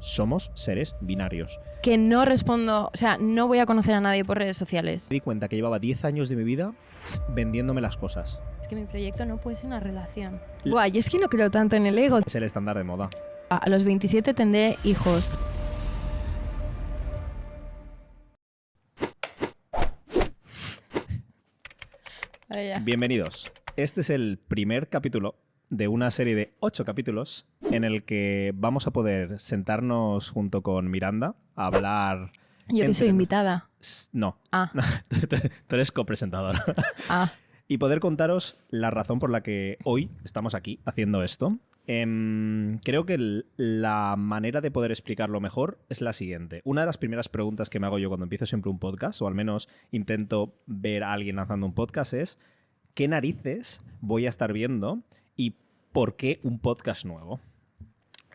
Somos seres binarios. Que no respondo, o sea, no voy a conocer a nadie por redes sociales. Me di cuenta que llevaba 10 años de mi vida vendiéndome las cosas. Es que mi proyecto no puede ser una relación. Buah, yo es que no creo tanto en el ego. Es el estándar de moda. A los 27 tendré hijos. Vale, ya. Bienvenidos. Este es el primer capítulo de una serie de 8 capítulos en el que vamos a poder sentarnos junto con Miranda a hablar... Yo que soy invitada. No. Ah. Tú eres copresentadora. Ah. Y poder contaros la razón por la que hoy estamos aquí haciendo esto. Creo que la manera de poder explicarlo mejor es la siguiente. Una de las primeras preguntas que me hago yo cuando empiezo siempre un podcast, o al menos intento ver a alguien lanzando un podcast, es ¿qué narices voy a estar viendo y por qué un podcast nuevo?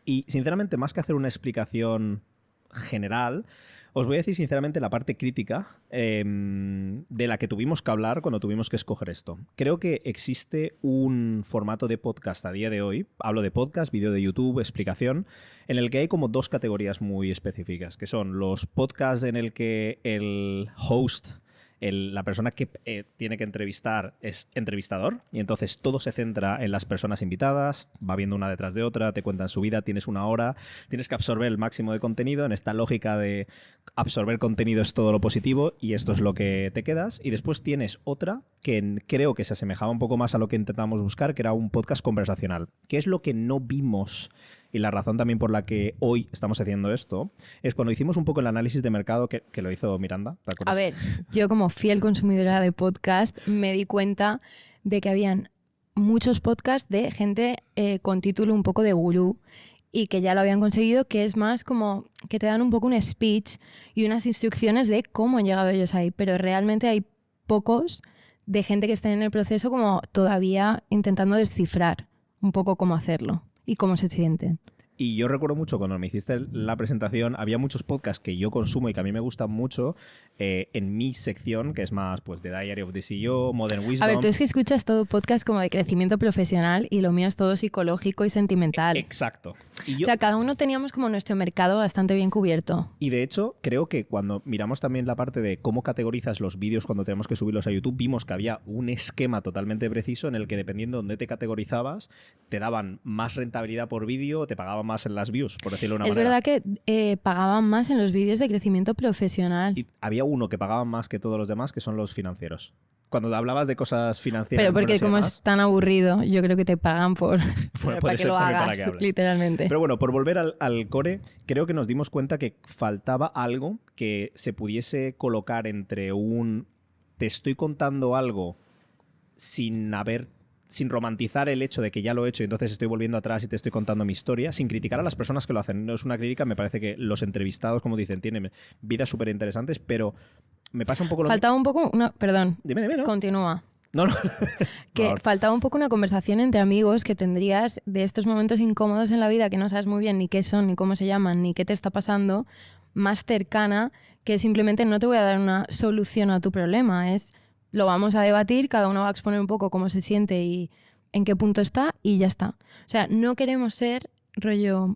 Y sinceramente, más que hacer una explicación general, os voy a decir sinceramente la parte crítica de la que tuvimos que hablar cuando tuvimos que escoger esto. Creo que existe un formato de podcast a día de hoy, hablo de podcast, vídeo de YouTube, explicación, en el que hay como dos categorías muy específicas, que son los podcasts en el que el host, la persona que tiene que entrevistar es entrevistador y entonces todo se centra en las personas invitadas, va viendo una detrás de otra, te cuentan su vida, tienes una hora, tienes que absorber el máximo de contenido en esta lógica de absorber contenido es todo lo positivo y esto es lo que te quedas. Y después tienes otra que creo que se asemejaba un poco más a lo que intentamos buscar, que era un podcast conversacional. ¿Qué es lo que no vimos? Y la razón también por la que hoy estamos haciendo esto es cuando hicimos un poco el análisis de mercado que lo hizo Miranda. ¿Te acuerdas? A ver, yo como fiel consumidora de podcast me di cuenta de que habían muchos podcasts de gente con título un poco de gurú y que ya lo habían conseguido, que es más como que te dan un poco un speech y unas instrucciones de cómo han llegado ellos ahí, pero realmente hay pocos de gente que estén en el proceso como todavía intentando descifrar un poco cómo hacerlo y cómo se sienten. Y yo recuerdo mucho cuando me hiciste la presentación, había muchos podcasts que yo consumo y que a mí me gustan mucho en mi sección, que es más pues The Diary of the CEO, Modern Wisdom. A ver, tú es que escuchas todo podcast como de crecimiento profesional y lo mío es todo psicológico y sentimental. Exacto. Y O sea, cada uno teníamos como nuestro mercado bastante bien cubierto. Y de hecho, creo que cuando miramos también la parte de cómo categorizas los vídeos cuando tenemos que subirlos a YouTube, vimos que había un esquema totalmente preciso en el que dependiendo de dónde te categorizabas, te daban más rentabilidad por vídeo, te pagaban más en las views, por decirlo de una manera. Es verdad que pagaban más en los vídeos de crecimiento profesional. Y había uno que pagaban más que todos los demás, que son los financieros. Cuando hablabas de cosas financieras... Pero porque como es tan aburrido, yo creo que te pagan por Bueno, para que lo hagas, para que hables. literalmente. Pero bueno, por volver al core, creo que nos dimos cuenta que faltaba algo que se pudiese colocar entre un te estoy contando algo sin romantizar el hecho de que ya lo he hecho y entonces estoy volviendo atrás y te estoy contando mi historia, sin criticar a las personas que lo hacen. No es una crítica, me parece que los entrevistados, como dicen, tienen vidas súper interesantes, pero me pasa un poco lo Faltaba un poco Perdón, Dime, ¿no? Continúa. No. Que No. faltaba un poco una conversación entre amigos que tendrías de estos momentos incómodos en la vida que no sabes muy bien ni qué son, ni cómo se llaman, ni qué te está pasando, más cercana, que simplemente no te voy a dar una solución a tu problema, lo vamos a debatir, cada uno va a exponer un poco cómo se siente y en qué punto está y ya está. O sea, no queremos ser rollo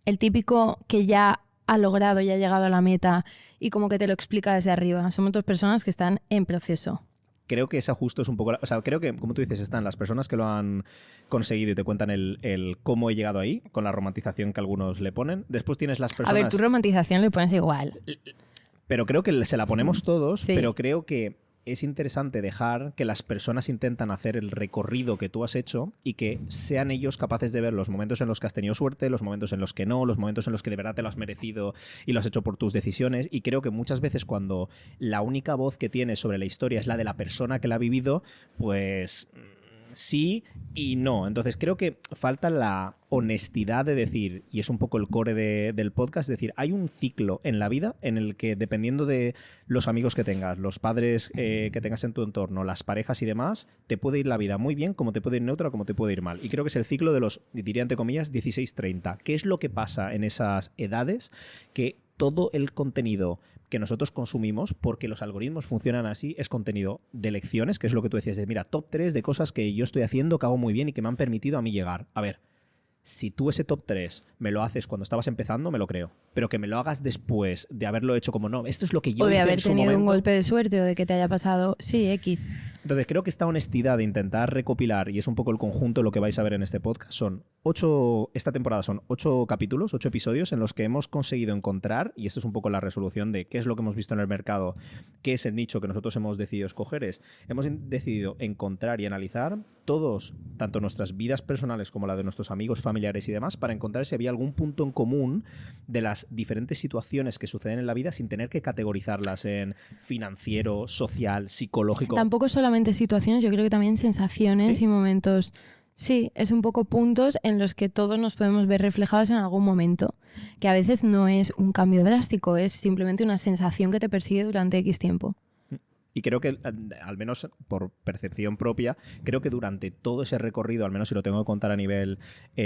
el típico que ya ha logrado, ya ha llegado a la meta y como que te lo explica desde arriba. Somos dos personas que están en proceso. Creo que esa justo es un poco... O sea, creo que, como tú dices, están las personas que lo han conseguido y te cuentan el cómo he llegado ahí, con la romantización que algunos le ponen. Después tienes las personas... A ver, tu romantización le pones igual. Pero creo que se la ponemos todos, Sí. pero creo que es interesante dejar que las personas intentan hacer el recorrido que tú has hecho y que sean ellos capaces de ver los momentos en los que has tenido suerte, los momentos en los que no, los momentos en los que de verdad te lo has merecido y lo has hecho por tus decisiones. Y creo que muchas veces cuando la única voz que tienes sobre la historia es la de la persona que la ha vivido, pues sí y no. Entonces creo que falta la honestidad de decir, y es un poco el core del podcast, es decir, hay un ciclo en la vida en el que dependiendo de los amigos que tengas, los padres que tengas en tu entorno, las parejas y demás, te puede ir la vida muy bien, como te puede ir neutra, como te puede ir mal. Y creo que es el ciclo de los, diría entre comillas, 16-30. ¿Qué es lo que pasa en esas edades? Que todo el contenido que nosotros consumimos, porque los algoritmos funcionan así, es contenido de lecciones, que es lo que tú decías, de mira, top 3 de cosas que yo estoy haciendo, que hago muy bien y que me han permitido a mí llegar. A ver, si tú ese top 3 me lo haces cuando estabas empezando, me lo creo. Pero que me lo hagas después de haberlo hecho como no, esto es lo que yo O de hice haber en su tenido momento. un golpe de suerte o de que te haya pasado, sí, X. Entonces creo que esta honestidad de intentar recopilar, y es un poco el conjunto de lo que vais a ver en este podcast, esta temporada son 8 capítulos, 8 episodios en los que hemos conseguido encontrar, y esto es un poco la resolución de qué es lo que hemos visto en el mercado, qué es el nicho que nosotros hemos decidido escoger, hemos decidido encontrar y analizar todos, tanto nuestras vidas personales como la de nuestros amigos, familiares y demás, para encontrar si había algún punto en común de las diferentes situaciones que suceden en la vida sin tener que categorizarlas en financiero, social, psicológico. Tampoco solamente situaciones, yo creo que también sensaciones ¿Sí? y momentos. Sí, es un poco puntos en los que todos nos podemos ver reflejados en algún momento, que a veces no es un cambio drástico, es simplemente una sensación que te persigue durante X tiempo. Y creo que, al menos por percepción propia, creo que durante todo ese recorrido, al menos si lo tengo que contar a nivel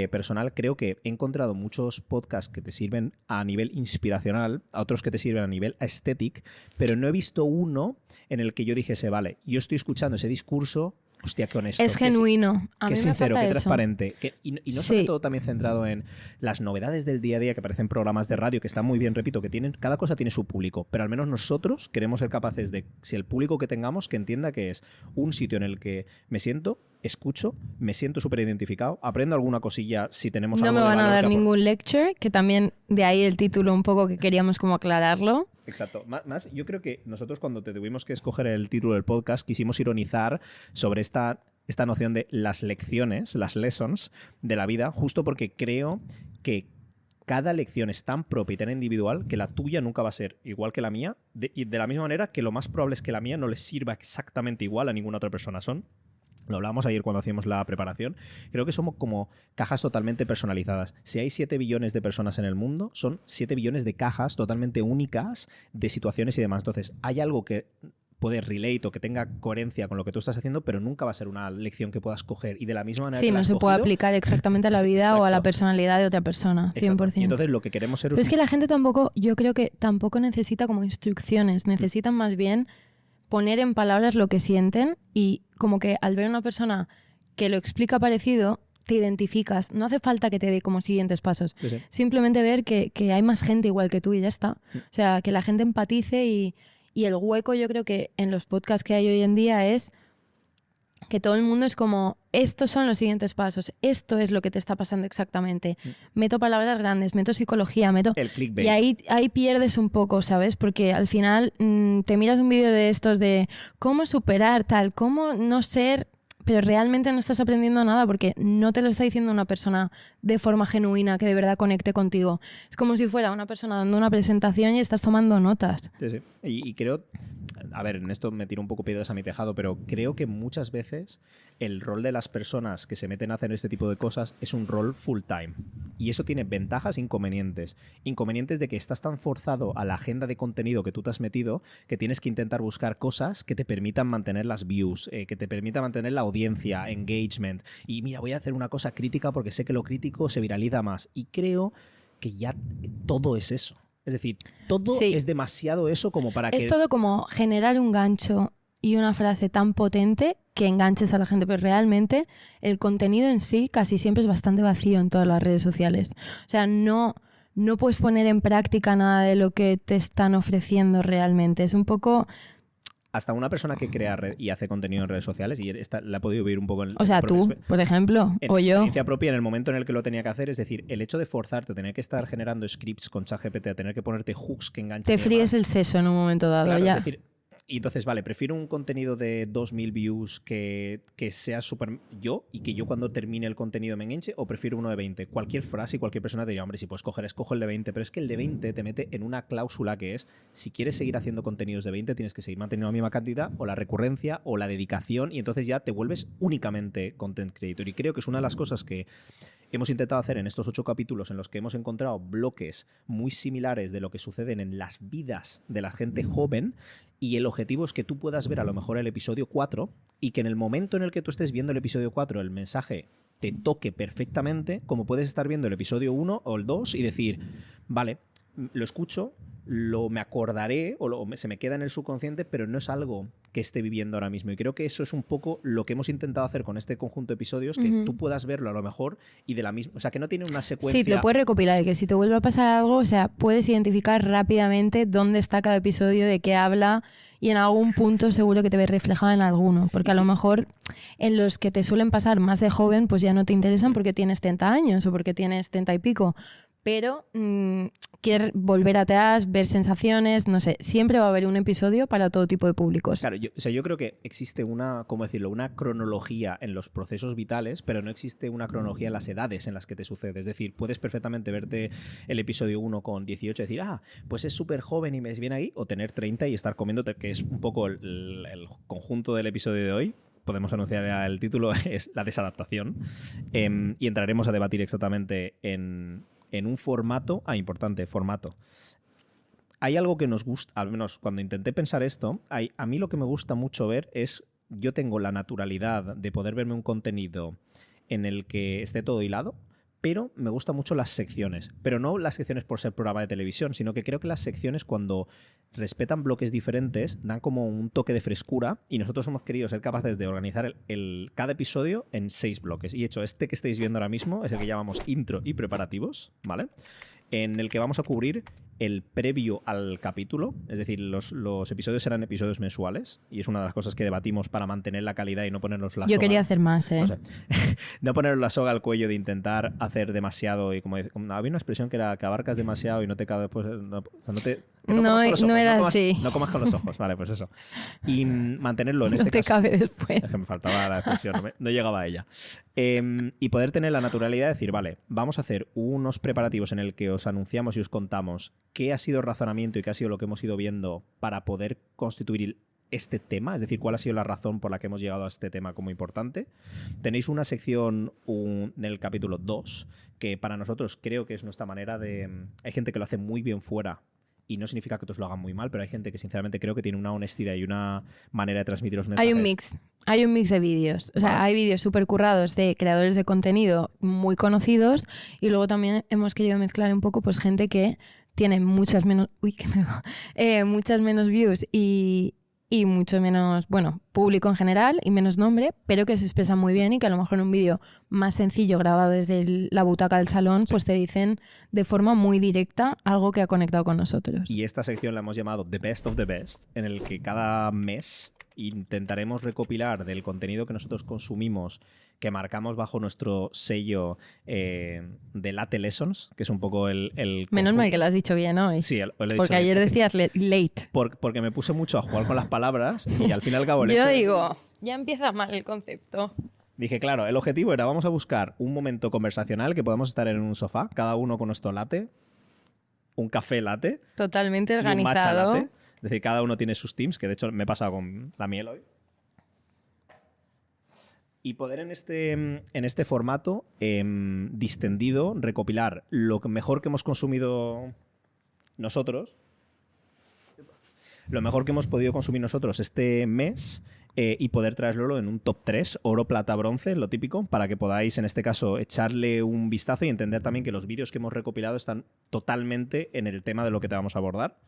personal, creo que he encontrado muchos podcasts que te sirven a nivel inspiracional, a otros que te sirven a nivel estético, pero no he visto uno en el que yo dijese, vale, yo estoy escuchando ese discurso, hostia, qué honesto. Es genuino. A Qué mí me sincero, falta qué eso. transparente. Y no Sí. sobre todo también centrado en las novedades del día a día que parecen programas de radio, que están muy bien, repito, que tienen, cada cosa tiene su público, pero al menos nosotros queremos ser capaces de, si el público que tengamos, que entienda que es un sitio en el que me siento, escucho, me siento súper identificado, aprendo alguna cosilla si tenemos No algo me de van a valor dar que ningún lecture, que también de ahí el título un poco que queríamos como aclararlo. Exacto. Más, yo creo que nosotros cuando tuvimos que escoger el título del podcast quisimos ironizar sobre esta noción de las lecciones, las lessons de la vida, justo porque creo que cada lección es tan propia y tan individual que la tuya nunca va a ser igual que la mía, y de la misma manera que lo más probable es que la mía no les sirva exactamente igual a ninguna otra persona. Lo hablábamos ayer cuando hacíamos la preparación. Creo que somos como cajas totalmente personalizadas. Si hay 7 billones de personas en el mundo, son 7 billones de cajas totalmente únicas de situaciones y demás. Entonces, hay algo que puede relate o que tenga coherencia con lo que tú estás haciendo, pero nunca va a ser una lección que puedas coger. Y de la misma manera Sí, que la no has se puede cogido, aplicar exactamente a la vida o a la Exacto. personalidad de otra persona, 100%. Exacto. Y entonces lo que queremos ser... Pero es que la gente tampoco, yo creo que tampoco necesita como instrucciones, necesitan más bien poner en palabras lo que sienten y como que al ver a una persona que lo explica parecido, te identificas. No hace falta que te dé como siguientes pasos. Sí, sí. Simplemente ver que hay más gente igual que tú y ya está. O sea, que la gente empatice y el hueco yo creo que en los podcasts que hay hoy en día es que todo el mundo es como, estos son los siguientes pasos, esto es lo que te está pasando exactamente. Meto palabras grandes, meto psicología, meto... El clickbait. Y ahí pierdes un poco, ¿sabes? Porque al final te miras un vídeo de estos de cómo superar tal, cómo no ser... Pero realmente no estás aprendiendo nada porque no te lo está diciendo una persona de forma genuina que de verdad conecte contigo. Es como si fuera una persona dando una presentación y estás tomando notas. Sí, sí. Y creo, a ver, en esto me tiro un poco piedras a mi tejado, pero creo que muchas veces el rol de las personas que se meten a hacer este tipo de cosas es un rol full time. Y eso tiene ventajas e inconvenientes. Inconvenientes de que estás tan forzado a la agenda de contenido que tú te has metido que tienes que intentar buscar cosas que te permitan mantener las views, que te permitan mantener la audiencia, engagement. Y mira, voy a hacer una cosa crítica porque sé que lo crítico se viraliza más. Y creo que ya todo es eso. Es decir, todo Sí. es demasiado eso como para que... Es todo como generar un gancho y una frase tan potente que enganches a la gente, pero realmente el contenido en sí casi siempre es bastante vacío en todas las redes sociales. O sea, no puedes poner en práctica nada de lo que te están ofreciendo realmente. Es un poco... Hasta una persona que crea y hace contenido en redes sociales, y esta la he podido vivir un poco en... O sea, tú, por ejemplo, en o yo. experiencia propia en el momento en el que lo tenía que hacer, es decir, el hecho de forzarte a tener que estar generando scripts con ChatGPT, a tener que ponerte hooks que enganchen... Te fríes el seso en un momento dado, Claro, ya. es decir, y entonces, vale, prefiero un contenido de 2000 views que sea súper yo y que yo cuando termine el contenido me enganche, o prefiero uno de 20. Cualquier frase y cualquier persona te diría, hombre, si puedes coger, escojo el de 20, pero es que el de 20 te mete en una cláusula que es, si quieres seguir haciendo contenidos de 20, tienes que seguir manteniendo la misma cantidad, o la recurrencia, o la dedicación, y entonces ya te vuelves únicamente content creator. Y creo que es una de las cosas que hemos intentado hacer en estos 8 capítulos en los que hemos encontrado bloques muy similares de lo que suceden en las vidas de la gente joven, y el objetivo es que tú puedas ver a lo mejor el episodio 4 y que en el momento en el que tú estés viendo el episodio 4 el mensaje te toque perfectamente, como puedes estar viendo el episodio 1 o el 2 y decir, vale, lo escucho, me acordaré o se me queda en el subconsciente, pero no es algo que esté viviendo ahora mismo. Y creo que eso es un poco lo que hemos intentado hacer con este conjunto de episodios, que tú puedas verlo a lo mejor y de la misma... O sea, que no tiene una secuencia... Sí, te lo puedes recopilar, que si te vuelve a pasar algo, o sea, puedes identificar rápidamente dónde está cada episodio, de qué habla, y en algún punto seguro que te ves reflejado en alguno. Porque a lo mejor en los que te suelen pasar más de joven, pues ya no te interesan porque tienes 30 años o porque tienes 30 y pico. Pero quieres volver atrás, ver sensaciones, no sé, siempre va a haber un episodio para todo tipo de públicos. Claro, yo creo que existe una, ¿cómo decirlo?, una cronología en los procesos vitales, pero no existe una cronología en las edades en las que te sucede. Es decir, puedes perfectamente verte el episodio 1 con 18 y decir, pues es súper joven y me viene ahí, o tener 30 y estar comiéndote, que es un poco el conjunto del episodio de hoy. Podemos anunciar ya el título, es la desadaptación. Y entraremos a debatir exactamente en un formato, importante, formato. Hay algo que nos gusta, al menos cuando intenté pensar esto, a mí lo que me gusta mucho ver es, yo tengo la naturalidad de poder verme un contenido en el que esté todo hilado, pero me gustan mucho las secciones. Pero no las secciones por ser programa de televisión, sino que creo que las secciones, cuando respetan bloques diferentes, dan como un toque de frescura, y nosotros hemos querido ser capaces de organizar cada episodio en 6 bloques. Y de hecho, este que estáis viendo ahora mismo es el que llamamos intro y preparativos, ¿vale? En el que vamos a cubrir el previo al capítulo, es decir, los episodios serán episodios mensuales, y es una de las cosas que debatimos para mantener la calidad y no ponernos la soga. Yo quería hacer más, ¿eh? No sé. No ponernos la soga al cuello de intentar hacer demasiado, y como había una expresión que era que abarcas demasiado y no te cabe, pues, no era así. No comas con los ojos, vale, pues eso. Y mantenerlo en este caso. No te cabe después. Es que me faltaba la expresión, no llegaba a ella. Y poder tener la naturalidad de decir, vale, vamos a hacer unos preparativos en el que os anunciamos y os contamos qué ha sido el razonamiento y qué ha sido lo que hemos ido viendo para poder constituir este tema, es decir, cuál ha sido la razón por la que hemos llegado a este tema como importante. Tenéis una sección en el capítulo 2, que para nosotros creo que es nuestra manera de... Hay gente que lo hace muy bien fuera, y no significa que otros lo hagan muy mal, pero hay gente que sinceramente creo que tiene una honestidad y una manera de transmitir los mensajes. Hay un mix de vídeos. O sea, hay vídeos súper currados de creadores de contenido muy conocidos, y luego también hemos querido mezclar un poco pues gente que tiene muchas menos views y mucho menos, público en general y menos nombre, pero que se expresa muy bien y que a lo mejor en un vídeo más sencillo grabado desde la butaca del salón, pues te dicen de forma muy directa algo que ha conectado con nosotros. Y esta sección la hemos llamado The Best of the Best, en el que cada mes intentaremos recopilar del contenido que nosotros consumimos, que marcamos bajo nuestro sello de Late Lessons, que es un poco el Menos mal que lo has dicho bien hoy. Sí, lo he dicho porque bien. Ayer decías late. Porque me puse mucho a jugar con las palabras y al fin y al cabo... Yo digo, ya empieza mal el concepto. Dije, claro, el objetivo era, vamos a buscar un momento conversacional que podamos estar en un sofá, cada uno con nuestro latte, un café latte. Totalmente organizado. Y un matcha latte. Es decir, cada uno tiene sus teams, que de hecho me he pasado con la miel hoy. Y poder en este formato distendido recopilar lo mejor que hemos consumido nosotros, lo mejor que hemos podido consumir nosotros este mes, y poder traerlo en un top 3, oro, plata, bronce, lo típico, para que podáis en este caso echarle un vistazo y entender también que los vídeos que hemos recopilado están totalmente en el tema de lo que te vamos a abordar.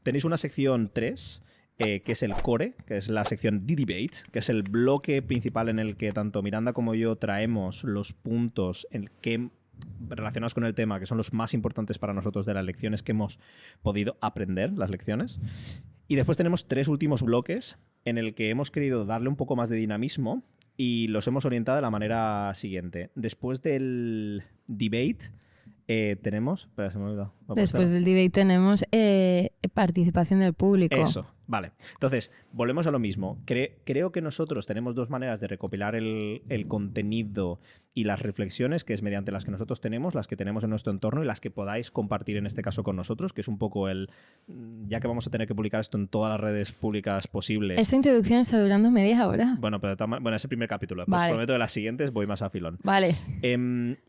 Tenéis una sección 3, que es el core, que es la sección de debate, que es el bloque principal en el que tanto Miranda como yo traemos los puntos en que relacionados con el tema, que son los más importantes para nosotros de las lecciones que hemos podido aprender, las lecciones. Y después tenemos 3 últimos bloques en el que hemos querido darle un poco más de dinamismo y los hemos orientado de la manera siguiente. Después del debate tenemos... Espera, se me ha olvidado. Después del debate tenemos participación del público. Eso, vale. Entonces, volvemos a lo mismo. Creo que nosotros tenemos 2 maneras de recopilar el contenido y las reflexiones, que es mediante las que nosotros tenemos, las que tenemos en nuestro entorno y las que podáis compartir en este caso con nosotros, que es un poco ya que vamos a tener que publicar esto en todas las redes públicas posibles. Esta introducción está durando media hora. Bueno, pero es el primer capítulo. Pues vale. Prometo que las siguientes voy más a filón. Vale.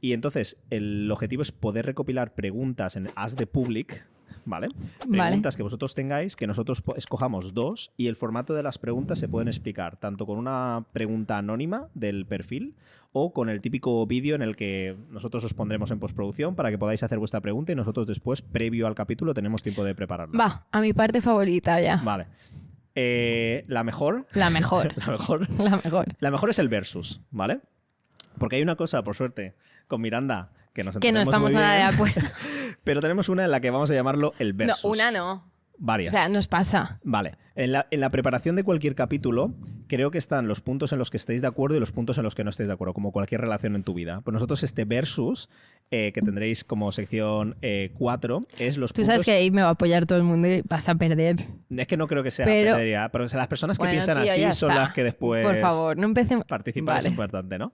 Y entonces, el objetivo es poder recopilar preguntas en Ask the Public, ¿vale? Vale. Preguntas que vosotros tengáis, que nosotros escojamos 2 y el formato de las preguntas se pueden explicar tanto con una pregunta anónima del perfil o con el típico vídeo en el que nosotros os pondremos en postproducción para que podáis hacer vuestra pregunta y nosotros después, previo al capítulo, tenemos tiempo de prepararla. Va, a mi parte favorita ya. Vale. La mejor. La mejor. La mejor. La mejor. La mejor es el versus, ¿vale? Porque hay una cosa, por suerte, con Miranda que nos Que no entendemos estamos muy nada de bien, acuerdo. pero tenemos una en la que vamos a llamarlo el No, versus. una no. O Varias. sea, nos pasa. Vale. En la preparación de cualquier capítulo, creo que están los puntos en los que estéis de acuerdo y los puntos en los que no estéis de acuerdo, como cualquier relación en tu vida. Pues nosotros este versus, que tendréis como sección 4, es los Tú puntos... sabes que ahí me va a apoyar todo el mundo y vas a perder. Es que no creo que sea Pero- perdería, pero las personas que Bueno, piensan tío, así ya son está. las que después Por favor, no empecemos. participan, Vale. es importante, ¿no?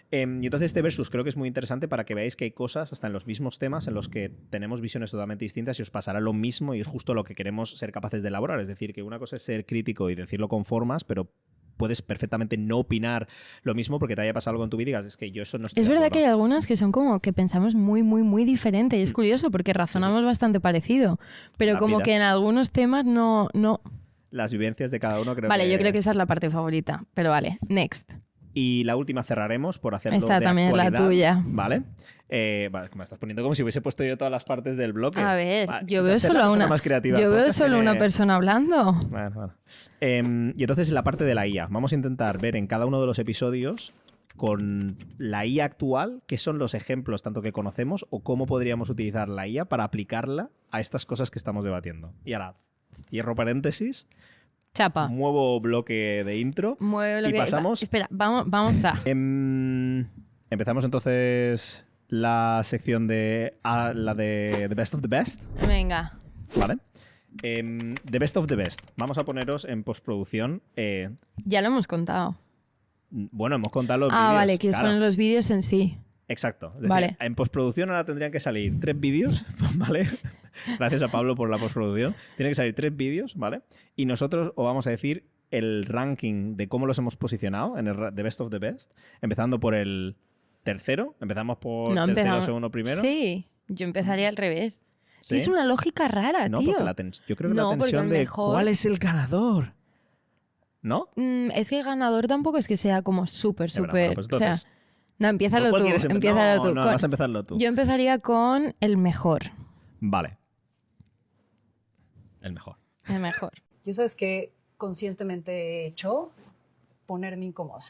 Y entonces este versus creo que es muy interesante para que veáis que hay cosas hasta en los mismos temas en los que tenemos visiones totalmente distintas y os pasará lo mismo y es justo lo que queremos ser capaces de elaborar. Es decir, que una cosa es ser crítico y decirlo con formas, pero puedes perfectamente no opinar lo mismo porque te haya pasado algo en tu vida y digas, es que yo eso no estoy Es de verdad que hay acuerdo. algunas que son como que pensamos muy, muy, muy diferente y es curioso porque razonamos bastante parecido, pero como Rápidas. que en algunos temas no. Las vivencias de cada uno creo Vale, que... yo creo que esa es la parte favorita, pero vale, next. Y la última cerraremos por hacerlo Esta de también es la actualidad, tuya. ¿Vale? Vale, me estás poniendo como si hubiese puesto yo todas las partes del bloque. A ver, Vale, yo quizás veo ser la solo a persona una. más creativa Yo del veo podcast solo tiene- una persona hablando. Bueno. Y entonces en la parte de la IA, vamos a intentar ver en cada uno de los episodios con la IA actual qué son los ejemplos tanto que conocemos o cómo podríamos utilizar la IA para aplicarla a estas cosas que estamos debatiendo. Y ahora, cierro paréntesis, Chapa. nuevo bloque de intro. Mueve lo y que. pasamos- Espera, vamos a. Empezamos entonces la sección de la de The Best of the Best, Venga. ¿vale? The Best of the Best. Vamos a poneros en postproducción. Ya lo hemos contado. Bueno, hemos contado los Ah, vídeos. vale, quieres claro. poner los vídeos en sí. Exacto. Es decir, Vale. en postproducción ahora tendrían que salir 3 vídeos, ¿vale? Gracias a Pablo por la postproducción. Tienen que salir 3 vídeos, ¿vale? Y nosotros os vamos a decir el ranking de cómo los hemos posicionado en el The Best of the Best, empezando por el tercero. Empezamos por No tercero, empezamos. segundo, primero. Sí, yo empezaría al revés. ¿Sí? Es una lógica rara, No, tío. porque yo creo que No, la porque tensión el de mejor- ¿cuál es el ganador? ¿No? Es que el ganador tampoco es que sea como súper, Ya, bueno, súper. pues o sea, entonces, no, empiézalo ¿cuál tú. quieres Empiézalo tú. No, Con- vas a empezarlo tú. Yo empezaría con el mejor. Vale. El mejor. El mejor. Yo sabes que conscientemente he hecho ponerme incómoda.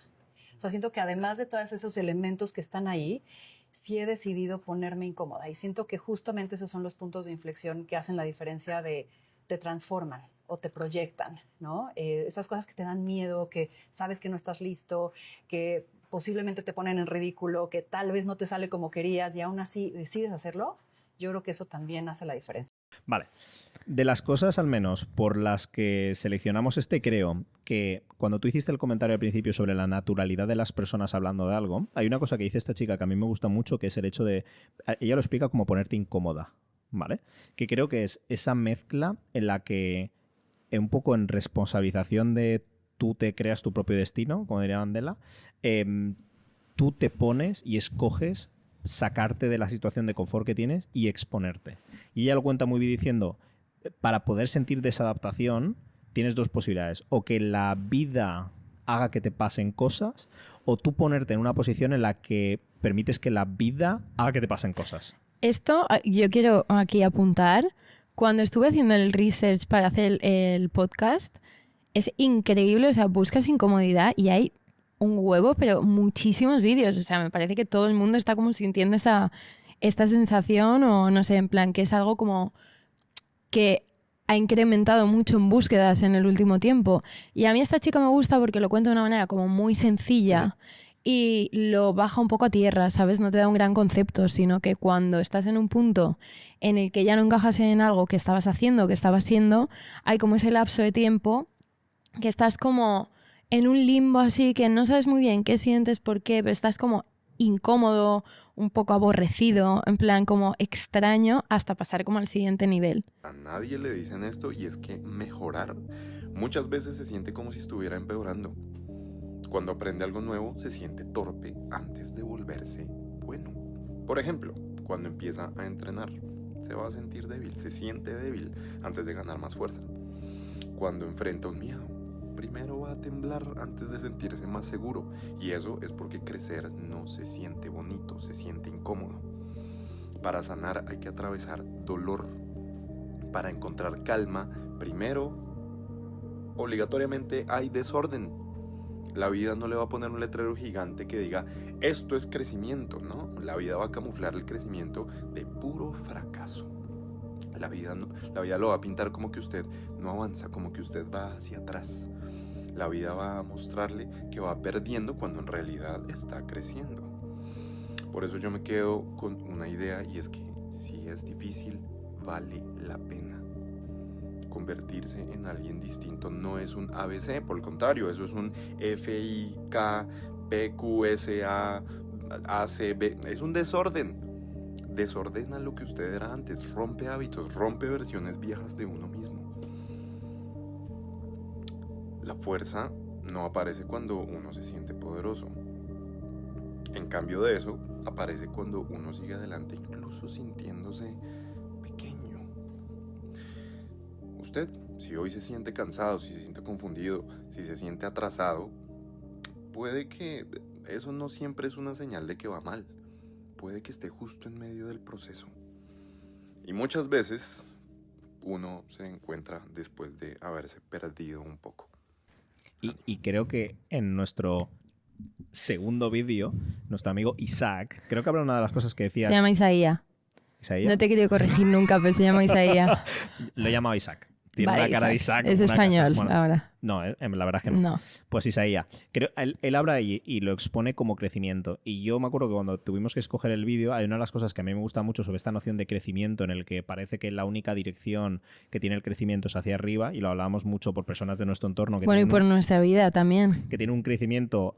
O sea, siento que además de todos esos elementos que están ahí, sí he decidido ponerme incómoda. Y siento que justamente esos son los puntos de inflexión que hacen la diferencia de te transforman o te proyectan, ¿no? Esas cosas que te dan miedo, que sabes que no estás listo, que posiblemente te ponen en ridículo, que tal vez no te sale como querías y aún así decides hacerlo, yo creo que eso también hace la diferencia. Vale. De las cosas, al menos, por las que seleccionamos creo que cuando tú hiciste el comentario al principio sobre la naturalidad de las personas hablando de algo, hay una cosa que dice esta chica que a mí me gusta mucho, que es el hecho de... Ella lo explica como ponerte incómoda, ¿vale? Que creo que es esa mezcla en la que, un poco en responsabilización de tú te creas tu propio destino, como diría Mandela, tú te pones y escoges sacarte de la situación de confort que tienes y exponerte. Y ella lo cuenta muy bien diciendo, para poder sentir desadaptación tienes dos posibilidades, o que la vida haga que te pasen cosas, o tú ponerte en una posición en la que permites que la vida haga que te pasen cosas. Esto yo quiero aquí apuntar. Cuando estuve haciendo el research para hacer el podcast, es increíble. O sea, buscas incomodidad y hay un huevo, pero muchísimos vídeos. O sea, me parece que todo el mundo está como sintiendo esta sensación o no sé, en plan, que es algo como que ha incrementado mucho en búsquedas en el último tiempo. Y a mí esta chica me gusta porque lo cuenta de una manera como muy sencilla y lo baja un poco a tierra, ¿sabes? No te da un gran concepto, sino que cuando estás en un punto en el que ya no encajas en algo que estabas haciendo, que estabas siendo, hay como ese lapso de tiempo que estás como en un limbo así, que no sabes muy bien qué sientes, por qué, pero estás como incómodo, un poco aborrecido, en plan como extraño, hasta pasar como al siguiente nivel. A nadie le dicen esto y es que mejorar muchas veces se siente como si estuviera empeorando. Cuando aprende algo nuevo se siente torpe antes de volverse bueno. Por ejemplo, cuando empieza a entrenar, se va a sentir débil, se siente débil antes de ganar más fuerza. Cuando enfrenta un miedo, primero va a temblar antes de sentirse más seguro. Y eso es porque crecer no se siente bonito, se siente incómodo. Para sanar hay que atravesar dolor. Para encontrar calma, primero, obligatoriamente hay desorden. La vida no le va a poner un letrero gigante que diga, esto es crecimiento, ¿no? La vida va a camuflar el crecimiento de puro fracaso. La vida lo va a pintar como que usted no avanza, como que usted va hacia atrás. La vida va a mostrarle que va perdiendo cuando en realidad está creciendo. Por eso yo me quedo con una idea, y es que si es difícil, vale la pena. Convertirse en alguien distinto no es un ABC, por el contrario, eso es un FIKPQSA ACB, es un desorden. Desordena lo que usted era antes, rompe hábitos, rompe versiones viejas de uno mismo. La fuerza no aparece cuando uno se siente poderoso. En cambio de eso, aparece cuando uno sigue adelante, incluso sintiéndose pequeño. Usted, si hoy se siente cansado, si se siente confundido, si se siente atrasado, puede que eso no siempre es una señal de que va mal. Puede que esté justo en medio del proceso. Y muchas veces uno se encuentra después de haberse perdido un poco. Y creo que en nuestro segundo vídeo, nuestro amigo Isaac, creo que habrá una de las cosas que decías... Se llama Isaías. ¿Isaías? No te he querido corregir nunca, pero se llama Isaías. Lo he llamado Isaac. Tiene Vale, una cara de Isaac. Es una español, casa. Bueno, ahora. no, la verdad es que no. No. Pues Isaías. Creo, él habla y lo expone como crecimiento. Y yo me acuerdo que cuando tuvimos que escoger el vídeo, hay una de las cosas que a mí me gusta mucho sobre esta noción de crecimiento, en el que parece que la única dirección que tiene el crecimiento es hacia arriba, y lo hablábamos mucho por personas de nuestro entorno. Que Bueno, y por nuestra vida también. que tiene un crecimiento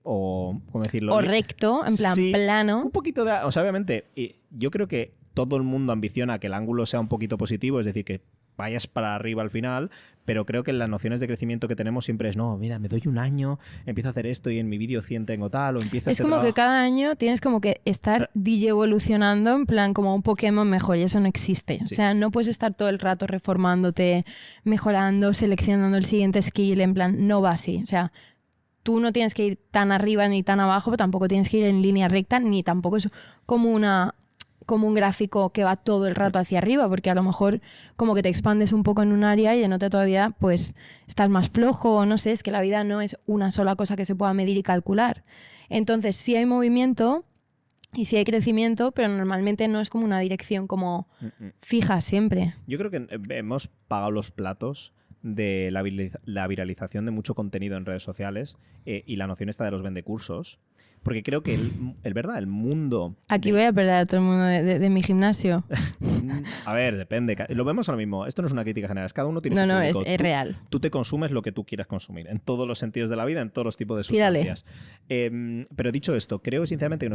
o, ¿cómo decirlo? O recto, en plan Sí, plano. Un poquito de... O sea, obviamente, yo creo que todo el mundo ambiciona que el ángulo sea un poquito positivo, es decir, que vayas para arriba al final, pero creo que las nociones de crecimiento que tenemos siempre es, no, mira, me doy un año, empiezo a hacer esto y en mi vídeo 100 tengo tal, o empiezo a Es como que cada año tienes como que estar evolucionando en plan como un Pokémon mejor, y eso no existe. Sí. O sea, no puedes estar todo el rato reformándote, mejorando, seleccionando el siguiente skill, en plan, no va así. O sea, tú no tienes que ir tan arriba ni tan abajo, pero tampoco tienes que ir en línea recta, ni tampoco es como un gráfico que va todo el rato hacia arriba, porque a lo mejor como que te expandes un poco en un área y en otra todavía pues estás más flojo, no sé, es que la vida no es una sola cosa que se pueda medir y calcular. Entonces sí hay movimiento y sí hay crecimiento, pero normalmente no es como una dirección como fija siempre. Yo creo que hemos pagado los platos de la viralización de mucho contenido en redes sociales y la noción esta de los vendecursos, porque creo que el mundo... Aquí voy a perder a todo el mundo de mi gimnasio. A ver, depende. Lo vemos ahora mismo. Esto no es una crítica general. Cada uno tiene No, su no, público. es real. Tú te consumes lo que tú quieras consumir, en todos los sentidos de la vida, en todos los tipos de Tírale. sustancias. Pero dicho esto, creo sinceramente que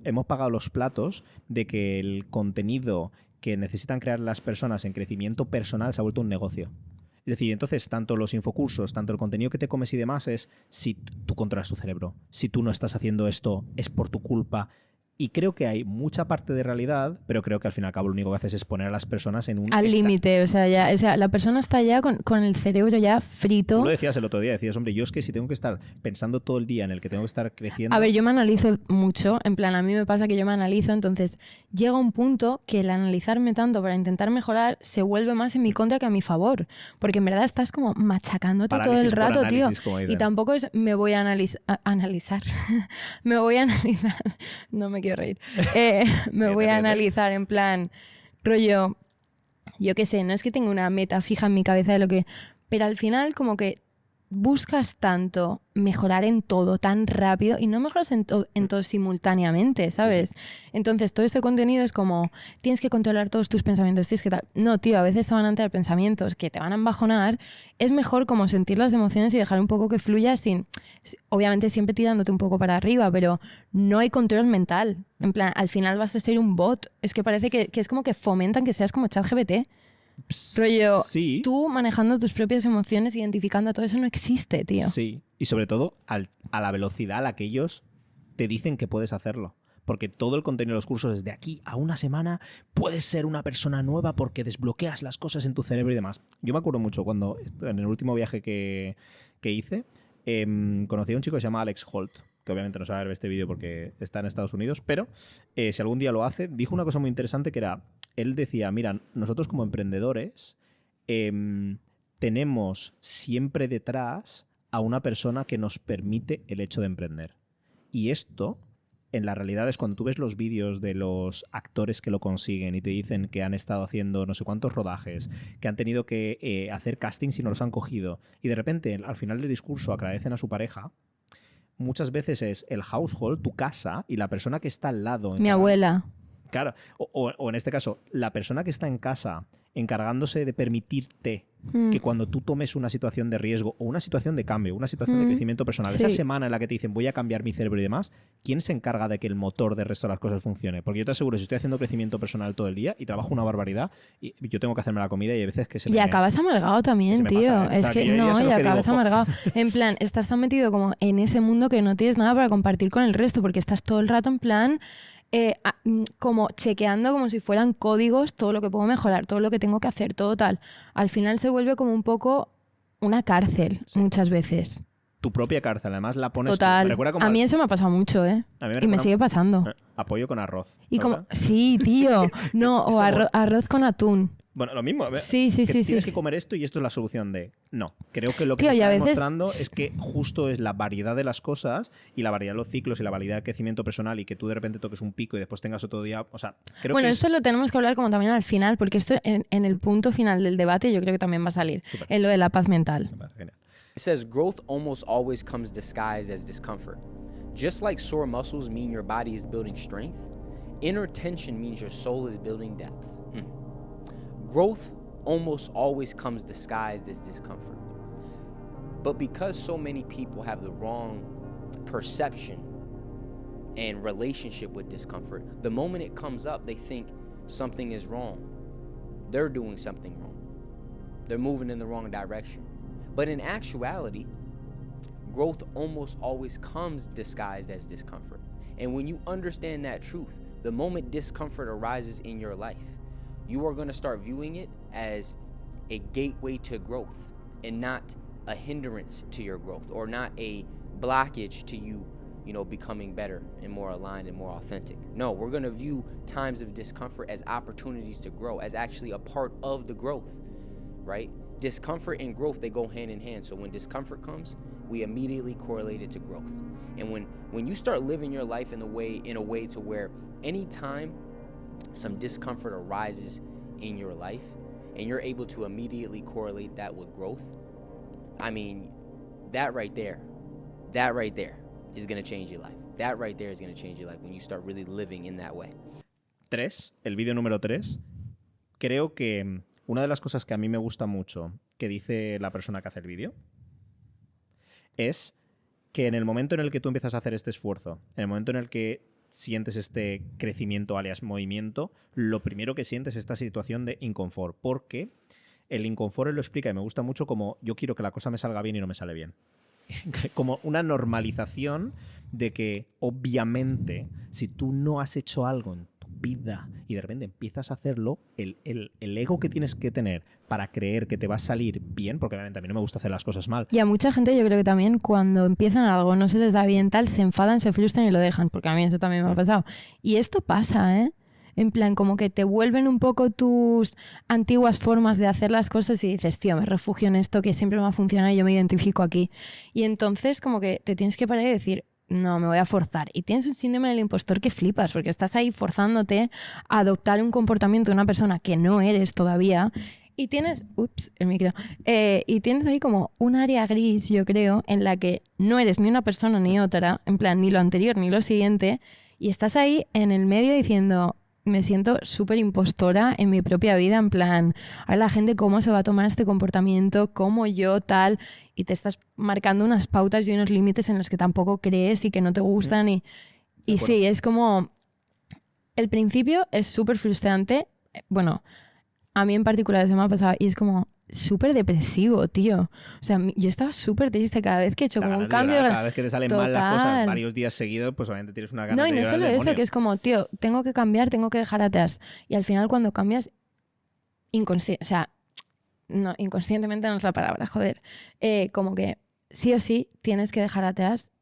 hemos pagado los platos de que el contenido que necesitan crear las personas en crecimiento personal se ha vuelto un negocio. Es decir, entonces, tanto los infocursos, tanto el contenido que te comes y demás es si tú controlas tu cerebro. Si tú no estás haciendo esto, es por tu culpa. Y creo que hay mucha parte de realidad, pero creo que al fin y al cabo lo único que haces es poner a las personas en un... Al límite, o sea, ya, Sí. o sea, la persona está ya con el cerebro ya frito. Tú lo decías el otro día, decías, hombre, yo es que si tengo que estar pensando todo el día en el que tengo que estar creciendo... A ver, yo me analizo mucho, en plan, a mí me pasa que yo me analizo, entonces llega un punto que el analizarme tanto para intentar mejorar se vuelve más en mi contra que a mi favor, porque en verdad estás como machacándote todo el Parálisis por rato, análisis, tío. como dicen. Y tampoco es me voy a analizar, me voy a analizar, no me quiero reír, me voy a Ríete. analizar en plan, rollo, yo qué sé, no es que tenga una meta fija en mi cabeza de lo que... Pero al final como que buscas tanto mejorar en todo tan rápido y no mejoras en todo simultáneamente, ¿sabes? Sí, Entonces todo este contenido es como tienes que controlar todos tus pensamientos, tienes que no, tío, a veces te van a entrar pensamientos que te van a embajonar, es mejor como sentir las emociones y dejar un poco que fluya sin, obviamente siempre tirándote un poco para arriba, pero no hay control mental, en plan, al final vas a ser un bot, es que parece que es como que fomentan que seas como ChatGPT. Rollo, sí. tú manejando tus propias emociones, identificando todo eso, no existe, tío. Sí, y sobre todo a la velocidad a la que ellos te dicen que puedes hacerlo. porque todo el contenido de los cursos es de aquí a una semana puedes ser una persona nueva porque desbloqueas las cosas en tu cerebro y demás. Yo me acuerdo mucho cuando en el último viaje que hice, conocí a un chico que se llama Alex Holt, que obviamente no sabe ver este vídeo porque está en Estados Unidos, pero si algún día lo hace, dijo una cosa muy interesante que era, él decía, mira, nosotros como emprendedores tenemos siempre detrás a una persona que nos permite el hecho de emprender. Y esto, en la realidad, es cuando tú ves los vídeos de los actores que lo consiguen y te dicen que han estado haciendo no sé cuántos rodajes, que han tenido que hacer castings y no los han cogido, y de repente, al final del discurso, agradecen a su pareja. Muchas veces es el household, tu casa, y la persona que está al lado. Mi abuela. Claro, o en este caso, la persona que está en casa encargándose de permitirte que cuando tú tomes una situación de riesgo o una situación de cambio, una situación de crecimiento personal, Sí. esa semana en la que te dicen voy a cambiar mi cerebro y demás, ¿quién se encarga de que el motor del resto de las cosas funcione? Porque yo te aseguro, si estoy haciendo crecimiento personal todo el día y trabajo una barbaridad, y yo tengo que hacerme la comida y hay veces que se me... Y acabas amargado también, se me tío. pasa, ¿eh? Es O sea, que que yo ya no, sé y los que acabas digo, jo. amargado. En plan, estás tan metido como en ese mundo que no tienes nada para compartir con el resto, porque estás todo el rato en plan como chequeando como si fueran códigos todo lo que puedo mejorar, todo lo que tengo que hacer, todo tal. Al final se vuelve como un poco una cárcel muchas veces. Tu propia cárcel, además la pones tú. Me Total. recuerda como A mí eso me ha pasado mucho, ¿eh? a mí Y me recuerda- sigue pasando. Apoyo con arroz. Y como, ¿verdad? sí, tío. No, Es o como- arroz con atún. Bueno, lo mismo. Sí, sí, que sí, tienes sí. que comer esto y esto es la solución de... No, creo que lo que Tío, se y a está veces- demostrando es que justo es la variedad de las cosas y la variedad de los ciclos y la variedad del crecimiento personal y que tú de repente toques un pico y después tengas otro día... O sea, creo Bueno, que esto lo tenemos que hablar como también al final, porque esto en el punto final del debate yo creo que también va a salir. Súper. En lo de la paz mental. Me parece genial. It says growth almost always comes disguised as discomfort. Just like sore muscles mean your body is building strength, inner tension means your soul is building depth. Growth almost always comes disguised as discomfort. But because so many people have the wrong perception and relationship with discomfort, the moment it comes up, they think something is wrong. They're doing something wrong. They're moving in the wrong direction. But in actuality, growth almost always comes disguised as discomfort. And when you understand that truth, the moment discomfort arises in your life, you are going to start viewing it as a gateway to growth and not a hindrance to your growth, or not a blockage to you, becoming better and more aligned and more authentic. No, we're going to view times of discomfort as opportunities to grow, as actually a part of the growth, right? Discomfort and growth, they go hand in hand. So when discomfort comes, we immediately correlate it to growth. And when you start living your life in a way to where anytime some discomfort arises in your life and you're able to immediately correlate that with growth, I mean, that right there is going to change your life. That right there is going to change your life when you start really living in that way. 3, el vídeo número 3, creo que una de las cosas que a mí me gusta mucho que dice la persona que hace el vídeo es que en el momento en el que tú empiezas a hacer este esfuerzo, en el momento en el que sientes este crecimiento alias movimiento, lo primero que sientes es esta situación de inconfort, porque el inconfort él lo explica y me gusta mucho como yo quiero que la cosa me salga bien y no me sale bien. Como una normalización de que obviamente si tú no has hecho algo en tu vida y de repente empiezas a hacerlo, el ego que tienes que tener para creer que te va a salir bien, porque obviamente a mí no me gusta hacer las cosas mal. Y a mucha gente yo creo que también cuando empiezan algo, no se les da bien tal, se enfadan, se frustran y lo dejan, porque a mí eso también me ha pasado. Y esto pasa, ¿eh? En plan, como que te vuelven un poco tus antiguas formas de hacer las cosas y dices, tío, me refugio en esto que siempre me ha funcionado y yo me identifico aquí. Y entonces como que te tienes que parar y decir, no, me voy a forzar. Y tienes un síndrome del impostor que flipas, porque estás ahí forzándote a adoptar un comportamiento de una persona que no eres todavía. Y tienes, el micro, y tienes ahí como un área gris, yo creo, en la que no eres ni una persona ni otra, en plan, ni lo anterior ni lo siguiente, y estás ahí en el medio diciendo, me siento súper impostora en mi propia vida, en plan, a la gente cómo se va a tomar este comportamiento, cómo yo tal, y te estás marcando unas pautas y unos límites en los que tampoco crees y que no te gustan, y sí, es como, el principio es súper frustrante, bueno, a mí en particular se me ha pasado, y es como, súper depresivo, tío. O sea, yo estaba súper triste cada vez que he hecho Te como un ganas de cambio. llorar, cada vez que te salen mal las cosas Total. varios días seguidos, pues obviamente tienes una gana No, de y no llorar solo al eso, demonio. que es como, tío, tengo que cambiar, tengo que dejar atrás. Y al final cuando cambias, o sea, no, inconscientemente no es la palabra, joder. Como que sí o sí tienes que dejar atrás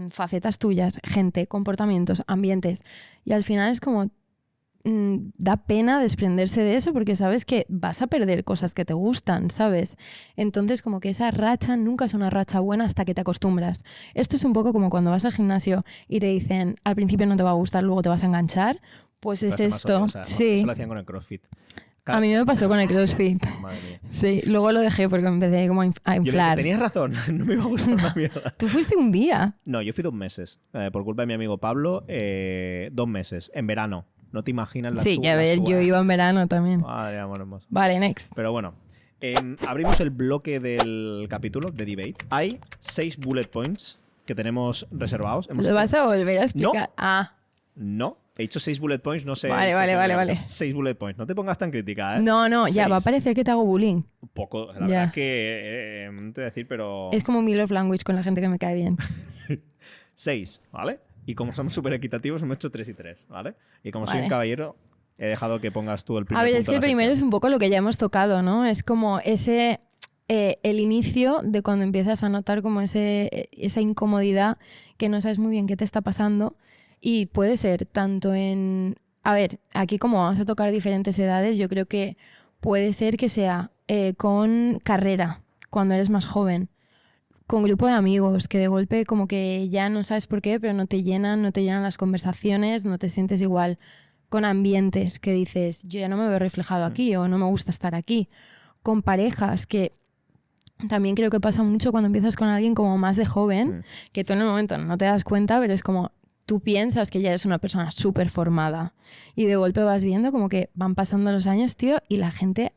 facetas tuyas, gente, comportamientos, ambientes. Y al final es como, da pena desprenderse de eso porque sabes que vas a perder cosas que te gustan, ¿sabes? Entonces como que esa racha nunca es una racha buena hasta que te acostumbras. Esto es un poco como cuando vas al gimnasio y te dicen, al principio no te va a gustar, luego te vas a enganchar. Pues es Frase más esto. odiosa, ¿no? Sí. Eso lo hacían con el CrossFit. A mí me pasó con el CrossFit. Madre mía. Sí, luego lo dejé porque empecé como a Yo le dije, inflar. tenías razón, no me iba a gustar una mierda. Tú fuiste un día. No, yo fui 2 meses. Por culpa de mi amigo Pablo, 2 meses. En verano. No te imaginas la Sí, ya ves, yo iba en verano también. Madre amor hermoso. Vale, next. Pero bueno, abrimos el bloque del capítulo de debate. Hay 6 bullet points que tenemos reservados. ¿Lo vas a volver a explicar? No. Ah, No, he dicho 6 bullet points, no sé. Vale, vale. 6 bullet points. No te pongas tan crítica, ¿eh? no, ya, va a 6. parecer que te hago bullying. Un poco, la Ya. verdad es que no te voy a decir, pero... Es como mi love language con la gente que me cae bien. 6, ¿vale? Y como somos súper equitativos, hemos hecho 3 y 3, ¿vale? Y como soy Vale. un caballero, he dejado que pongas tú el primer A ver, punto es que de el la primero es sección. un poco lo que ya hemos tocado, ¿no? Es como ese... el inicio de cuando empiezas a notar como esa incomodidad que no sabes muy bien qué te está pasando y puede ser tanto en... A ver, aquí como vamos a tocar diferentes edades, yo creo que puede ser que sea con carrera, cuando eres más joven, con grupo de amigos, que de golpe como que ya no sabes por qué, pero no te llenan las conversaciones, no te sientes igual, con ambientes que dices, yo ya no me veo reflejado aquí o no me gusta estar aquí, con parejas que... También creo que pasa mucho cuando empiezas con alguien como más de joven, que tú en el momento no te das cuenta, pero es como tú piensas que ya eres una persona súper formada y de golpe vas viendo como que van pasando los años, tío, y la gente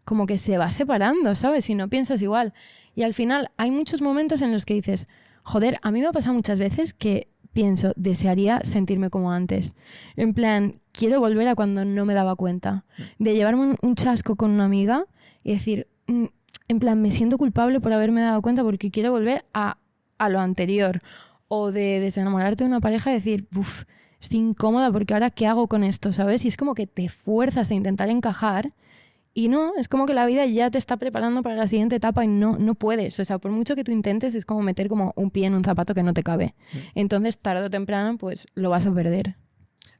como que se va separando, ¿sabes? Y no piensas igual. Y al final hay muchos momentos en los que dices, joder, a mí me ha pasado muchas veces que pienso, desearía sentirme como antes. En plan, quiero volver a cuando no me daba cuenta. De llevarme un chasco con una amiga y decir... en plan, me siento culpable por haberme dado cuenta porque quiero volver a lo anterior. O de desenamorarte de una pareja y decir, uff, estoy incómoda porque ahora ¿qué hago con esto? ¿Sabes? Y es como que te fuerzas a intentar encajar y no, es como que la vida ya te está preparando para la siguiente etapa y no puedes. O sea, por mucho que tú intentes, es como meter como un pie en un zapato que no te cabe. Entonces, tarde o temprano, pues lo vas a perder.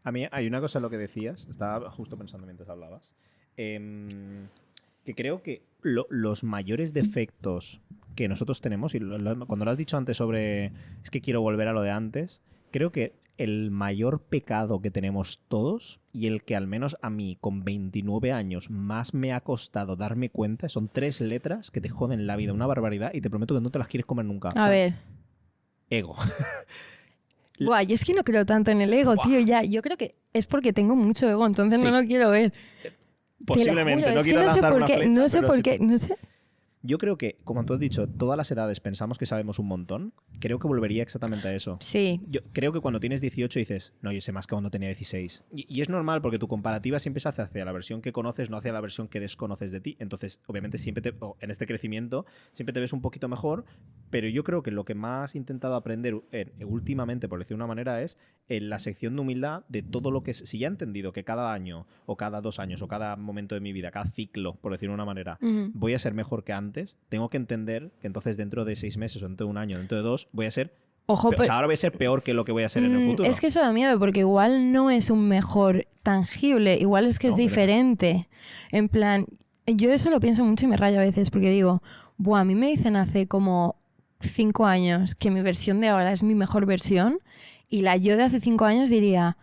A mí hay una cosa en lo que decías, estaba justo pensando mientras hablabas, que creo que los mayores defectos que nosotros tenemos, y cuando lo has dicho antes sobre es que quiero volver a lo de antes, creo que el mayor pecado que tenemos todos y el que al menos a mí con 29 años más me ha costado darme cuenta son 3 letras que te joden la vida, una barbaridad, y te prometo que no te las quieres comer nunca. O A sea, ver. Ego. Buah, yo es que no creo tanto en el ego, Buah. tío, ya. Yo creo que es porque tengo mucho ego, entonces Sí. no lo quiero ver. Posiblemente, Te lo no juro, quiero es que lanzar no una sé por qué, flecha, no sé pero por sí. qué, no sé. Yo creo que, como tú has dicho, todas las edades pensamos que sabemos un montón. Creo que volvería exactamente a eso. Sí. Yo creo que cuando tienes 18 dices, no, yo sé más que cuando tenía 16. Y es normal porque tu comparativa siempre se hace hacia la versión que conoces, no hacia la versión que desconoces de ti. Entonces, obviamente, en este crecimiento siempre te ves un poquito mejor, pero yo creo que lo que más he intentado aprender últimamente, por decir una manera, es en la sección de humildad de todo lo que es. Si ya he entendido que cada año, o cada 2 años, o cada momento de mi vida, cada ciclo, por decir de una manera, Ujú. voy a ser mejor que antes, tengo que entender que entonces dentro de 6 meses o dentro de 1 año, dentro de 2, voy a ser... Ojo, O sea, ahora voy a ser peor que lo que voy a ser en el futuro. es que eso da miedo porque igual no es un mejor tangible, igual es que No, es pero- diferente. En plan, yo eso lo pienso mucho y me rayo a veces porque digo, buah, a mí me dicen hace como 5 años que mi versión de ahora es mi mejor versión y la yo de hace 5 años diría,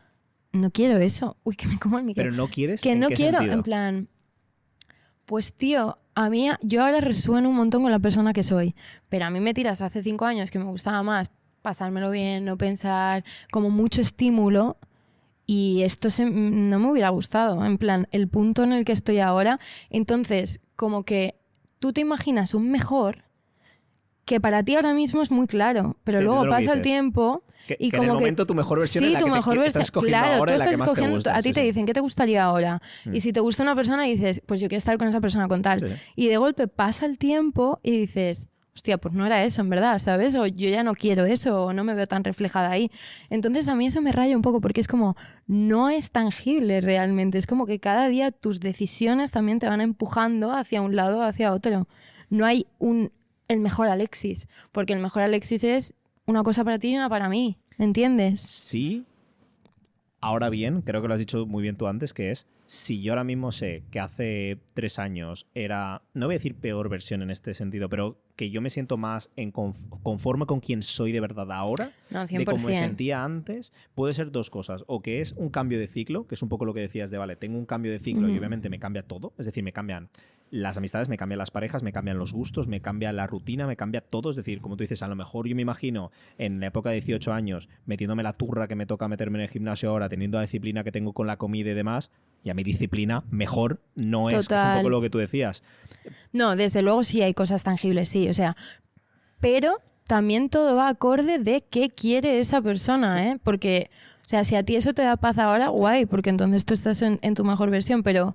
no quiero eso. Uy, que me como el micro. Pero no quieres. Que ¿En no qué quiero, sentido? en plan, pues tío, yo ahora resueno un montón con la persona que soy, pero a mí me tiras hace 5 años que me gustaba más pasármelo bien, no pensar, como mucho estímulo, y esto no me hubiera gustado, en plan, el punto en el que estoy ahora, entonces, como que tú te imaginas un mejor que para ti ahora mismo es muy claro, pero Sí, luego entiendo lo que pasa el dices. tiempo Que y en como el que momento tu mejor versión sí, es la tu que mejor estás versión, escogiendo claro, ahora tú y la estás que más te escogiendo, gusta. a ti Sí, te sí. dicen qué te gustaría ahora y si te gusta una persona dices, pues yo quiero estar con esa persona con tal Sí, sí. y de golpe pasa el tiempo y dices, hostia, pues no era eso en verdad, ¿sabes? O yo ya no quiero eso o no me veo tan reflejada ahí. Entonces a mí eso me raya un poco porque es como, no es tangible realmente, es como que cada día tus decisiones también te van empujando hacia un lado o hacia otro. No hay el mejor Alexis, porque el mejor Alexis es una cosa para ti y una para mí, ¿entiendes? Sí. Ahora bien, creo que lo has dicho muy bien tú antes, que es, si yo ahora mismo sé que hace 3 años era, no voy a decir peor versión en este sentido, pero que yo me siento más conforme con quien soy de verdad ahora, No, de cómo me 100%. sentía antes, puede ser dos cosas. O que es un cambio de ciclo, que es un poco lo que decías de, vale, tengo un cambio de ciclo y Ujú. obviamente me cambia todo. Es decir, me cambian las amistades, me cambian las parejas, me cambian los gustos, me cambia la rutina, me cambia todo. Es decir, como tú dices, a lo mejor yo me imagino en la época de 18 años metiéndome la turra que me toca meterme en el gimnasio ahora, teniendo la disciplina que tengo con la comida y demás, y a mi disciplina mejor no es, que es un poco Total. lo que tú decías. No, desde luego sí hay cosas tangibles, sí, o sea, pero también todo va acorde de qué quiere esa persona, ¿eh? Porque, o sea, si a ti eso te da paz ahora, guay, porque entonces tú estás en tu mejor versión, pero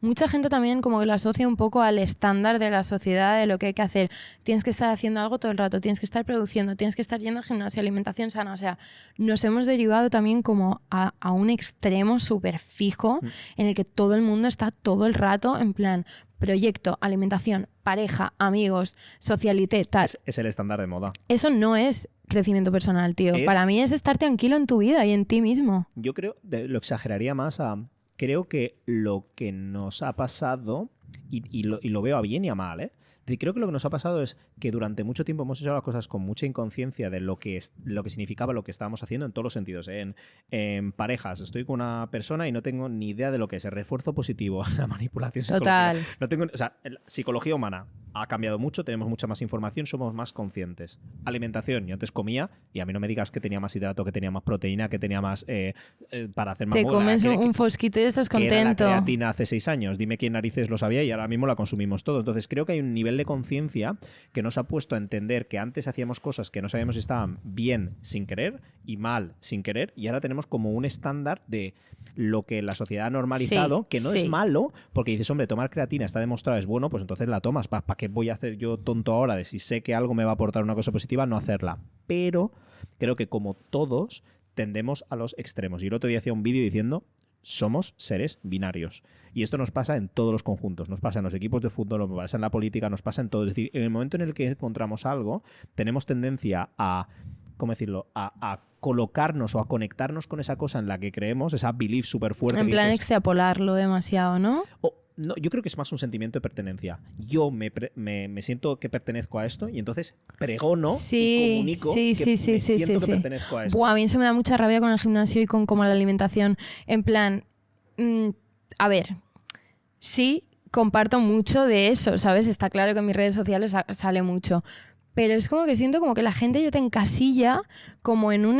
mucha gente también como que lo asocia un poco al estándar de la sociedad, de lo que hay que hacer. Tienes que estar haciendo algo todo el rato, tienes que estar produciendo, tienes que estar yendo al gimnasio, alimentación sana, o sea, nos hemos derivado también como a un extremo súper fijo en el que todo el mundo está todo el rato en plan proyecto, alimentación, pareja, amigos, socialité, tal. Es el estándar de moda. Eso no es crecimiento personal, tío. Es- Para mí es estar tranquilo en tu vida y en ti mismo. Yo creo, lo exageraría más a... Creo que lo que nos ha pasado, y lo veo a bien y a mal, ¿eh? Creo que lo que nos ha pasado es que durante mucho tiempo hemos hecho las cosas con mucha inconsciencia de lo que significaba lo que estábamos haciendo en todos los sentidos. En parejas, estoy con una persona y no tengo ni idea de lo que es el refuerzo positivo, la manipulación psicológica. Total. No tengo, o sea, la psicología humana ha cambiado mucho, tenemos mucha más información, somos más conscientes. Alimentación, yo antes comía y a mí no me digas que tenía más hidrato, que tenía más proteína, que tenía más para hacer más Te músculo. comes un fosquito y estás ¿Qué era la contento. creatina hace 6 años? Dime quién narices lo sabía y ahora mismo la consumimos todos. Entonces creo que hay un nivel de conciencia que nos ha puesto a entender que antes hacíamos cosas que no sabíamos si estaban bien sin querer y mal sin querer, y ahora tenemos como un estándar de lo que la sociedad ha normalizado, Sí, que no sí. es malo, porque dices, hombre, tomar creatina está demostrado es bueno, pues entonces la tomas. ¿Para qué voy a hacer yo tonto ahora de si sé que algo me va a aportar una cosa positiva, no hacerla? Pero creo que como todos tendemos a los extremos. Y el otro día hacía un vídeo diciendo, somos seres binarios. Y esto nos pasa en todos los conjuntos. Nos pasa en los equipos de fútbol, nos pasa en la política, nos pasa en todo. Es decir, en el momento en el que encontramos algo, tenemos tendencia a, ¿cómo decirlo?, a colocarnos o a conectarnos con esa cosa en la que creemos, esa belief súper fuerte. En que plan dices, extrapolarlo demasiado, ¿no? no, yo creo que es más un sentimiento de pertenencia. Yo me siento que pertenezco a esto y entonces pregono y comunico que me siento que pertenezco a esto. Buah, a mí eso me da mucha rabia con el gimnasio y con como la alimentación. En plan, a ver, sí, comparto mucho de eso, ¿sabes? Está claro que en mis redes sociales sale mucho. Pero es como que siento como que la gente ya te encasilla como en un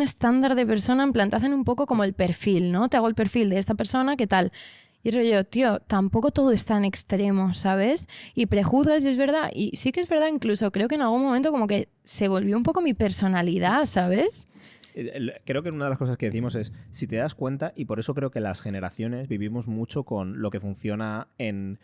estándar de persona, en plan, te hacen un poco como el perfil, ¿no? Te hago el perfil de esta persona, ¿qué tal? Y rollo, tío, tampoco todo es tan extremo, ¿sabes? Y prejuzgas y es verdad. Y sí que es verdad, incluso creo que en algún momento como que se volvió un poco mi personalidad, ¿sabes? Creo que una de las cosas que decimos es, si te das cuenta, y por eso creo que las generaciones vivimos mucho con lo que funciona en...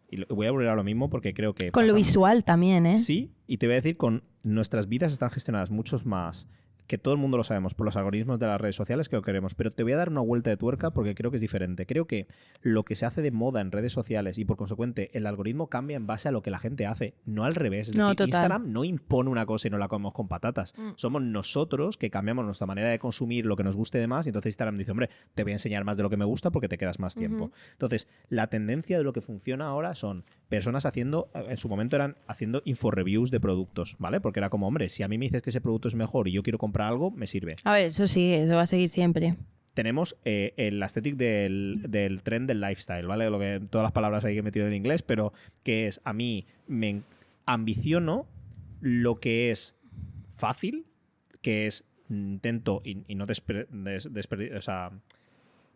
Y voy a volver a lo mismo porque creo que... Con lo visual también, ¿eh? Sí, y te voy a decir, con nuestras vidas están gestionadas muchos más, que todo el mundo lo sabemos, por los algoritmos de las redes sociales que lo queremos, pero te voy a dar una vuelta de tuerca porque creo que es diferente. Creo que lo que se hace de moda en redes sociales y por consecuente el algoritmo cambia en base a lo que la gente hace, no al revés. Es No, decir, total. Instagram no impone una cosa y no la comemos con patatas. Somos nosotros que cambiamos nuestra manera de consumir lo que nos guste de más y entonces Instagram dice, hombre, te voy a enseñar más de lo que me gusta porque te quedas más tiempo. Entonces, la tendencia de lo que funciona ahora son personas haciendo, en su momento eran haciendo inforeviews de productos, ¿vale? Porque era como, hombre, si a mí me dices que ese producto es mejor y yo quiero comprar algo, me sirve. A ver, eso sí, eso va a seguir siempre. Tenemos el aesthetic del trend del lifestyle, ¿vale? Lo que todas las palabras ahí que he metido en inglés, pero que es, a mí me ambiciono lo que es fácil, que es intento y no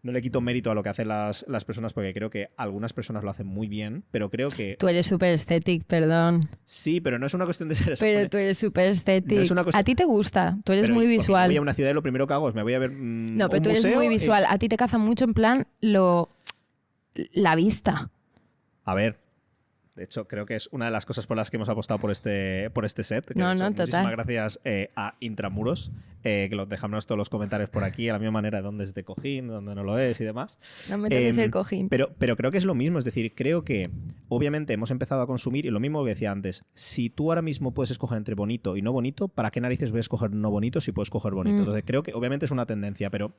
no le quito mérito a lo que hacen las personas porque creo que algunas personas lo hacen muy bien, pero creo que... Tú eres súper estético, perdón. Sí, pero no es una cuestión de ser... Pero tú eres súper estético. No es una cosa- A ti te gusta, tú eres Pero muy porque visual. Voy a una ciudad y lo primero que hago es me voy a ver No, pero un tú eres museo muy y- visual. A ti te caza mucho en plan la vista. A ver, de hecho, creo que es una de las cosas por las que hemos apostado por este set. Que No, de hecho, no, muchísimas total. gracias a Intramuros, que los dejamos todos los comentarios por aquí, a la misma manera de dónde es de cojín, dónde no lo es y demás. No me toques Em, el cojín. Pero creo que es lo mismo, es decir, creo que obviamente hemos empezado a consumir y lo mismo que decía antes, si tú ahora mismo puedes escoger entre bonito y no bonito, ¿para qué narices voy a escoger no bonito si puedo escoger bonito? Entonces creo que obviamente es una tendencia, pero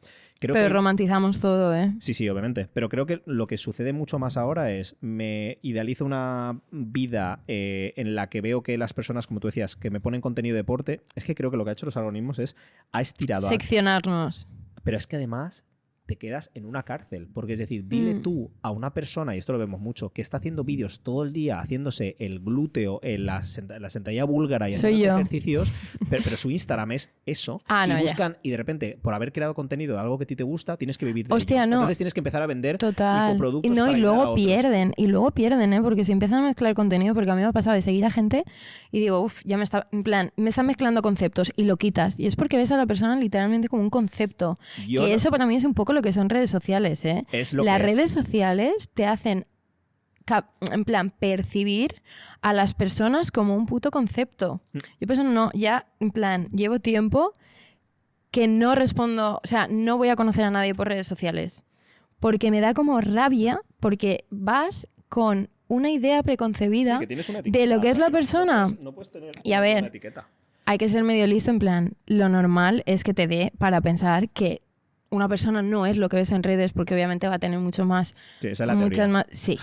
creo Pero que... romantizamos todo, ¿eh? Sí, sí, obviamente. Pero creo que lo que sucede mucho más ahora es me idealizo una vida en la que veo que las personas, como tú decías, que me ponen contenido de deporte, es que creo que lo que ha hecho los algoritmos es ha estirado a... Seccionarnos. Pero es que además te quedas en una cárcel. Porque es decir, dile tú a una persona, y esto lo vemos mucho, que está haciendo vídeos todo el día haciéndose el glúteo, la sentadilla búlgara y Soy haciendo yo. ejercicios, pero su Instagram es eso. Ah, y no, ya. buscan, y de repente, por haber creado contenido de algo que a ti te gusta, tienes que vivir de Hostia, ello. no. Entonces tienes que empezar a vender Total. infoproductos No, para y ayudar a luego otros. pierden, ¿eh? Porque si empiezan a mezclar contenido, porque a mí me ha pasado de seguir a gente y digo, uff, ya me está, en plan, me están mezclando conceptos y lo quitas. Y es porque ves a la persona literalmente como un concepto. Yo que no- eso para mí es un poco lo que son redes sociales, ¿eh? Es lo Las que es. redes sociales te hacen, en plan, percibir a las personas como un puto concepto. Yo pienso, no, ya, en plan, llevo tiempo que no respondo, o sea, no voy a conocer a nadie por redes sociales. Porque me da como rabia, porque vas con una idea preconcebida Sí, que tienes una de etiqueta, lo que es la no puedes- persona. no puedes tener Y a ver, una etiqueta. Hay que ser medio listo, en plan, lo normal es que te dé para pensar que una persona no es lo que ves en redes, porque obviamente va a tener mucho más, Sí, esa es la muchas teoría. más, sí.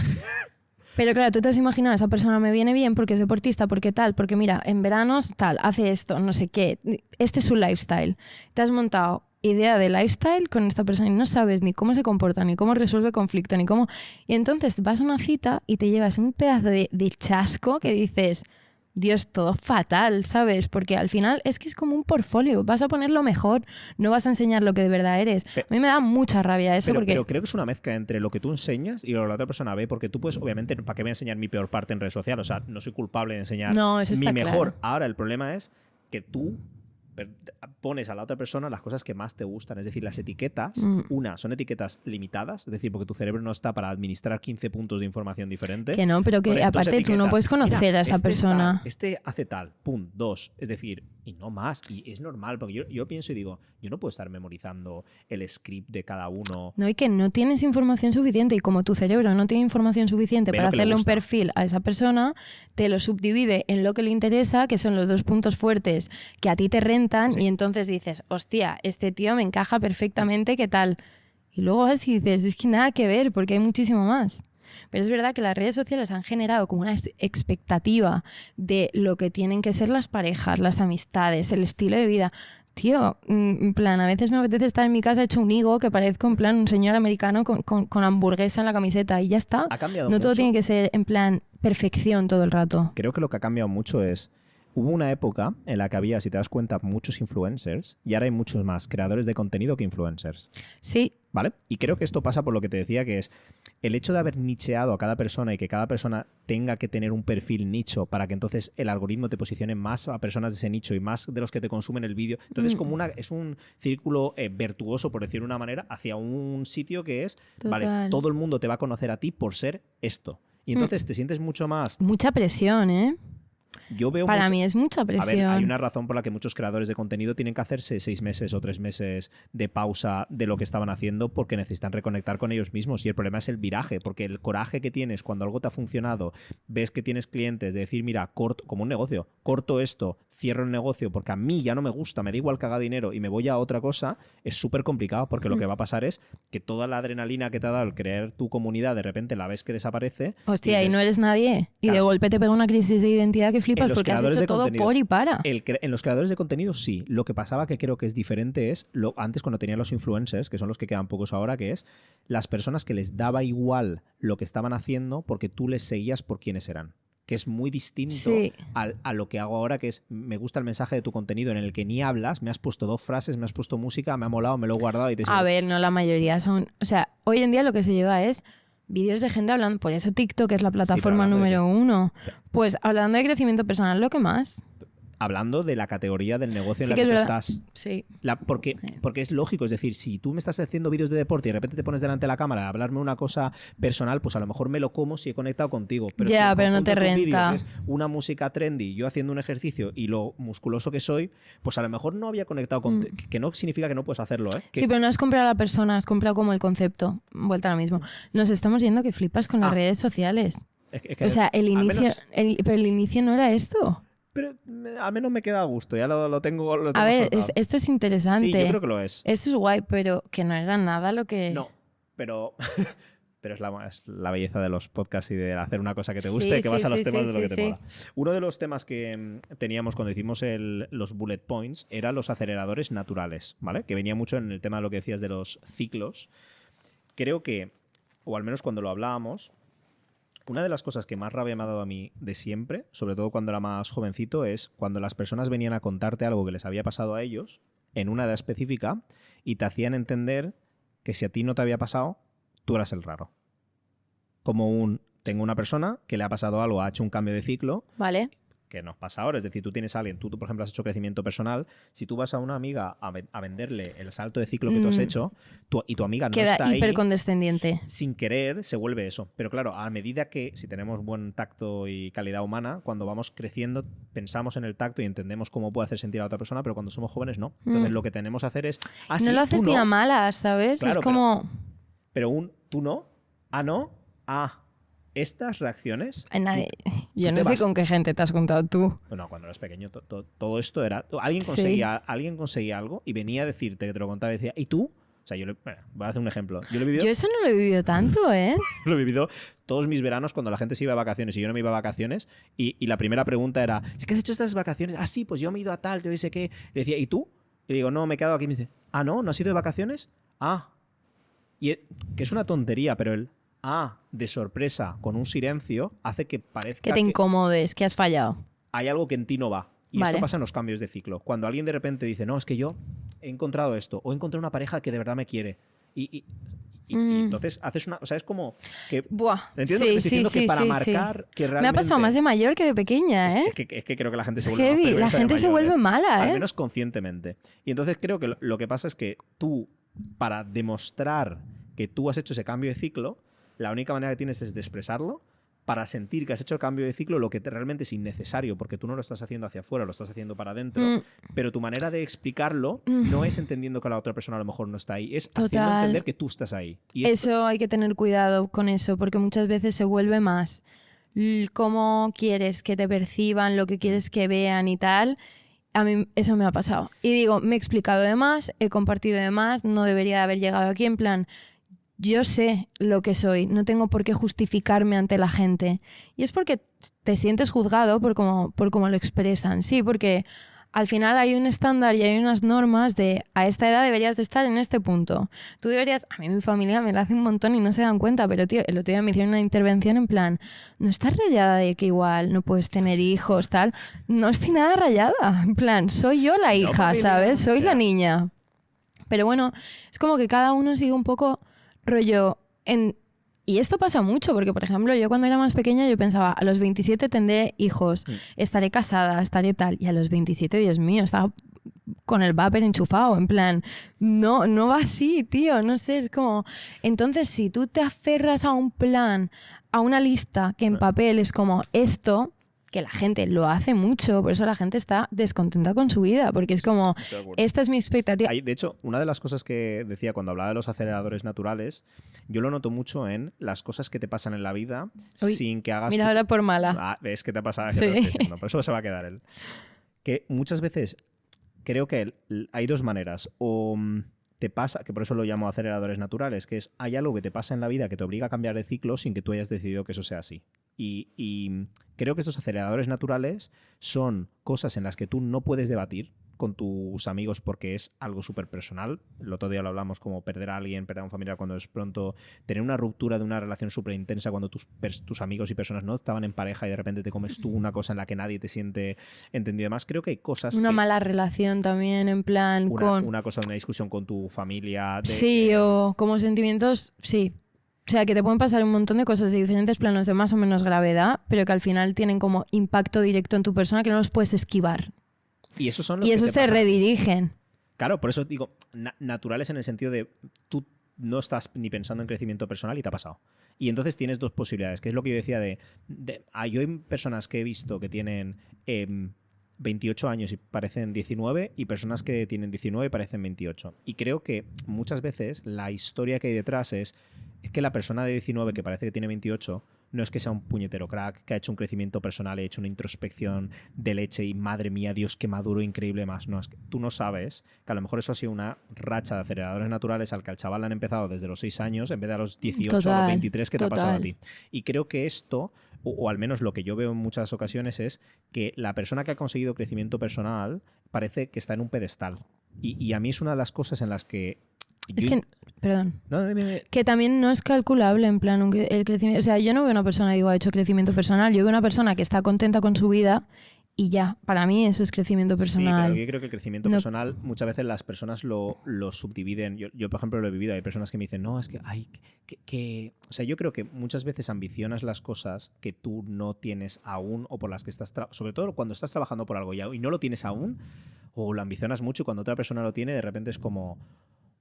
Pero claro, tú te has imaginado, esa persona me viene bien porque es deportista, porque tal, porque mira, en veranos tal, hace esto, no sé qué, este es su lifestyle. Te has montado idea de lifestyle con esta persona y no sabes ni cómo se comporta, ni cómo resuelve conflicto, ni cómo... Y entonces vas a una cita y te llevas un pedazo de chasco que dices... Dios, todo fatal, ¿sabes? Porque al final es que es como un portfolio. Vas a poner lo mejor, no vas a enseñar lo que de verdad eres. A mí me da mucha rabia eso porque... Pero creo que es una mezcla entre lo que tú enseñas y lo que la otra persona ve, porque tú puedes, obviamente, ¿para qué voy a enseñar mi peor parte en redes sociales? O sea, no soy culpable de enseñar No, eso mi está mejor. claro. Ahora, el problema es que tú pones a la otra persona las cosas que más te gustan. Es decir, las etiquetas, una, son etiquetas limitadas, es decir, porque tu cerebro no está para administrar 15 puntos de información diferente. Que no, pero que Pones dos aparte tú no etiquetas. puedes conocer Mira, a esa este es persona. tal, este hace tal, pum, dos. Es decir, y no más. Y es normal, porque yo pienso y digo, yo no puedo estar memorizando el script de cada uno. No, y que no tienes información suficiente y como tu cerebro no tiene información suficiente Ve para lo que le hacerle un gusta. perfil a esa persona, te lo subdivide en lo que le interesa, que son los dos puntos fuertes que a ti te rentan Sí. y entonces dices, hostia, este tío me encaja perfectamente, ¿qué tal? Y luego vas y dices, es que nada que ver porque hay muchísimo más. Pero es verdad que las redes sociales han generado como una expectativa de lo que tienen que ser las parejas, las amistades, el estilo de vida. Tío, en plan, a veces me apetece estar en mi casa hecho un higo que parezco en plan un señor americano con hamburguesa en la camiseta y ya está. Ha cambiado No todo mucho. tiene que ser en plan perfección todo el rato. Creo que lo que ha cambiado mucho es... Hubo una época en la que había, si te das cuenta, muchos influencers y ahora hay muchos más creadores de contenido que influencers. Sí, ¿Vale? Y creo que esto pasa por lo que te decía, que es el hecho de haber nicheado a cada persona y que cada persona tenga que tener un perfil nicho para que entonces el algoritmo te posicione más a personas de ese nicho y más de los que te consumen el vídeo. Entonces es un círculo virtuoso, por decirlo de una manera, hacia un sitio que es, vale, Total. todo el mundo te va a conocer a ti por ser esto. Y entonces te sientes mucho más... mucha presión, ¿eh? Yo veo Para mucho- mí es mucha A ver, presión. hay una razón por la que muchos creadores de contenido tienen que hacerse 6 meses o 3 meses de pausa de lo que estaban haciendo porque necesitan reconectar con ellos mismos. Y el problema es el viraje, porque el coraje que tienes cuando algo te ha funcionado, ves que tienes clientes, de decir, mira, corto, como un negocio, corto esto, cierro el negocio porque a mí ya no me gusta, me da igual que haga dinero y me voy a otra cosa, es súper complicado porque lo que va a pasar es que toda la adrenalina que te ha dado el crear tu comunidad, de repente la ves que desaparece. Hostia, y dices, no eres nadie. Y de Claro. golpe te pega una crisis de identidad que En flipas los porque has creadores hecho de todo contenido. por y para. En los creadores de contenido sí. Lo que pasaba que creo que es diferente es antes cuando tenían los influencers, que son los que quedan pocos ahora, que es las personas que les daba igual lo que estaban haciendo porque tú les seguías por quiénes eran. que es muy distinto Sí. a lo que hago ahora, que es, me gusta el mensaje de tu contenido en el que ni hablas, me has puesto 2 frases, me has puesto música, me ha molado, me lo he guardado y te A ver, no la mayoría son... O sea, hoy en día lo que se lleva es vídeos de gente hablando... Por eso TikTok es la plataforma hablando de número 1. Pues hablando de crecimiento personal, lo que más. Hablando de la categoría del negocio en Sí la que que es tú verdad. estás. Sí. Porque es lógico, es decir, si tú me estás haciendo vídeos de deporte y de repente te pones delante de la cámara a hablarme una cosa personal, pues a lo mejor me lo como si he conectado contigo. Pero Ya, si el pero no conjunto te de tus renta. vídeos es una música trendy, yo haciendo un ejercicio y lo musculoso que soy, pues a lo mejor no había conectado con... Que no significa que no puedes hacerlo, ¿eh? Que- Sí, pero no has comprado a la persona, has comprado como el concepto. Vuelta a lo mismo. Nos estamos yendo que flipas con las redes sociales. es que O sea, el al inicio, menos- pero el inicio no era esto. pero al menos me queda a gusto, ya lo tengo A ver, soltado. esto es interesante. Sí, yo creo que lo es. Esto es guay, pero que no era nada lo que... No, pero... Pero es la belleza de los podcasts y de hacer una cosa que te guste, Sí, que vas sí, a los sí, temas sí, de lo que sí, te sí. mola. Uno de los temas que teníamos cuando hicimos los bullet points era los aceleradores naturales, ¿vale? Que venía mucho en el tema de lo que decías de los ciclos. Creo que, o al menos cuando lo hablábamos, una de las cosas que más rabia me ha dado a mí de siempre, sobre todo cuando era más jovencito, es cuando las personas venían a contarte algo que les había pasado a ellos en una edad específica y te hacían entender que si a ti no te había pasado, tú eras el raro. Como tengo una persona que le ha pasado algo, ha hecho un cambio de ciclo, Vale. que nos pasa ahora. Es decir, tú tienes a alguien, tú, por ejemplo, has hecho crecimiento personal. Si tú vas a una amiga a venderle el salto de ciclo que tú has hecho y tu amiga no Queda está ahí, hipercondescendiente. sin querer se vuelve eso. Pero claro, a medida que, si tenemos buen tacto y calidad humana, cuando vamos creciendo, pensamos en el tacto y entendemos cómo puede hacer sentir a otra persona, pero cuando somos jóvenes no. Entonces lo que tenemos que hacer es... Ah, No sí, lo haces tú ni no, a malas, ¿sabes? Claro, es como... pero tú no, no, estas reacciones... Ay, nadie... Yo tú no te sé vas. con qué gente te has contado tú. Bueno, cuando eras pequeño, todo esto era... Alguien Sí. conseguía algo y venía a decirte que te lo contaba y decía, ¿y tú? O sea, bueno, voy a hacer un ejemplo. Yo lo he vivido... Yo eso no lo he vivido tanto, ¿eh? Lo he vivido todos mis veranos cuando la gente se iba de vacaciones y yo no me iba de vacaciones y la primera pregunta era, ¿sí que has hecho estas vacaciones? Ah, sí, pues yo me he ido a tal, yo sé qué. Le decía, ¿y tú? Y le digo, no, me he quedado aquí. Y me dice, ah, ¿no? ¿No has ido de vacaciones? Ah. Que es una tontería, pero de sorpresa, con un silencio, hace que parezca Que te incomodes, que has fallado. hay algo que en ti no va. Y Vale. esto pasa en los cambios de ciclo. Cuando alguien de repente dice, no, es que yo he encontrado esto, o he encontrado una pareja que de verdad me quiere. Y entonces haces una... O sea, es como que... Buah. Entiendo que te estoy diciendo que para marcar que realmente... Me ha pasado más de mayor que de pequeña, ¿eh? Es que creo que la gente se Es vuelve más heavy, la perversa de gente se mayor, vuelve mala, Al ¿eh? menos conscientemente. Y entonces creo que lo que pasa es que tú, para demostrar que tú has hecho ese cambio de ciclo, la única manera que tienes es de expresarlo. Para sentir que has hecho el cambio de ciclo, lo que realmente es innecesario, porque tú no lo estás haciendo hacia afuera, lo estás haciendo para adentro, pero tu manera de explicarlo no es entendiendo que la otra persona a lo mejor no está ahí, es haciendo Total. entender que tú estás ahí. Y esto- Eso hay que tener cuidado con eso, porque muchas veces se vuelve más cómo quieres que te perciban, lo que quieres que vean y tal. A mí eso me ha pasado. Y digo, me he explicado de más, he compartido de más, no debería de haber llegado aquí en plan... Yo sé lo que soy, no tengo por qué justificarme ante la gente. Y es porque te sientes juzgado por cómo lo expresan. Sí, porque al final hay un estándar y hay unas normas de a esta edad deberías de estar en este punto. Tú deberías... A mí mi familia me lo hace un montón y no se dan cuenta, pero tío, el otro día me hicieron una intervención en plan, no estás rayada de que igual no puedes tener hijos, tal. No estoy nada rayada. En plan, soy yo la hija, familia. ¿sabes? Soy Ya. la niña. Pero bueno, es como que cada uno sigue un poco... rollo y esto pasa mucho porque, por ejemplo, yo cuando era más pequeña yo pensaba, a los 27 tendré hijos, estaré casada, estaré tal, y a los 27, Dios mío, estaba con el vapor enchufado, en plan, no va así, tío, no sé, es como... Entonces, si tú te aferras a un plan, a una lista que en papel es como esto, que la gente lo hace mucho, por eso la gente está descontenta con su vida, porque es como, Estoy de acuerdo. esta es mi expectativa. De hecho, una de las cosas que decía cuando hablaba de los aceleradores naturales, yo lo noto mucho en las cosas que te pasan en la vida Uy, sin que hagas... Mira, tú- ahora por mala. ves que te ha pasado, que Sí. te lo estoy diciendo, por eso se va a quedar él. Que muchas veces creo que hay dos maneras. O te pasa, que por eso lo llamo aceleradores naturales, que es hay algo que te pasa en la vida que te obliga a cambiar de ciclo sin que tú hayas decidido que eso sea así. Y creo que estos aceleradores naturales son cosas en las que tú no puedes debatir, con tus amigos porque es algo súper personal. El otro día lo hablamos como perder a alguien, perder a un familiar cuando es pronto, tener una ruptura de una relación súper intensa cuando tus amigos y personas no estaban en pareja y de repente te comes tú una cosa en la que nadie te siente entendido. Además, creo que hay cosas Una que... mala relación también, en plan, Una cosa, una discusión con tu familia. Sí, o como sentimientos, sí. O sea, que te pueden pasar un montón de cosas de diferentes planos de más o menos gravedad, pero que al final tienen como impacto directo en tu persona que no los puedes esquivar. Y esos son los Y que esos te pasan. redirigen. Claro, por eso digo, naturales en el sentido de tú no estás ni pensando en crecimiento personal y te ha pasado. Y entonces tienes dos posibilidades, que es lo que yo decía yo hay personas que he visto que tienen 28 años y parecen 19 y personas que tienen 19 y parecen 28. Y creo que muchas veces la historia que hay detrás es que la persona de 19 que parece que tiene 28 no es que sea un puñetero crack, que ha hecho un crecimiento personal, ha hecho una introspección de leche y madre mía, Dios, qué maduro, increíble más. No, es que tú no sabes que a lo mejor eso ha sido una racha de aceleradores naturales al que al chaval le han empezado desde los 6 años en vez de a los 18 o a los 23 que te ha pasado a ti. Y creo que esto, o al menos lo que yo veo en muchas ocasiones, es que la persona que ha conseguido crecimiento personal parece que está en un pedestal. Y a mí es una de las cosas en las que... Es que, perdón, No, dime. que también no es calculable en plan el crecimiento. O sea, yo no veo una persona, digo, ha hecho crecimiento personal. Yo veo una persona que está contenta con su vida y ya, para mí eso es crecimiento personal. Sí, pero yo creo que el crecimiento personal muchas veces las personas lo subdividen. Yo, por ejemplo, lo he vivido. Hay personas que me dicen, no, es que hay que... O sea, yo creo que muchas veces ambicionas las cosas que tú no tienes aún o por las que estás... Sobre todo cuando estás trabajando por algo ya y no lo tienes aún, o lo ambicionas mucho y cuando otra persona lo tiene, de repente es como...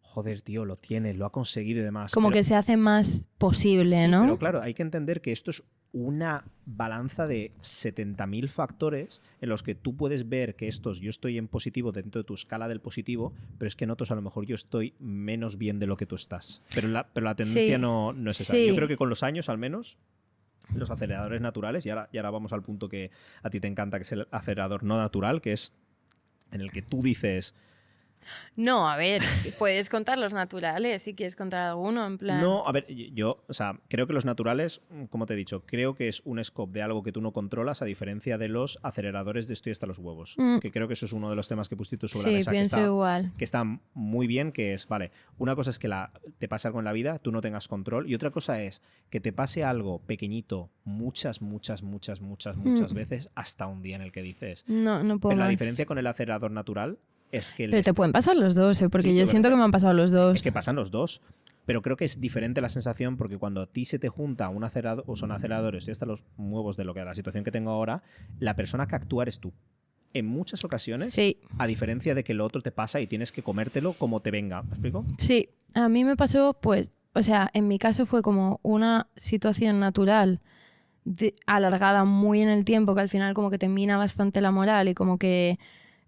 Joder, tío, lo tiene, lo ha conseguido y demás. Como que se hace más posible, sí, ¿no? Pero claro, hay que entender que esto es una balanza de 70.000 factores en los que tú puedes ver que yo estoy en positivo dentro de tu escala del positivo, pero es que en otros a lo mejor yo estoy menos bien de lo que tú estás. Pero la tendencia no es esa. Sí. Yo creo que con los años, al menos, los aceleradores naturales, y ahora vamos al punto que a ti te encanta, que es el acelerador no natural, que es en el que tú dices... No, a ver, puedes contar los naturales si quieres contar alguno, en plan... No, a ver, yo, o sea, creo que los naturales, como te he dicho, creo que es un scope de algo que tú no controlas, a diferencia de los aceleradores de estoy hasta los huevos. Que creo que eso es uno de los temas que pusiste sobre la mesa. Sí, pienso igual. Que está muy bien, que es, vale, una cosa es que te pase algo en la vida, tú no tengas control, y otra cosa es que te pase algo pequeñito muchas veces hasta un día en el que dices... No puedo Pero la más. diferencia con el acelerador natural es que... Pero te pueden pasar los dos, porque Sí, yo siento que me han pasado los dos. Es que pasan los dos. Pero creo que es diferente la sensación porque cuando a ti se te junta un acelerador, o son aceleradores y hasta los huevos de lo que la situación que tengo ahora, la persona que actúa eres tú. En muchas ocasiones, sí. A diferencia de que lo otro te pasa y tienes que comértelo como te venga. ¿Me explico? Sí, a mí me pasó, pues, o sea, en mi caso fue como una situación natural alargada muy en el tiempo que al final como que te mina bastante la moral y como que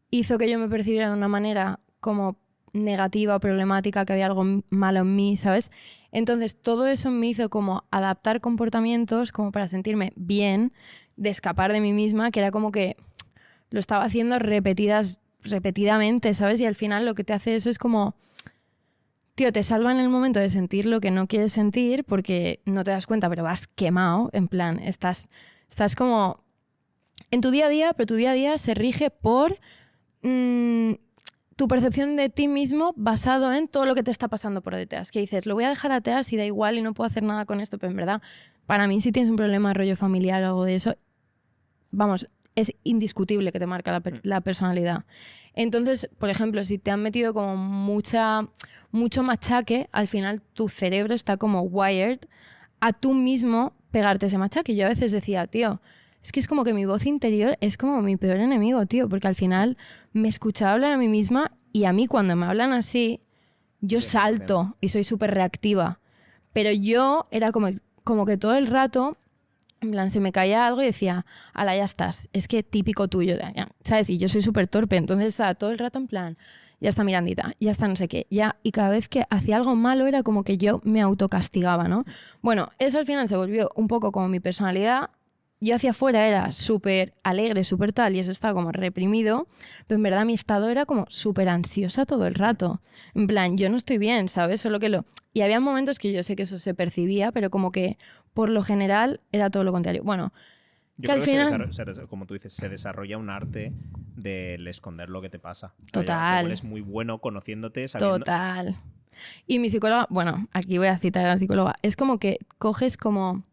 hizo que yo me percibiera de una manera como negativa o problemática, que había algo malo en mí, ¿sabes? Entonces todo eso me hizo como adaptar comportamientos como para sentirme bien, de escapar de mí misma, que era como que lo estaba haciendo repetidamente, ¿sabes? Y al final lo que te hace eso es como... Tío, te salva en el momento de sentir lo que no quieres sentir porque no te das cuenta, pero vas quemado, en plan, estás como en tu día a día, pero tu día a día se rige por tu percepción de ti mismo basado en todo lo que te está pasando por detrás. Que dices, lo voy a dejar atrás y da igual y no puedo hacer nada con esto, pero en verdad, para mí si tienes un problema de rollo familiar o algo de eso, vamos, es indiscutible que te marca la personalidad. Entonces, por ejemplo, si te han metido como mucho machaque, al final tu cerebro está como wired a tú mismo pegarte ese machaque. Yo a veces decía, tío, es que es como que mi voz interior es como mi peor enemigo, tío, porque al final me escuchaba hablar a mí misma y a mí cuando me hablan así, yo salto y soy súper reactiva. Pero yo era como que todo el rato... En plan, se me caía algo y decía, ala, ya estás, es que típico tuyo, ¿sabes? Y yo soy súper torpe, entonces estaba todo el rato en plan, ya está Mirandita, ya está no sé qué, ya. Y cada vez que hacía algo malo era como que yo me autocastigaba, ¿no? Bueno, eso al final se volvió un poco como mi personalidad. Yo hacia afuera era súper alegre, súper tal, y eso estaba como reprimido, pero en verdad mi estado era como súper ansiosa todo el rato. En plan, yo no estoy bien, ¿sabes? Solo que Y había momentos que yo sé que eso se percibía, pero como que por lo general era todo lo contrario. Bueno, Yo Que al creo que final- como tú dices, se desarrolla un arte del esconder lo que te pasa. O sea, Total. tú eres muy bueno conociéndote, sabiendo... Total. Y mi psicóloga, bueno, aquí voy a citar a la psicóloga, es como que coges como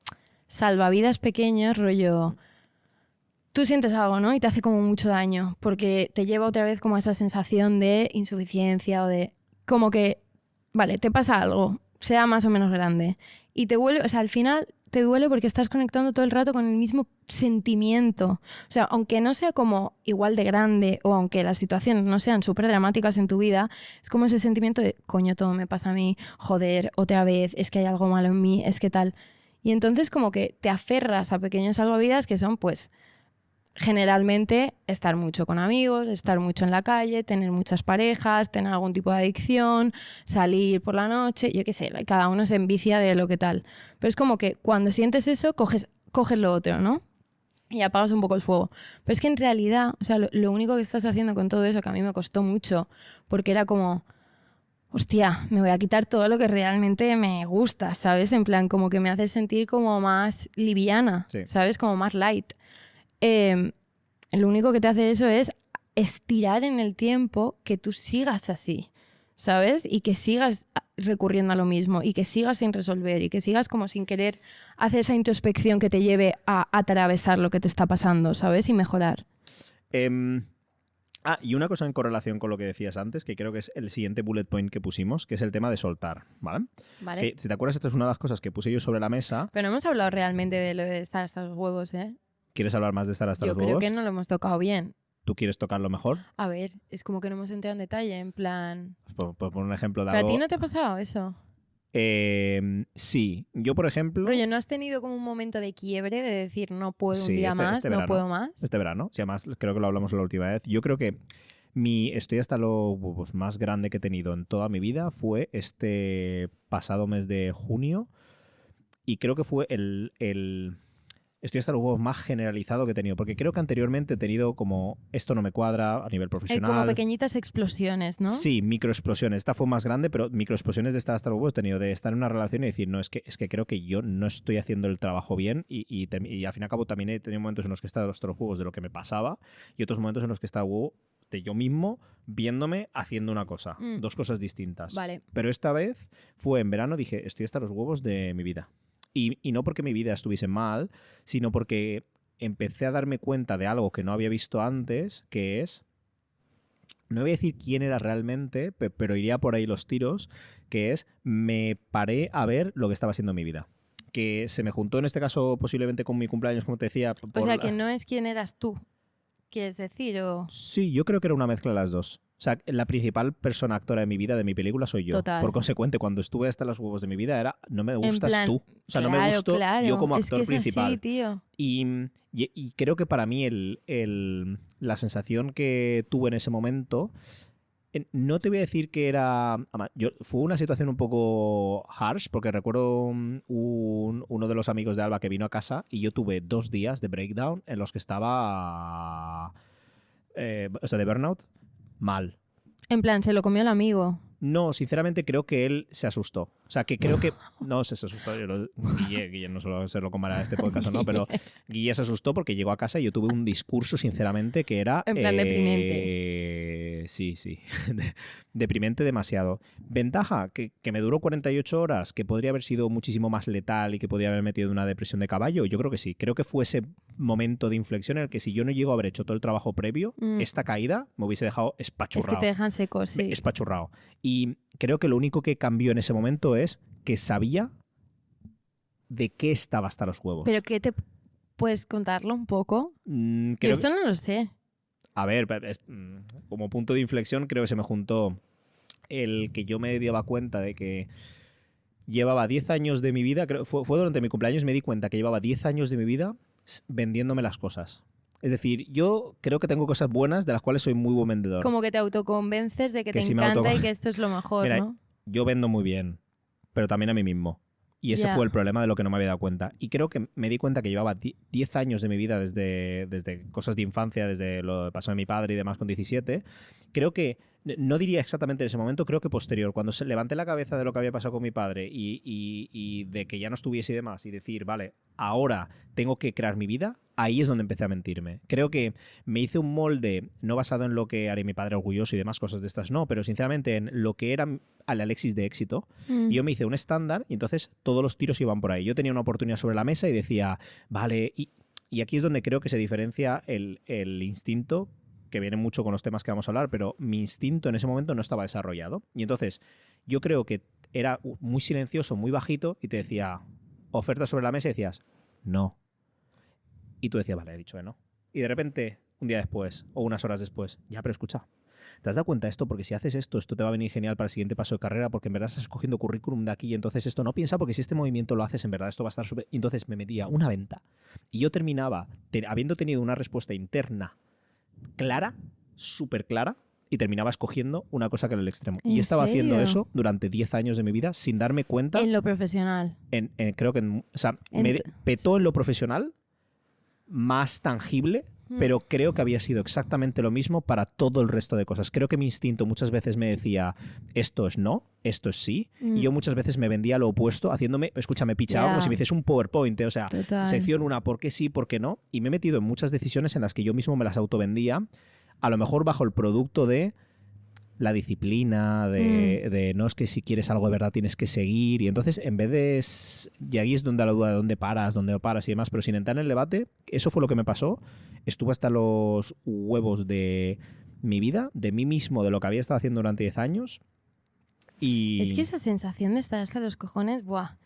salvavidas pequeños, rollo, tú sientes algo, ¿no? Y te hace como mucho daño, porque te lleva otra vez como a esa sensación de insuficiencia o de como que, vale, te pasa algo, sea más o menos grande, y te vuelve, o sea, al final te duele porque estás conectando todo el rato con el mismo sentimiento. O sea, aunque no sea como igual de grande o aunque las situaciones no sean súper dramáticas en tu vida, es como ese sentimiento de, coño, todo me pasa a mí, joder, otra vez, es que hay algo malo en mí, es que tal. Y entonces como que te aferras a pequeños salvavidas que son, pues, generalmente estar mucho con amigos, estar mucho en la calle, tener muchas parejas, tener algún tipo de adicción, salir por la noche, yo qué sé, cada uno se envicia de lo que tal. Pero es como que cuando sientes eso, coges lo otro, ¿no? Y apagas un poco el fuego. Pero es que en realidad, o sea, lo único que estás haciendo con todo eso, que a mí me costó mucho, porque era como, hostia, me voy a quitar todo lo que realmente me gusta, ¿sabes? En plan, como que me hace sentir como más liviana, Sí. ¿sabes? Como más light. Lo único que te hace eso es estirar en el tiempo que tú sigas así, ¿sabes? Y que sigas recurriendo a lo mismo y que sigas sin resolver y que sigas como sin querer hacer esa introspección que te lleve a atravesar lo que te está pasando, ¿sabes? Y mejorar. Y una cosa en correlación con lo que decías antes, que creo que es el siguiente bullet point que pusimos, que es el tema de soltar, ¿vale? ¿Vale? Que, si te acuerdas, esta es una de las cosas que puse yo sobre la mesa. Pero no hemos hablado realmente de lo de estar hasta los huevos, ¿eh? ¿Quieres hablar más de estar hasta Yo los creo huevos? que no lo hemos tocado bien. ¿Tú quieres tocarlo mejor? A ver, es como que no hemos entrado en detalle, en plan... Por poner un ejemplo de ¿Pero a algo... ti no te ha pasado eso? Sí, yo por ejemplo... Rollo, ¿no has tenido como un momento de quiebre de decir no puedo un Sí, día más, este no verano. puedo más? Este verano, si además creo que lo hablamos la última vez. Yo creo que estoy hasta lo pues, más grande que he tenido en toda mi vida fue este pasado mes de junio y creo que fue el estoy hasta los huevos más generalizado que he tenido, porque creo que anteriormente he tenido como esto no me cuadra a nivel profesional. Como pequeñitas explosiones, ¿no? Sí, microexplosiones. Esta fue más grande, pero microexplosiones de estar hasta los huevos he tenido, de estar en una relación y decir, no, es que creo que yo no estoy haciendo el trabajo bien y al fin y al cabo también he tenido momentos en los que he estado hasta los huevos de lo que me pasaba y otros momentos en los que he estado huevo de yo mismo viéndome haciendo una cosa. Dos cosas distintas. Vale. Pero esta vez fue en verano, dije, estoy hasta los huevos de mi vida. Y no porque mi vida estuviese mal, sino porque empecé a darme cuenta de algo que no había visto antes, que es... No voy a decir quién era realmente, pero iría por ahí los tiros, que es me paré a ver lo que estaba haciendo mi vida. Que se me juntó en este caso posiblemente con mi cumpleaños, como te decía. O sea, que no es quién eras tú, quieres decir, o... Sí, yo creo que era una mezcla de las dos. O sea, la principal persona actora de mi vida, de mi película, soy yo. Total. Por consecuente, cuando estuve hasta los huevos de mi vida, era no me gustas plan, tú. O sea, no me claro, gusto claro, yo como es actor que es principal. así, tío. Y creo que para mí la sensación que tuve en ese momento, no te voy a decir que era... Fue una situación un poco harsh, porque recuerdo uno de los amigos de Alba que vino a casa y yo tuve 2 días de breakdown en los que estaba... o sea, de burnout, mal. En plan, se lo comió el amigo. No, sinceramente creo que él se asustó. O sea, que creo que... No, se asustó. Guille no solo se lo comerá este podcast o no, pero Guille se asustó porque llegó a casa y yo tuve un discurso, sinceramente, que era... En plan deprimente. Sí. Deprimente demasiado. Ventaja, que me duró 48 horas, que podría haber sido muchísimo más letal y que podría haber metido en una depresión de caballo. Yo creo que sí. Creo que fue ese momento de inflexión en el que si yo no llego a haber hecho todo el trabajo previo, esta caída me hubiese dejado espachurrado. Es que te dejan secos, sí. Espachurrado. Y creo que lo único que cambió en ese momento es que sabía de qué estaba hasta los huevos. ¿Pero qué te puedes contarlo un poco? Yo esto no lo sé. A ver, como punto de inflexión creo que se me juntó el que yo me daba cuenta de que llevaba 10 años de mi vida, fue durante mi cumpleaños, me di cuenta que llevaba 10 años de mi vida vendiéndome las cosas. Es decir, yo creo que tengo cosas buenas de las cuales soy muy buen vendedor. Como que te autoconvences de que te sí encanta y que esto es lo mejor, Mira, ¿no? Yo vendo muy bien, pero también a mí mismo. Y ese Ya. fue el problema de lo que no me había dado cuenta. Y creo que me di cuenta que llevaba 10 años de mi vida desde cosas de infancia, desde lo que pasó de mi padre y demás con 17. Creo que, no diría exactamente en ese momento, creo que posterior, cuando levanté la cabeza de lo que había pasado con mi padre y de que ya no estuviese y demás, y decir, vale, ahora tengo que crear mi vida, ahí es donde empecé a mentirme. Creo que me hice un molde, no basado en lo que haré mi padre orgulloso y demás cosas de estas, no, pero sinceramente en lo que era al Alexis de éxito. Y yo me hice un estándar y entonces todos los tiros iban por ahí. Yo tenía una oportunidad sobre la mesa y decía, vale, y aquí es donde creo que se diferencia el instinto, que viene mucho con los temas que vamos a hablar, pero mi instinto en ese momento no estaba desarrollado. Y entonces yo creo que era muy silencioso, muy bajito, y te decía, oferta sobre la mesa y decías, no. Y tú decías, vale, he dicho que no. Y de repente, un día después o unas horas después, ya, pero escucha, ¿te has dado cuenta de esto? Porque si haces esto, esto te va a venir genial para el siguiente paso de carrera, porque en verdad estás cogiendo currículum de aquí y entonces esto no piensa, porque si este movimiento lo haces, en verdad esto va a estar súper... Y entonces me metía una venta y yo terminaba habiendo tenido una respuesta interna clara, súper clara, y terminaba escogiendo una cosa que era el extremo. Y estaba haciendo eso durante 10 años de mi vida sin darme cuenta. En lo profesional. Creo que... o sea, me petó en lo profesional más tangible, pero creo que había sido exactamente lo mismo para todo el resto de cosas. Creo que mi instinto muchas veces me decía, esto es no, esto es sí, y yo muchas veces me vendía lo opuesto, haciéndome, escúchame, pichado, como si me hiciese un PowerPoint, o sea, Total. sección 1, ¿por qué sí, por qué no? Y me he metido en muchas decisiones en las que yo mismo me las autovendía, a lo mejor bajo el producto de la disciplina, de no es que si quieres algo de verdad tienes que seguir, y entonces en vez de... Y ahí es donde la duda de dónde no paras y demás, pero sin entrar en el debate, eso fue lo que me pasó. Estuve hasta los huevos de mi vida, de mí mismo, de lo que había estado haciendo durante 10 años. Y... Es que esa sensación de estar hasta los cojones, ¡buah!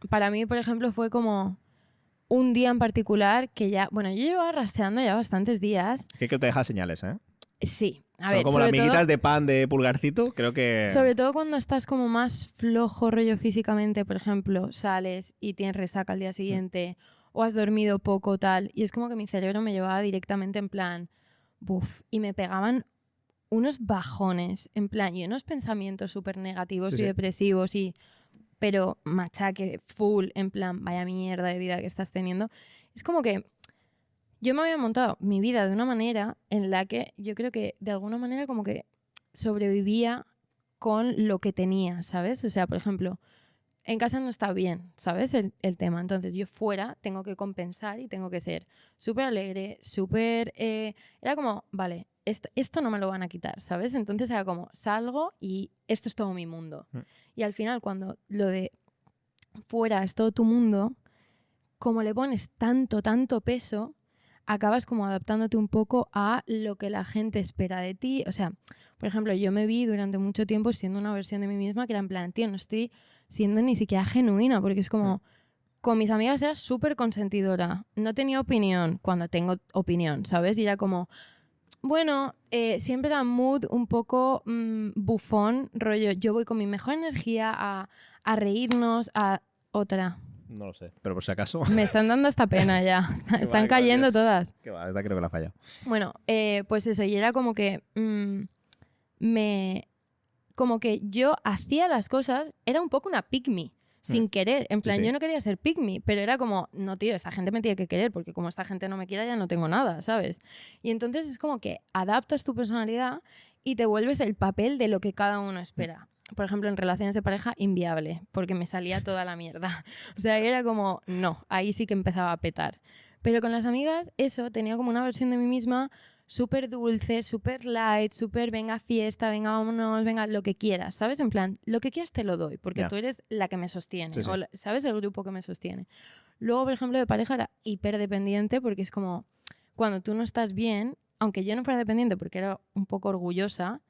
Para mí, por ejemplo, fue como un día en particular que ya... Bueno, yo llevaba rastreando ya bastantes días. Que te deja señales, ¿eh? Sí. Son como las miguitas de pan de Pulgarcito, creo que... Sobre todo cuando estás como más flojo rollo físicamente, por ejemplo, sales y tienes resaca al día siguiente o has dormido poco tal, y es como que mi cerebro me llevaba directamente en plan, buf, y me pegaban unos bajones, en plan, y unos pensamientos súper negativos y depresivos, pero machaque full, en plan, vaya mierda de vida que estás teniendo. Es como que yo me había montado mi vida de una manera en la que yo creo que de alguna manera como que sobrevivía con lo que tenía, ¿sabes? O sea, por ejemplo, en casa no está bien, ¿sabes? El tema. Entonces yo fuera tengo que compensar y tengo que ser súper alegre, súper... Era como, vale, esto no me lo van a quitar, ¿sabes? Entonces era como, salgo y esto es todo mi mundo. Y al final cuando lo de fuera es todo tu mundo, como le pones tanto peso, acabas como adaptándote un poco a lo que la gente espera de ti. O sea, por ejemplo, yo me vi durante mucho tiempo siendo una versión de mí misma que era en plan, tío, no estoy siendo ni siquiera genuina, porque es como, con mis amigas era súper consentidora, no tenía opinión cuando tengo opinión, ¿sabes? Y era como, bueno, siempre era mood un poco bufón, rollo, yo voy con mi mejor energía a reírnos, a otra... No lo sé, pero por si acaso... Me están dando esta pena ya. Están cayendo todas. Qué va, esta creo que la ha fallado. Bueno, pues eso, y era como que como que yo hacía las cosas, era un poco una pick me, sin querer. En plan, yo no quería ser pick me, pero era como, no, tío, esta gente me tiene que querer, porque como esta gente no me quiera ya no tengo nada, ¿sabes? Y entonces es como que adaptas tu personalidad y te vuelves el papel de lo que cada uno espera. Por ejemplo, en relaciones de pareja, inviable, porque me salía toda la mierda. O sea, era como, no, ahí sí que empezaba a petar. Pero con las amigas, eso, tenía como una versión de mí misma súper dulce, súper light, súper venga fiesta, venga vámonos, venga lo que quieras, ¿sabes? En plan, lo que quieras te lo doy, porque tú eres la que me sostiene, o ¿sabes? El grupo que me sostiene. Luego, por ejemplo, de pareja era hiperdependiente, porque es como, cuando tú no estás bien, aunque yo no fuera dependiente porque era un poco orgullosa,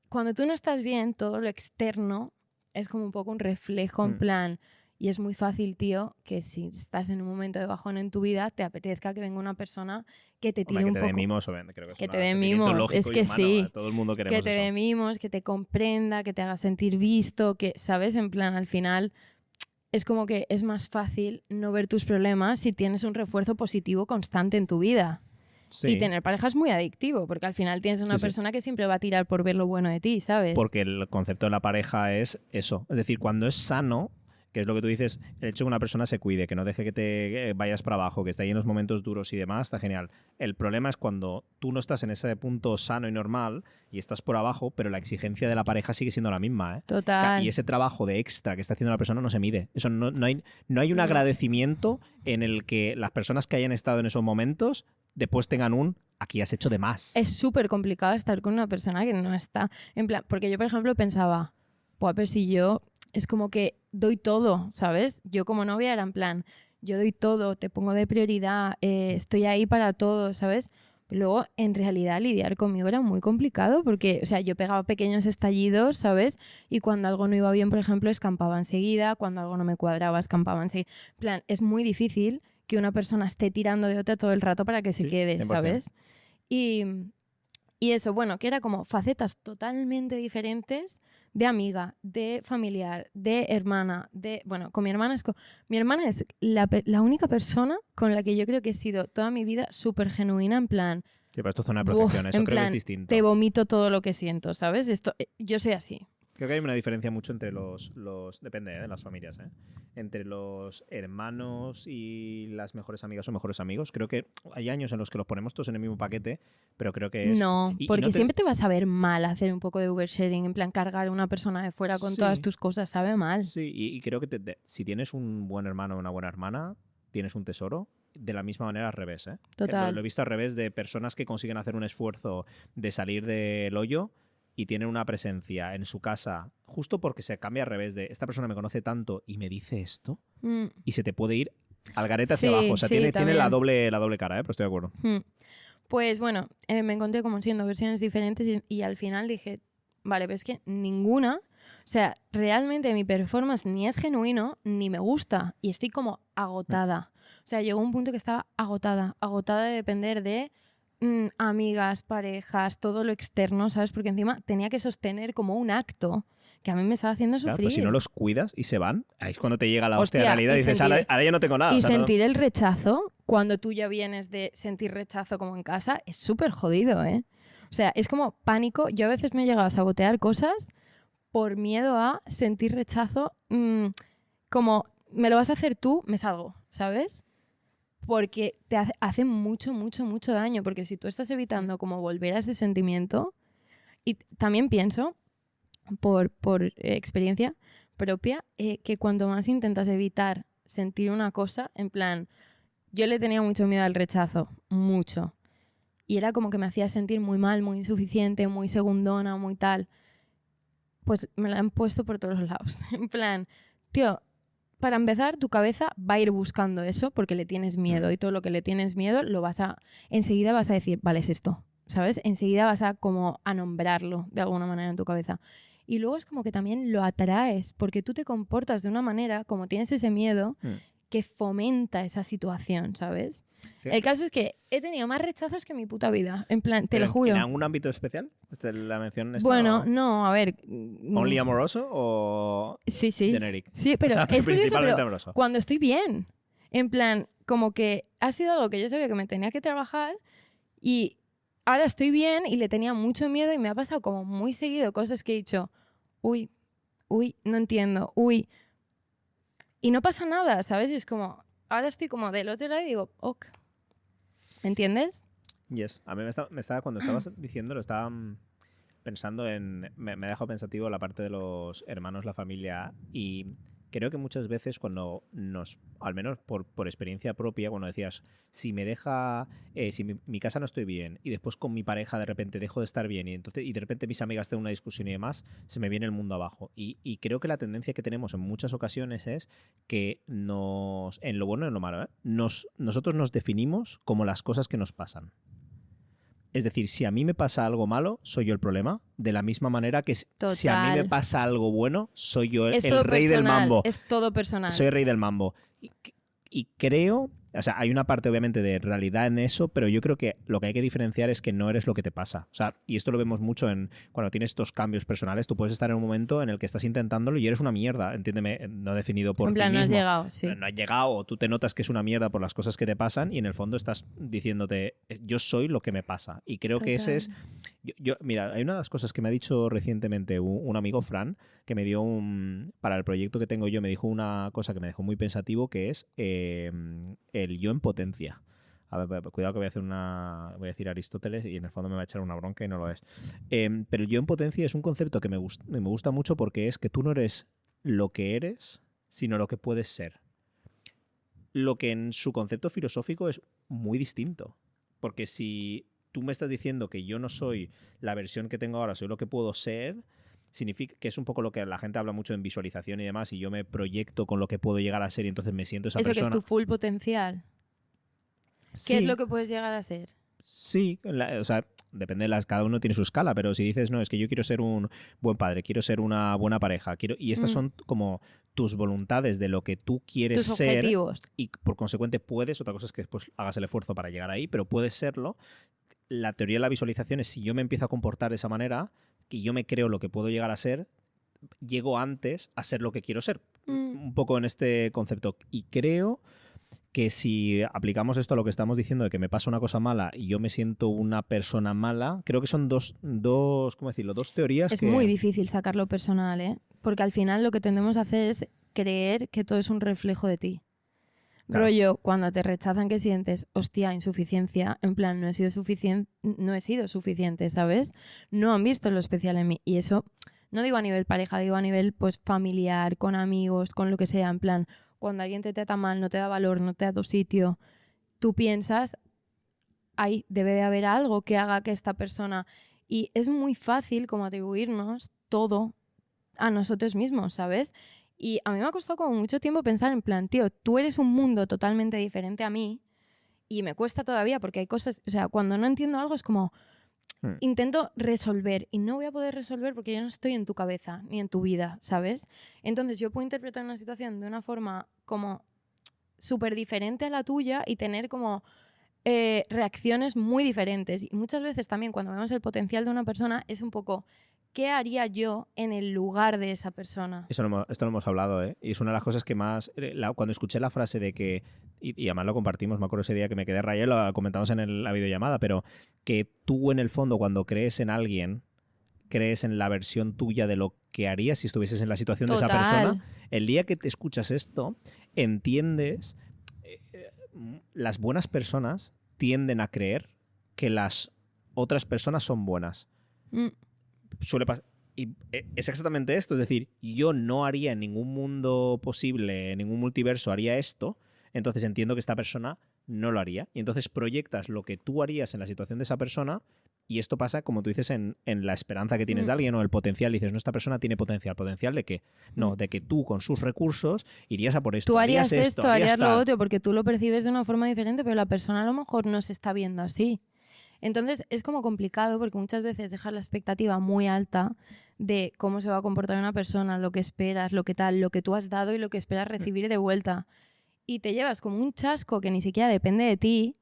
cuando tú no estás bien, todo lo externo es como un poco un reflejo en plan, y es muy fácil, tío, que si estás en un momento de bajón en tu vida, te apetezca que venga una persona que te tire un poco. Que te dé mimos, creo que te dé mimos, es que humano, sí. Todo el mundo queremos que te dé mimos, que te comprenda, que te haga sentir visto, que, ¿sabes? En plan, al final es como que es más fácil no ver tus problemas si tienes un refuerzo positivo constante en tu vida. Sí. Y tener pareja es muy adictivo, porque al final tienes una persona que siempre va a tirar por ver lo bueno de ti, ¿sabes? Porque el concepto de la pareja es eso. Es decir, cuando es sano, que es lo que tú dices, el hecho de que una persona se cuide, que no deje que te vayas para abajo, que esté ahí en los momentos duros y demás, está genial. El problema es cuando tú no estás en ese punto sano y normal y estás por abajo, pero la exigencia de la pareja sigue siendo la misma, ¿eh? Total. Y ese trabajo de extra que está haciendo la persona no se mide. Eso no hay un No. agradecimiento en el que las personas que hayan estado en esos momentos después tengan aquí has hecho de más. Es súper complicado estar con una persona que no está. En plan, porque yo, por ejemplo, pensaba, pues pero si yo es como que doy todo, ¿sabes? Yo como novia era en plan, yo doy todo, te pongo de prioridad, estoy ahí para todo, ¿sabes? Pero luego, en realidad, lidiar conmigo era muy complicado porque, o sea, yo pegaba pequeños estallidos, ¿sabes? Y cuando algo no iba bien, por ejemplo, escampaba enseguida, cuando algo no me cuadraba, escampaba enseguida. En plan, es muy difícil que una persona esté tirando de otra todo el rato para que se Sí, quede, 100%. ¿sabes? Y eso, bueno, que era como facetas totalmente diferentes de amiga, de familiar, de hermana, de... Bueno, con mi hermana mi hermana es la única persona con la que yo creo que he sido toda mi vida súper genuina, en plan... Sí, pero esto es zona de "Uf", protección, eso en creo que es plan, distinto. te vomito todo lo que siento, ¿sabes? Yo soy así. Creo que hay una diferencia mucho entre depende de las familias, ¿eh? Entre los hermanos y las mejores amigas o mejores amigos. Creo que hay años en los que los ponemos todos en el mismo paquete, pero creo que es... No, y porque no te- siempre te vas a ver mal hacer un poco de oversharing, en plan cargar a una persona de fuera con Sí. todas tus cosas, sabe mal. Sí, y creo que si tienes un buen hermano o una buena hermana, tienes un tesoro. De la misma manera al revés, ¿eh? Total. Lo he visto al revés de personas que consiguen hacer un esfuerzo de salir del hoyo y tienen una presencia en su casa, justo porque se cambia al revés de esta persona me conoce tanto y me dice esto, Mm. y se te puede ir al garete hacia Sí, abajo. O sea, sí, tiene también. la doble cara, pero estoy de acuerdo. Pues bueno, me encontré como siendo versiones diferentes y al final dije, vale, pero es que ninguna, o sea, realmente mi performance ni es genuino ni me gusta y estoy como agotada. O sea, llegó un punto que estaba agotada de depender de amigas, parejas, todo lo externo, ¿sabes? Porque encima tenía que sostener como un acto que a mí me estaba haciendo Claro, sufrir. pues si no los cuidas y se van, ahí es cuando te llega la hostia de Hostia, realidad y y dices, sentir- ahora ya no tengo nada. Y O sea, no- sentir el rechazo, cuando tú ya vienes de sentir rechazo como en casa, es súper jodido, ¿eh? O sea, es como pánico. Yo a veces me he llegado a sabotear cosas por miedo a sentir rechazo, como, me lo vas a hacer tú, me salgo, ¿sabes? Porque te hace mucho, mucho, mucho daño. Porque si tú estás evitando como volver a ese sentimiento, y también pienso, por experiencia propia, que cuanto más intentas evitar sentir una cosa, en plan, yo le tenía mucho miedo al rechazo, mucho. Y era como que me hacía sentir muy mal, muy insuficiente, muy segundona, muy tal. Pues me la han puesto por todos lados. En plan, tío, para empezar, tu cabeza va a ir buscando eso porque le tienes miedo y todo lo que le tienes miedo enseguida vas a decir, vale, es esto, ¿sabes? Enseguida vas a como a nombrarlo de alguna manera en tu cabeza. Y luego es como que también lo atraes porque tú te comportas de una manera, como tienes ese miedo, que fomenta esa situación, ¿sabes? Sí. El caso es que he tenido más rechazos que en mi puta vida. En plan, te ¿Pero lo juro. ¿En algún ámbito especial? ¿La mención esta Bueno, o- no, a ver. ¿Only amoroso o Sí, sí. generic? Sí, pero O sea, es curioso, principalmente pero amoroso. cuando estoy bien. En plan, como que ha sido algo que yo sabía que me tenía que trabajar y ahora estoy bien y le tenía mucho miedo y me ha pasado como muy seguido cosas que he dicho, uy, no entiendo, uy. Y no pasa nada, ¿sabes? Es como, ahora estoy como del otro lado y digo, ok. ¿Me entiendes? Yes. A mí me estaba cuando estabas diciendo, lo estaba pensando me ha dejado pensativo la parte de los hermanos, la familia, y creo que muchas veces cuando al menos por experiencia propia, cuando decías, si me deja, si mi casa no estoy bien y después con mi pareja de repente dejo de estar bien y de repente mis amigas tienen una discusión y demás, se me viene el mundo abajo. Y creo que la tendencia que tenemos en muchas ocasiones es que en lo bueno y en lo malo, nosotros nos definimos como las cosas que nos pasan. Es decir, si a mí me pasa algo malo, soy yo el problema. De la misma manera que si a mí me Total. pasa algo bueno, soy yo Es el todo rey del personal, mambo. es todo personal. Soy el rey del mambo. Y creo, O sea, hay una parte obviamente de realidad en eso, pero yo creo que lo que hay que diferenciar es que no eres lo que te pasa. O sea, y esto lo vemos mucho cuando tienes estos cambios personales. Tú puedes estar en un momento en el que estás intentándolo y eres una mierda, entiéndeme, no definido por En plan, ti no has mismo. llegado, sí. No has llegado, o tú te notas que es una mierda por las cosas que te pasan y en el fondo estás diciéndote, yo soy lo que me pasa. Y creo que ese es... Mira, hay una de las cosas que me ha dicho recientemente un amigo, Fran, que me dio para el proyecto que tengo yo, me dijo una cosa que me dejó muy pensativo, que es el yo en potencia. A ver, cuidado que voy a decir Aristóteles y en el fondo me va a echar una bronca y no lo es. Pero el yo en potencia es un concepto que me gusta mucho porque es que tú no eres lo que eres, sino lo que puedes ser. Lo que en su concepto filosófico es muy distinto. Porque si tú me estás diciendo que yo no soy la versión que tengo ahora, soy lo que puedo ser, significa que es un poco lo que la gente habla mucho en visualización y demás, y yo me proyecto con lo que puedo llegar a ser y entonces me siento esa Eso persona. que es tu full potencial. Sí, ¿Qué es lo que puedes llegar a ser? sí, o sea, depende cada uno tiene su escala, pero si dices, no, es que yo quiero ser un buen padre, quiero ser una buena pareja, y estas son como tus voluntades de lo que tú quieres Tus ser objetivos. y por consecuente puedes, otra cosa es que después hagas el esfuerzo para llegar ahí, pero puedes serlo. La teoría de la visualización es si yo me empiezo a comportar de esa manera, que yo me creo lo que puedo llegar a ser, llego antes a ser lo que quiero ser. Un poco en este concepto. Y creo que si aplicamos esto a lo que estamos diciendo de que me pasa una cosa mala y yo me siento una persona mala, creo que son dos ¿cómo decirlo? Dos teorías Es que... muy difícil sacarlo personal, ¿eh? Porque al final lo que tendemos a hacer es creer que todo es un reflejo de ti. Claro. Rollo, cuando te rechazan que sientes, hostia, insuficiencia, en plan, no he sido suficiente, ¿sabes? No han visto lo especial en mí. Y eso, no digo a nivel pareja, digo a nivel pues familiar, con amigos, con lo que sea, en plan, cuando alguien te trata mal, no te da valor, no te da tu sitio, tú piensas, ahí debe de haber algo que haga que esta persona... Y es muy fácil como atribuirnos todo a nosotros mismos, ¿sabes? Y a mí me ha costado como mucho tiempo pensar en plan, tío, tú eres un mundo totalmente diferente a mí y me cuesta todavía porque hay cosas, o sea, cuando no entiendo algo es como intento resolver y no voy a poder resolver porque yo no estoy en tu cabeza ni en tu vida, ¿sabes? Entonces yo puedo interpretar una situación de una forma como súper diferente a la tuya y tener como reacciones muy diferentes. Y muchas veces también cuando vemos el potencial de una persona es un poco... ¿Qué haría yo en el lugar de esa persona? Esto lo hemos hablado, ¿eh? Y es una de las cosas que más... cuando escuché la frase de que... Y además lo compartimos, me acuerdo ese día que me quedé rayado, lo comentamos en la videollamada, pero que tú en el fondo cuando crees en alguien, crees en la versión tuya de lo que harías si estuvieses en la situación de esa persona. El día que te escuchas esto, entiendes... las buenas personas tienden a creer que las otras personas son buenas. Suele pasar. Y es exactamente esto, es decir, yo no haría en ningún mundo posible, en ningún multiverso haría esto, entonces entiendo que esta persona no lo haría. Y entonces proyectas lo que tú harías en la situación de esa persona y esto pasa, como tú dices, en la esperanza que tienes de alguien o el potencial. Dices, no, esta persona tiene potencial. ¿Potencial de qué? No, de que tú con sus recursos irías a por esto. Tú harías esto, esto, harías lo tal. otro, porque tú lo percibes de una forma diferente, pero la persona a lo mejor no se está viendo así. Entonces es como complicado porque muchas veces dejas la expectativa muy alta de cómo se va a comportar una persona, lo que esperas, lo que tal, lo que tú has dado y lo que esperas recibir de vuelta. Y te llevas como un chasco que ni siquiera depende de ti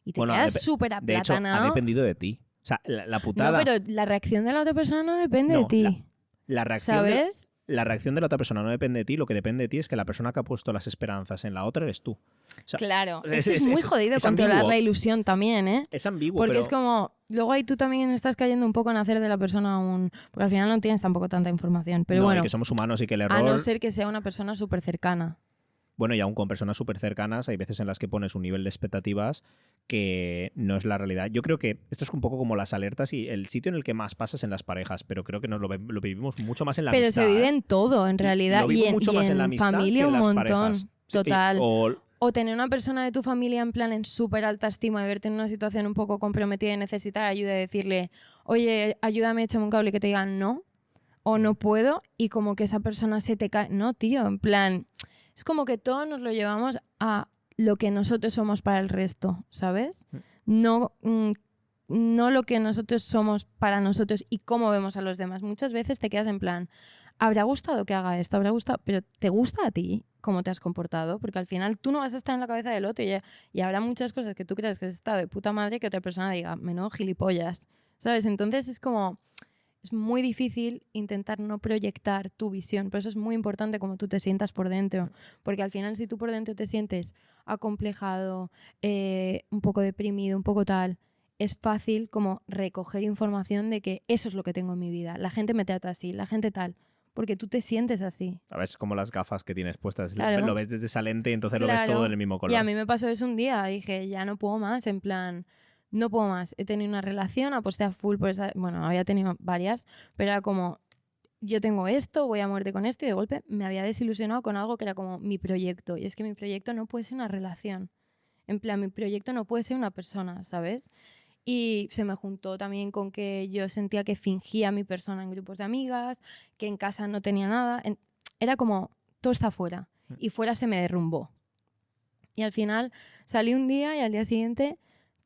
y te quedas súper aplatanado. De hecho, ha dependido de ti. O sea, la putada... No, pero la reacción de la otra persona no depende de ti. La reacción ¿sabes? La reacción de la otra persona no depende de ti, lo que depende de ti es que la persona que ha puesto las esperanzas en la otra eres tú. O sea, claro, es muy jodido controlar ambiguo. la ilusión también, ¿eh? Es ambiguo, Porque pero... es como, luego ahí tú también estás cayendo un poco en hacer de la persona un... Porque al final no tienes tampoco tanta información, pero no, bueno, y que somos humanos y que el error... a no ser que sea una persona súper cercana. Bueno, y aún con personas súper cercanas, hay veces en las que pones un nivel de expectativas que no es la realidad. Yo creo que esto es un poco como las alertas y el sitio en el que más pasas en las parejas, pero creo que nos lo vivimos mucho más en la amistad. Pero se vive en todo, en realidad, Lo vivo y mucho más en la amistad familia que en un las montón, parejas. total. O O tener una persona de tu familia en plan en súper alta estima y verte en una situación un poco comprometida y necesitar ayuda y decirle, oye, ayúdame, échame un cable, y que te digan no, o no puedo, y como que esa persona se te cae. No, tío, en plan, es como que todos nos lo llevamos a lo que nosotros somos para el resto, ¿sabes? No lo que nosotros somos para nosotros y cómo vemos a los demás. Muchas veces te quedas en plan, ¿habrá gustado que haga esto? ¿Habrá gustado? Pero ¿te gusta a ti? cómo te has comportado, porque al final tú no vas a estar en la cabeza del otro y habrá muchas cosas que tú creas que has estado de puta madre que otra persona diga, menudo gilipollas, ¿sabes? Entonces es como, es muy difícil intentar no proyectar tu visión, por eso es muy importante cómo tú te sientas por dentro, porque al final si tú por dentro te sientes acomplejado, un poco deprimido, un poco tal, es fácil como recoger información de que eso es lo que tengo en mi vida, la gente me trata así, la gente tal, porque tú te sientes así. A veces como las gafas que tienes puestas. Claro. Lo ves desde esa lente y entonces lo ves Claro. todo en el mismo color. Y a mí me pasó eso un día, dije, ya no puedo más, en plan, no puedo más. He tenido una relación, aposté a full por esa, bueno, había tenido varias, pero era como, yo tengo esto, voy a muerte con esto, y de golpe me había desilusionado con algo que era como mi proyecto. Y es que mi proyecto no puede ser una relación. En plan, mi proyecto no puede ser una persona, ¿sabes? Y se me juntó también con que yo sentía que fingía mi persona en grupos de amigas, que en casa no tenía nada. Era como, todo está fuera. Y fuera se me derrumbó. Y al final salí un día y al día siguiente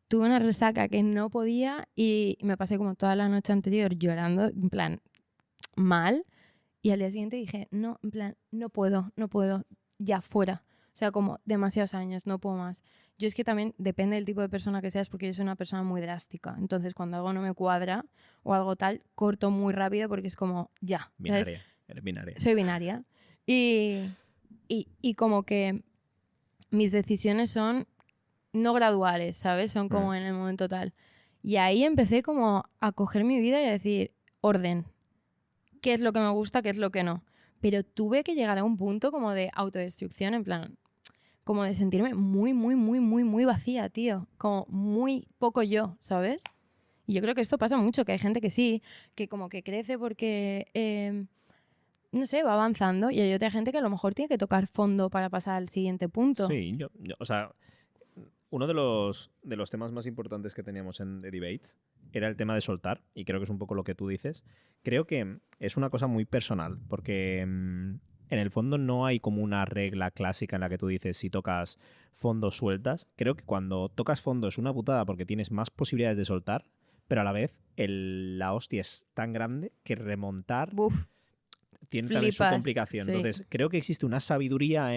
tuve una resaca que no podía y me pasé como toda la noche anterior llorando, en plan, mal. Y al día siguiente dije, no, en plan, no puedo, ya fuera. O sea, como demasiados años, no puedo más. Yo es que también depende del tipo de persona que seas porque yo soy una persona muy drástica. Entonces, cuando algo no me cuadra o algo tal, corto muy rápido porque es como, ya. ¿sabes? Binaria. Eres binaria. Soy binaria. Y como que mis decisiones son no graduales, ¿sabes? Son como en el momento tal. Y ahí empecé como a coger mi vida y a decir, orden. ¿Qué es lo que me gusta, qué es lo que no? Pero tuve que llegar a un punto como de autodestrucción, en plan, como de sentirme muy, muy, muy, muy, muy vacía, tío. Como muy poco yo, ¿sabes? Y yo creo que esto pasa mucho, que hay gente que sí, que como que crece porque, no sé, va avanzando y hay otra gente que a lo mejor tiene que tocar fondo para pasar al siguiente punto. Sí, o sea, uno de los temas más importantes que teníamos en The Debate era el tema de soltar, y creo que es un poco lo que tú dices. Creo que es una cosa muy personal, porque en el fondo no hay como una regla clásica en la que tú dices si tocas fondo sueltas. Creo que cuando tocas fondo es una putada porque tienes más posibilidades de soltar, pero a la vez la hostia es tan grande que remontar Buf, tiene también su flipas, complicación. sí. Entonces, creo que existe una sabiduría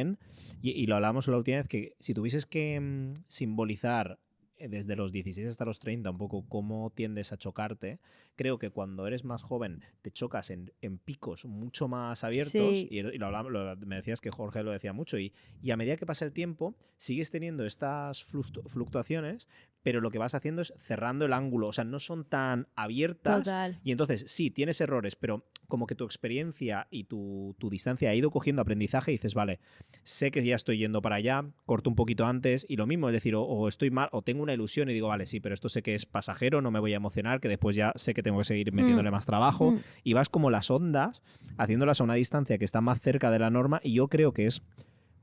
y lo hablábamos la última vez, que si tuvieses que simbolizar desde los 16 hasta los 30 un poco cómo tiendes a chocarte, creo que cuando eres más joven te chocas en picos mucho más abiertos, Sí. y lo hablamos, me decías que Jorge lo decía mucho, y a medida que pasa el tiempo sigues teniendo estas fluctuaciones, pero lo que vas haciendo es cerrando el ángulo, o sea, no son tan abiertas. Total. Y entonces sí, tienes errores, pero como que tu experiencia y tu distancia ha ido cogiendo aprendizaje y dices, vale, sé que ya estoy yendo para allá, corto un poquito antes, y lo mismo, es decir, o estoy mal, o tengo una ilusión y digo, vale, sí, pero esto sé que es pasajero, no me voy a emocionar, que después ya sé que tengo que seguir metiéndole más trabajo, y vas como las ondas, haciéndolas a una distancia que está más cerca de la norma, y yo creo que es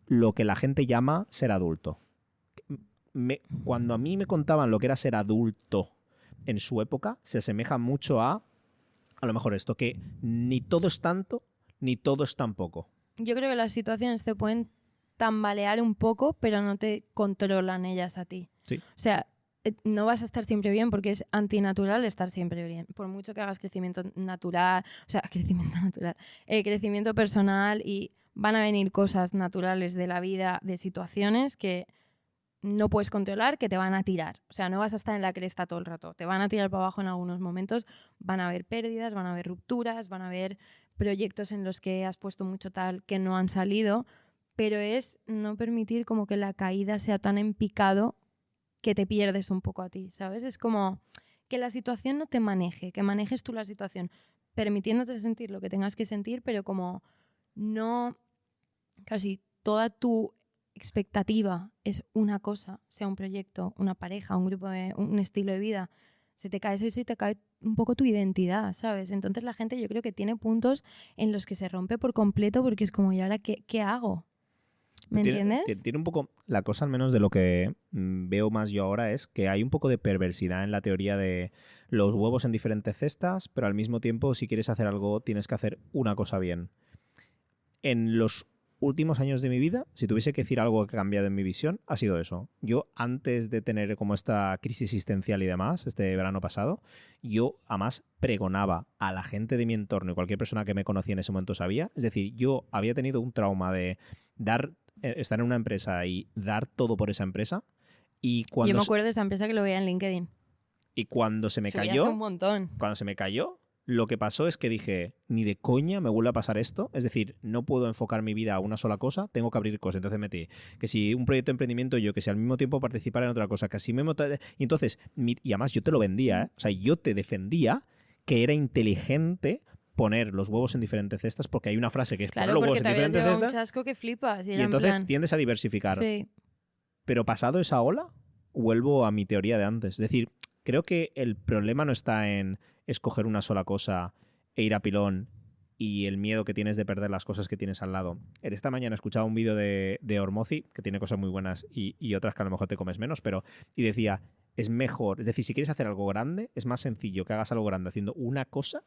lo que la gente llama ser adulto. Cuando a mí me contaban lo que era ser adulto en su época, se asemeja mucho a lo mejor esto, que ni todo es tanto, ni todo es tan poco. Yo creo que las situaciones te pueden tambalear un poco, pero no te controlan ellas a ti. Sí. O sea, no vas a estar siempre bien porque es antinatural estar siempre bien. Por mucho que hagas crecimiento natural, o sea, crecimiento natural, crecimiento personal, y van a venir cosas naturales de la vida, de situaciones que no puedes controlar, que te van a tirar. O sea, no vas a estar en la cresta todo el rato. Te van a tirar para abajo en algunos momentos. Van a haber pérdidas, van a haber rupturas, van a haber proyectos en los que has puesto mucho tal que no han salido, pero es no permitir como que la caída sea tan en picado que te pierdes un poco a ti, ¿sabes? Es como que la situación no te maneje, que manejes tú la situación, permitiéndote sentir lo que tengas que sentir, pero como no casi toda tu expectativa es una cosa, sea un proyecto, una pareja, un grupo, un estilo de vida, se te cae eso y te cae un poco tu identidad, ¿sabes? Entonces la gente yo creo que tiene puntos en los que se rompe por completo porque es como, ¿y ahora qué hago? ¿Me entiendes? Tiene un poco, la cosa al menos de lo que veo más yo ahora es que hay un poco de perversidad en la teoría de los huevos en diferentes cestas, pero al mismo tiempo si quieres hacer algo tienes que hacer una cosa bien. En los últimos años de mi vida, si tuviese que decir algo que ha cambiado en mi visión, ha sido eso. Yo, antes de tener como esta crisis existencial y demás, este verano pasado, yo además pregonaba a la gente de mi entorno y cualquier persona que me conocía en ese momento sabía. Es decir, yo había tenido un trauma de estar en una empresa y dar todo por esa empresa. Y Yo cuando, me acuerdo de esa empresa que lo veía en LinkedIn. y cuando se me Subías cayó, un montón. cuando se me cayó, lo que pasó es que dije, ni de coña me vuelve a pasar esto. Es decir, no puedo enfocar mi vida a una sola cosa, tengo que abrir cosas. Entonces metí que si un proyecto de emprendimiento, yo que si al mismo tiempo participar en otra cosa, que así mismo... Y entonces, y además yo te lo vendía, ¿eh? O sea, yo te defendía que era inteligente poner los huevos en diferentes cestas, porque hay una frase que es Claro, poner los porque huevos en te habías diferentes llevado un cestas chasco que flipas. Y, y era en entonces plan, tiendes a diversificar. sí. Pero pasado esa ola, vuelvo a mi teoría de antes. Es decir, creo que el problema no está en escoger una sola cosa e ir a pilón y el miedo que tienes de perder las cosas que tienes al lado. Esta mañana he escuchado un vídeo de Ormozi, que tiene cosas muy buenas y otras que a lo mejor te comes menos, pero y decía, es mejor, es decir, si quieres hacer algo grande, es más sencillo que hagas algo grande haciendo una cosa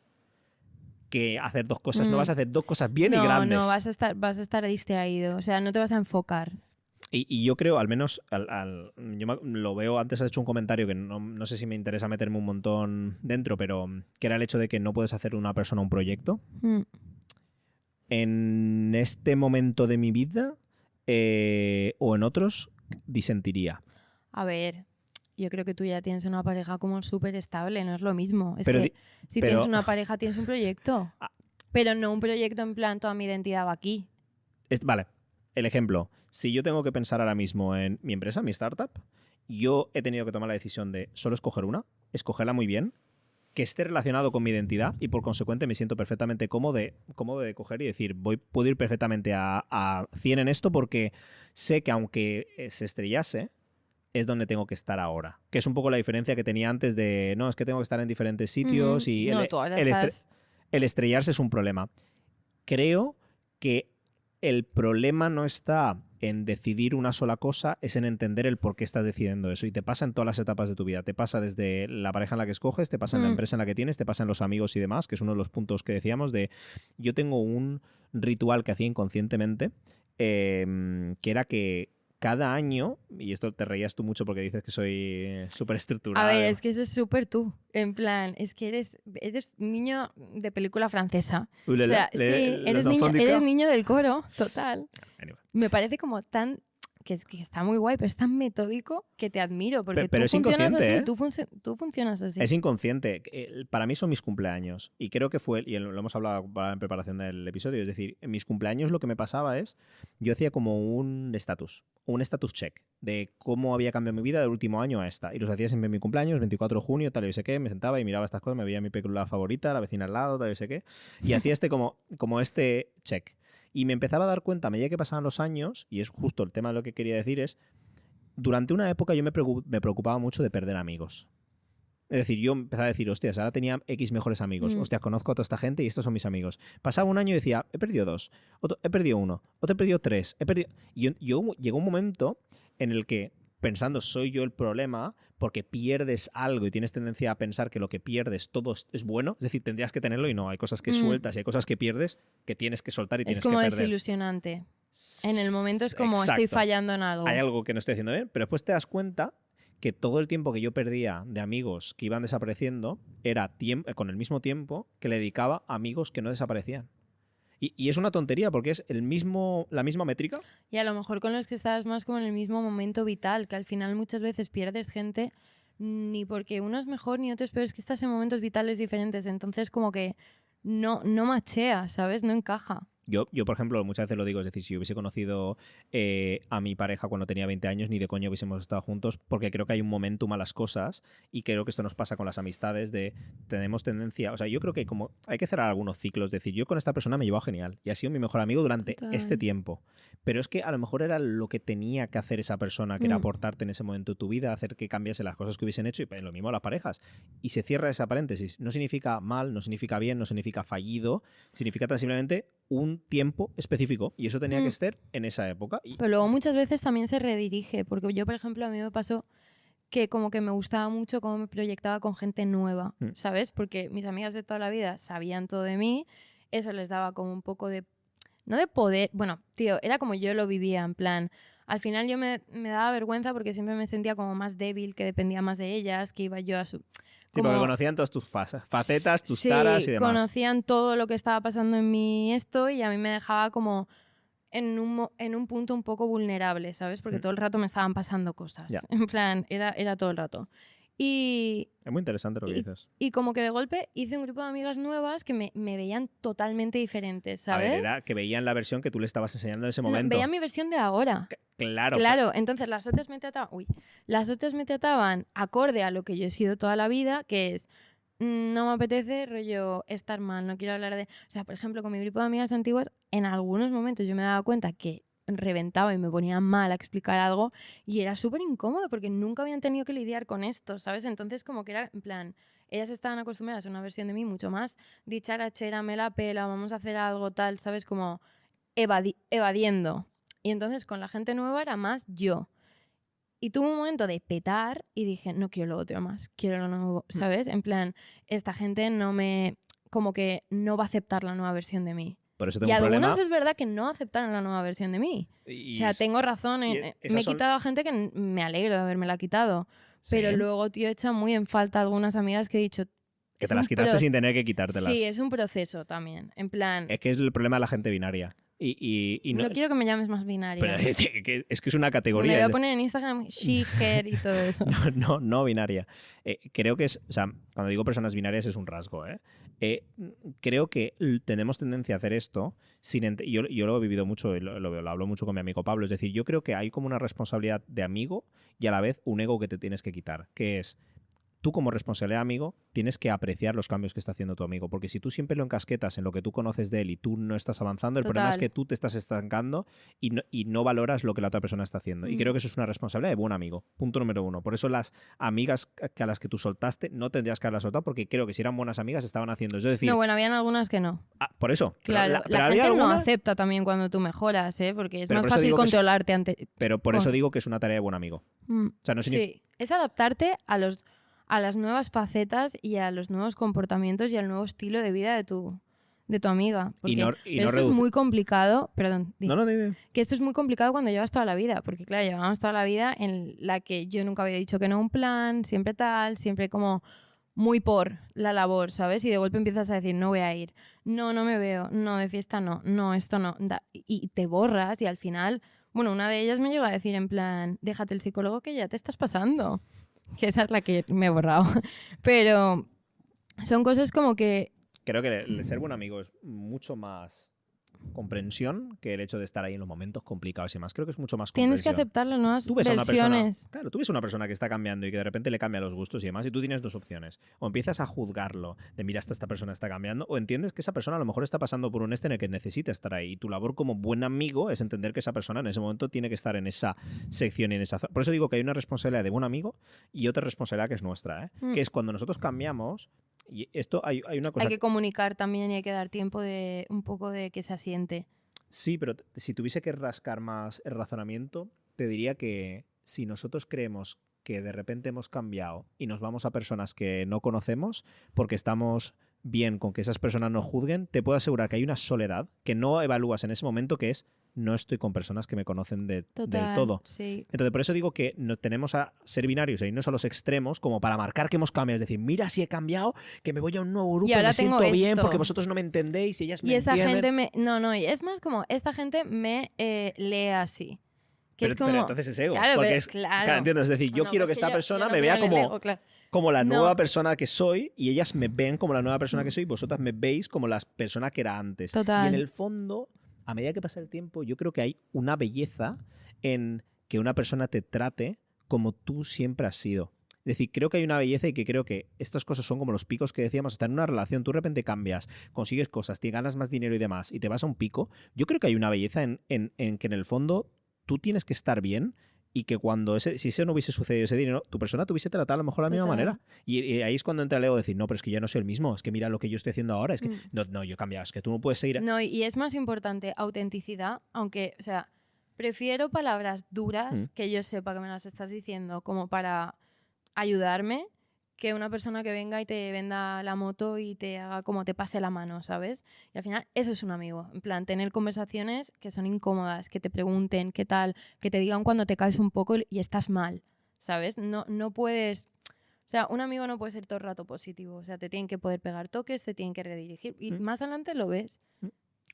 que hacer dos cosas. No vas a hacer dos cosas bien y grandes. No, vas a estar distraído. O sea, no te vas a enfocar. Y yo creo, al menos, yo lo veo, antes has hecho un comentario que no sé si me interesa meterme un montón dentro, pero que era el hecho de que no puedes hacer de una persona un proyecto. Mm. En este momento de mi vida o en otros, disentiría. A ver, yo creo que tú ya tienes una pareja como súper estable, no es lo mismo. Es Pero que si pero- tienes una pareja, tienes un proyecto. Ah. Pero no un proyecto en plan, toda mi identidad va aquí. Vale, el ejemplo. Si yo tengo que pensar ahora mismo en mi empresa, mi startup, yo he tenido que tomar la decisión de solo escoger una, escogerla muy bien, que esté relacionado con mi identidad y por consecuente me siento perfectamente cómodo de coger y decir, puedo ir perfectamente a 100 en esto porque sé que aunque se estrellase, es donde tengo que estar ahora. Que es un poco la diferencia que tenía antes de, no, es que tengo que estar en diferentes sitios Ujú. y No, tú ahora el estás... el estrellarse es un problema. Creo que el problema no está en decidir una sola cosa, es en entender el por qué estás decidiendo eso. Y te pasa en todas las etapas de tu vida. Te pasa desde la pareja en la que escoges, te pasa en la empresa en la que tienes, te pasa en los amigos y demás, que es uno de los puntos que decíamos de... Yo tengo un ritual que hacía inconscientemente, que era que cada año, y esto te reías tú mucho porque dices que soy súper estructurado. A ver, es que eso es súper tú. En plan, es que eres niño de película francesa. O sea, sí, eres niño del coro, total. Anyway. Me parece como tan... Que está muy guay, pero es tan metódico que te admiro. Porque Pero tú es funcionas así, inconsciente, tú funcionas así. Es inconsciente. Para mí son mis cumpleaños. Y creo que fue, y lo hemos hablado en preparación del episodio, es decir, en mis cumpleaños lo que me pasaba es, yo hacía como un status check de cómo había cambiado mi vida del último año a esta. Y los hacía siempre en mi cumpleaños, 24 de junio, tal y sé qué, me sentaba y miraba estas cosas, me veía mi película favorita, la vecina al lado, tal y sé qué, y hacía como este check. Y me empezaba a dar cuenta, a medida que pasaban los años, y es justo el tema de lo que quería decir, es, durante una época yo me preocupaba mucho de perder amigos. Es decir, yo empezaba a decir, hostias, ahora tenía X mejores amigos. Hostias, conozco a toda esta gente y estos son mis amigos. Pasaba un año y decía, he perdido 2, he perdido 1, otro he perdido 3, he perdido... Y llegó un momento en el que, pensando, soy yo el problema, porque pierdes algo y tienes tendencia a pensar que lo que pierdes todo es bueno. Es decir, tendrías que tenerlo y no. Hay cosas que sueltas y hay cosas que pierdes que tienes que soltar y tienes que perder. Es como desilusionante. En el momento es como Exacto. estoy fallando en algo. Hay algo que no estoy haciendo bien, pero después te das cuenta que todo el tiempo que yo perdía de amigos que iban desapareciendo era con el mismo tiempo que le dedicaba a amigos que no desaparecían. Y es una tontería porque es la misma métrica. Y a lo mejor con los que estás más como en el mismo momento vital, que al final muchas veces pierdes gente ni porque uno es mejor ni otro es peor, es que estás en momentos vitales diferentes, entonces como que no machea, ¿sabes? No encaja. Yo, por ejemplo, muchas veces lo digo, es decir, si yo hubiese conocido a mi pareja cuando tenía 20 años, ni de coño hubiésemos estado juntos, porque creo que hay un momentum a las cosas y creo que esto nos pasa con las amistades tenemos tendencia, o sea, yo creo que como hay que cerrar algunos ciclos, es decir, yo con esta persona me he llevado genial y ha sido mi mejor amigo durante este tiempo, pero es que a lo mejor era lo que tenía que hacer esa persona, que era aportarte en ese momento de tu vida, hacer que cambiase las cosas que hubiesen hecho y lo mismo las parejas. Y se cierra esa paréntesis. No significa mal, no significa bien, no significa fallido, significa tan simplemente un tiempo específico y eso tenía que estar en esa época. Pero luego muchas veces también se redirige, porque yo, por ejemplo, a mí me pasó que como que me gustaba mucho cómo me proyectaba con gente nueva, ¿sabes? Porque mis amigas de toda la vida sabían todo de mí, eso les daba como un poco de no de poder, bueno, tío, era como yo lo vivía, en plan, al final yo me daba vergüenza porque siempre me sentía como más débil, que dependía más de ellas, que iba yo a su... Sí, porque conocían todas tus facetas, tus taras y demás. Conocían todo lo que estaba pasando en mí esto y a mí me dejaba como en un punto un poco vulnerable, ¿sabes? Porque todo el rato me estaban pasando cosas. Ya. En plan, era todo el rato. Y Es muy interesante lo que dices. y como que de golpe hice un grupo de amigas nuevas que me veían totalmente diferentes, ¿sabes? A ver, era que veían la versión que tú le estabas enseñando en ese No, momento. veían mi versión de ahora. Claro. Claro, entonces las otras me trataban acorde a lo que yo he sido toda la vida, que es no me apetece rollo estar mal, no quiero hablar de... O sea, por ejemplo, con mi grupo de amigas antiguas, en algunos momentos yo me daba cuenta que reventaba y me ponía mal a explicar algo y era súper incómodo porque nunca habían tenido que lidiar con esto, ¿sabes? Entonces como que era en plan, ellas estaban acostumbradas a una versión de mí mucho más dicharachera, me la pela, vamos a hacer algo tal, ¿sabes? Como evadiendo. Y entonces con la gente nueva era más yo. Y tuve un momento de petar y dije, no quiero lo otro más, quiero lo nuevo, ¿sabes? En plan, esta gente como que no va a aceptar la nueva versión de mí. Por eso Y tengo un algunos problema. es verdad que no aceptaron la nueva versión de mí. O sea, tengo razón. Me he quitado a gente que me alegro de haberme la quitado. Sí. Pero luego, tío, he echado muy en falta a algunas amigas que he dicho... Que te las quitaste sin tener que quitártelas. Sí, es un proceso también. En plan... Es que es el problema de la gente binaria. Y no quiero que me llames más binaria. Pero es que es una categoría. Me voy a poner en Instagram she, her y todo eso. No binaria. Creo que es... O sea, cuando digo personas binarias es un rasgo, ¿eh? Creo que tenemos tendencia a hacer esto yo lo he vivido mucho y lo hablo mucho con mi amigo Pablo. Es decir, yo creo que hay como una responsabilidad de amigo y a la vez un ego que te tienes que quitar, que es... Tú como responsabilidad de amigo tienes que apreciar los cambios que está haciendo tu amigo, porque si tú siempre lo encasquetas en lo que tú conoces de él y tú no estás avanzando, el problema es que tú te estás estancando y no valoras lo que la otra persona está haciendo. Y creo que eso es una responsabilidad de buen amigo. Punto número 1. Por eso las amigas a las que tú soltaste no tendrías que haberlas soltado, porque creo que si eran buenas amigas estaban haciendo. Es decir, no, bueno, habían algunas que no. Por eso. Claro, pero la había gente no algunas... acepta también cuando tú mejoras, ¿eh? Porque es Pero más por eso fácil digo que controlarte ante... Pero por eso digo que es una tarea de buen amigo. O sea, no significa... Sí, es adaptarte a las nuevas facetas y a los nuevos comportamientos y al nuevo estilo de vida de tu amiga. Porque esto es muy complicado, perdón, que esto es muy complicado cuando llevas toda la vida, porque claro, llevamos toda la vida en la que yo nunca había dicho que no a un plan, siempre tal, siempre como muy por la labor, ¿sabes? Y de golpe empiezas a decir, no voy a ir, no me veo, no, de fiesta no, esto no, y te borras y al final, bueno, una de ellas me llegó a decir en plan, déjate el psicólogo que ya te estás pasando. Que esa es la que me he borrado. Pero son cosas como que... Creo que el ser buen amigo es mucho más comprensión que el hecho de estar ahí en los momentos complicados y más. Creo que es mucho más comprensión. Tienes que aceptar las nuevas tú ves versiones. Tú ves a una persona que está cambiando y que de repente le cambia los gustos y demás y tú tienes dos opciones. O empiezas a juzgarlo de mira, esta persona está cambiando, o entiendes que esa persona a lo mejor está pasando por un en el que necesita estar ahí. Y tu labor como buen amigo es entender que esa persona en ese momento tiene que estar en esa sección y en esa zona. Por eso digo que hay una responsabilidad de buen amigo y otra responsabilidad que es nuestra, ¿eh? Que es cuando nosotros cambiamos. Y esto hay una cosa... Hay que comunicar también y hay que dar tiempo de un poco de que se asiente. Sí, pero si tuviese que rascar más el razonamiento, te diría que si nosotros creemos que de repente hemos cambiado y nos vamos a personas que no conocemos porque estamos bien con que esas personas nos juzguen, te puedo asegurar que hay una soledad que no evalúas en ese momento, que es no estoy con personas que me conocen del todo. Sí. Entonces, por eso digo que no tenemos a ser binarios e irnos a los extremos como para marcar que hemos cambiado. Es decir, mira si he cambiado, que me voy a un nuevo grupo y me siento bien porque vosotros no me entendéis y ellas me entienden. Y esa gente y es más como, esta gente me lee así. Que es como... pero entonces es ego. Claro, porque claro. ¿entiendes? Es decir, yo quiero que esta persona me vea como la nueva persona que soy y ellas me ven como la nueva persona que soy y vosotras me veis como la persona que era antes. Total. Y en el fondo, a medida que pasa el tiempo, yo creo que hay una belleza en que una persona te trate como tú siempre has sido. Es decir, creo que hay una belleza y que creo que estas cosas son como los picos que decíamos, estar en una relación, tú de repente cambias, consigues cosas, te ganas más dinero y demás y te vas a un pico. Yo creo que hay una belleza en que en el fondo tú tienes que estar bien y que cuando si eso no hubiese sucedido ese dinero, tu persona te hubiese tratado a lo mejor de la misma manera. Y ahí es cuando entra el ego de decir, no, pero es que ya no soy el mismo, es que mira lo que yo estoy haciendo ahora, es que no, yo he cambiado, es que tú no puedes seguir... No, y es más importante autenticidad, aunque, o sea, prefiero palabras duras que yo sepa que me las estás diciendo como para ayudarme que una persona que venga y te venda la moto y te haga como te pase la mano, ¿sabes? Y al final eso es un amigo. En plan, tener conversaciones que son incómodas, que te pregunten qué tal, que te digan cuando te caes un poco y estás mal, ¿sabes? No puedes... O sea, un amigo no puede ser todo el rato positivo. O sea, te tienen que poder pegar toques, te tienen que redirigir. Y más adelante lo ves.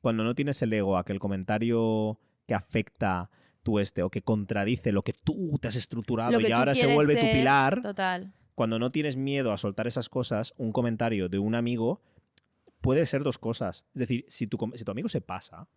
Cuando no tienes el ego a que el comentario que afecta o que contradice lo que tú te has estructurado Lo que y tú ahora se quieres vuelve tu ser, pilar, Total. cuando no tienes miedo a soltar esas cosas, un comentario de un amigo puede ser dos cosas. Es decir, si tu amigo se pasa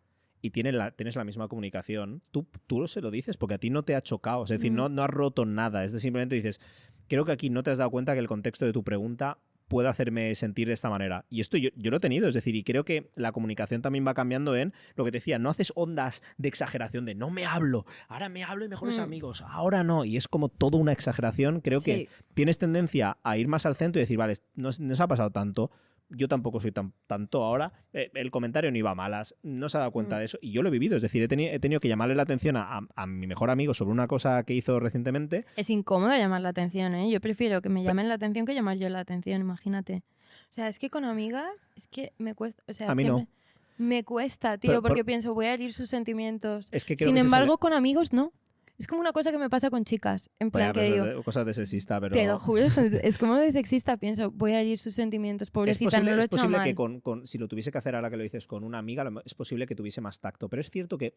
y tienes la misma comunicación, tú se lo dices porque a ti no te ha chocado. Es decir, no has roto nada. Es decir, simplemente dices, creo que aquí no te has dado cuenta que el contexto de tu pregunta puede hacerme sentir de esta manera. Y esto yo lo he tenido, es decir, y creo que la comunicación también va cambiando en lo que te decía, no haces ondas de exageración de no me hablo, ahora me hablo y mejores amigos, ahora no, y es como toda una exageración. Creo que tienes tendencia a ir más al centro y decir, vale, no se ha pasado tanto, yo tampoco soy tanto ahora, el comentario no iba a malas, no se ha dado cuenta de eso, y yo lo he vivido, es decir, he tenido que llamarle la atención a mi mejor amigo sobre una cosa que hizo recientemente. Es incómodo llamar la atención, ¿eh? Yo prefiero que me llamen la atención que llamar yo la atención, imagínate. O sea, es que con amigas, es que me cuesta, o sea, A mí siempre no. me cuesta, tío, porque pienso, voy a herir sus sentimientos. Es que creo Sin que embargo, con amigos no. Es como una cosa que me pasa con chicas, en plan que digo... Cosas de sexista, pero... Te lo juro, es como de sexista, pienso, voy a herir sus sentimientos, pobrecita, no lo he hecho posible mal. que si lo tuviese que hacer ahora que lo dices con una amiga, es posible que tuviese más tacto, pero es cierto que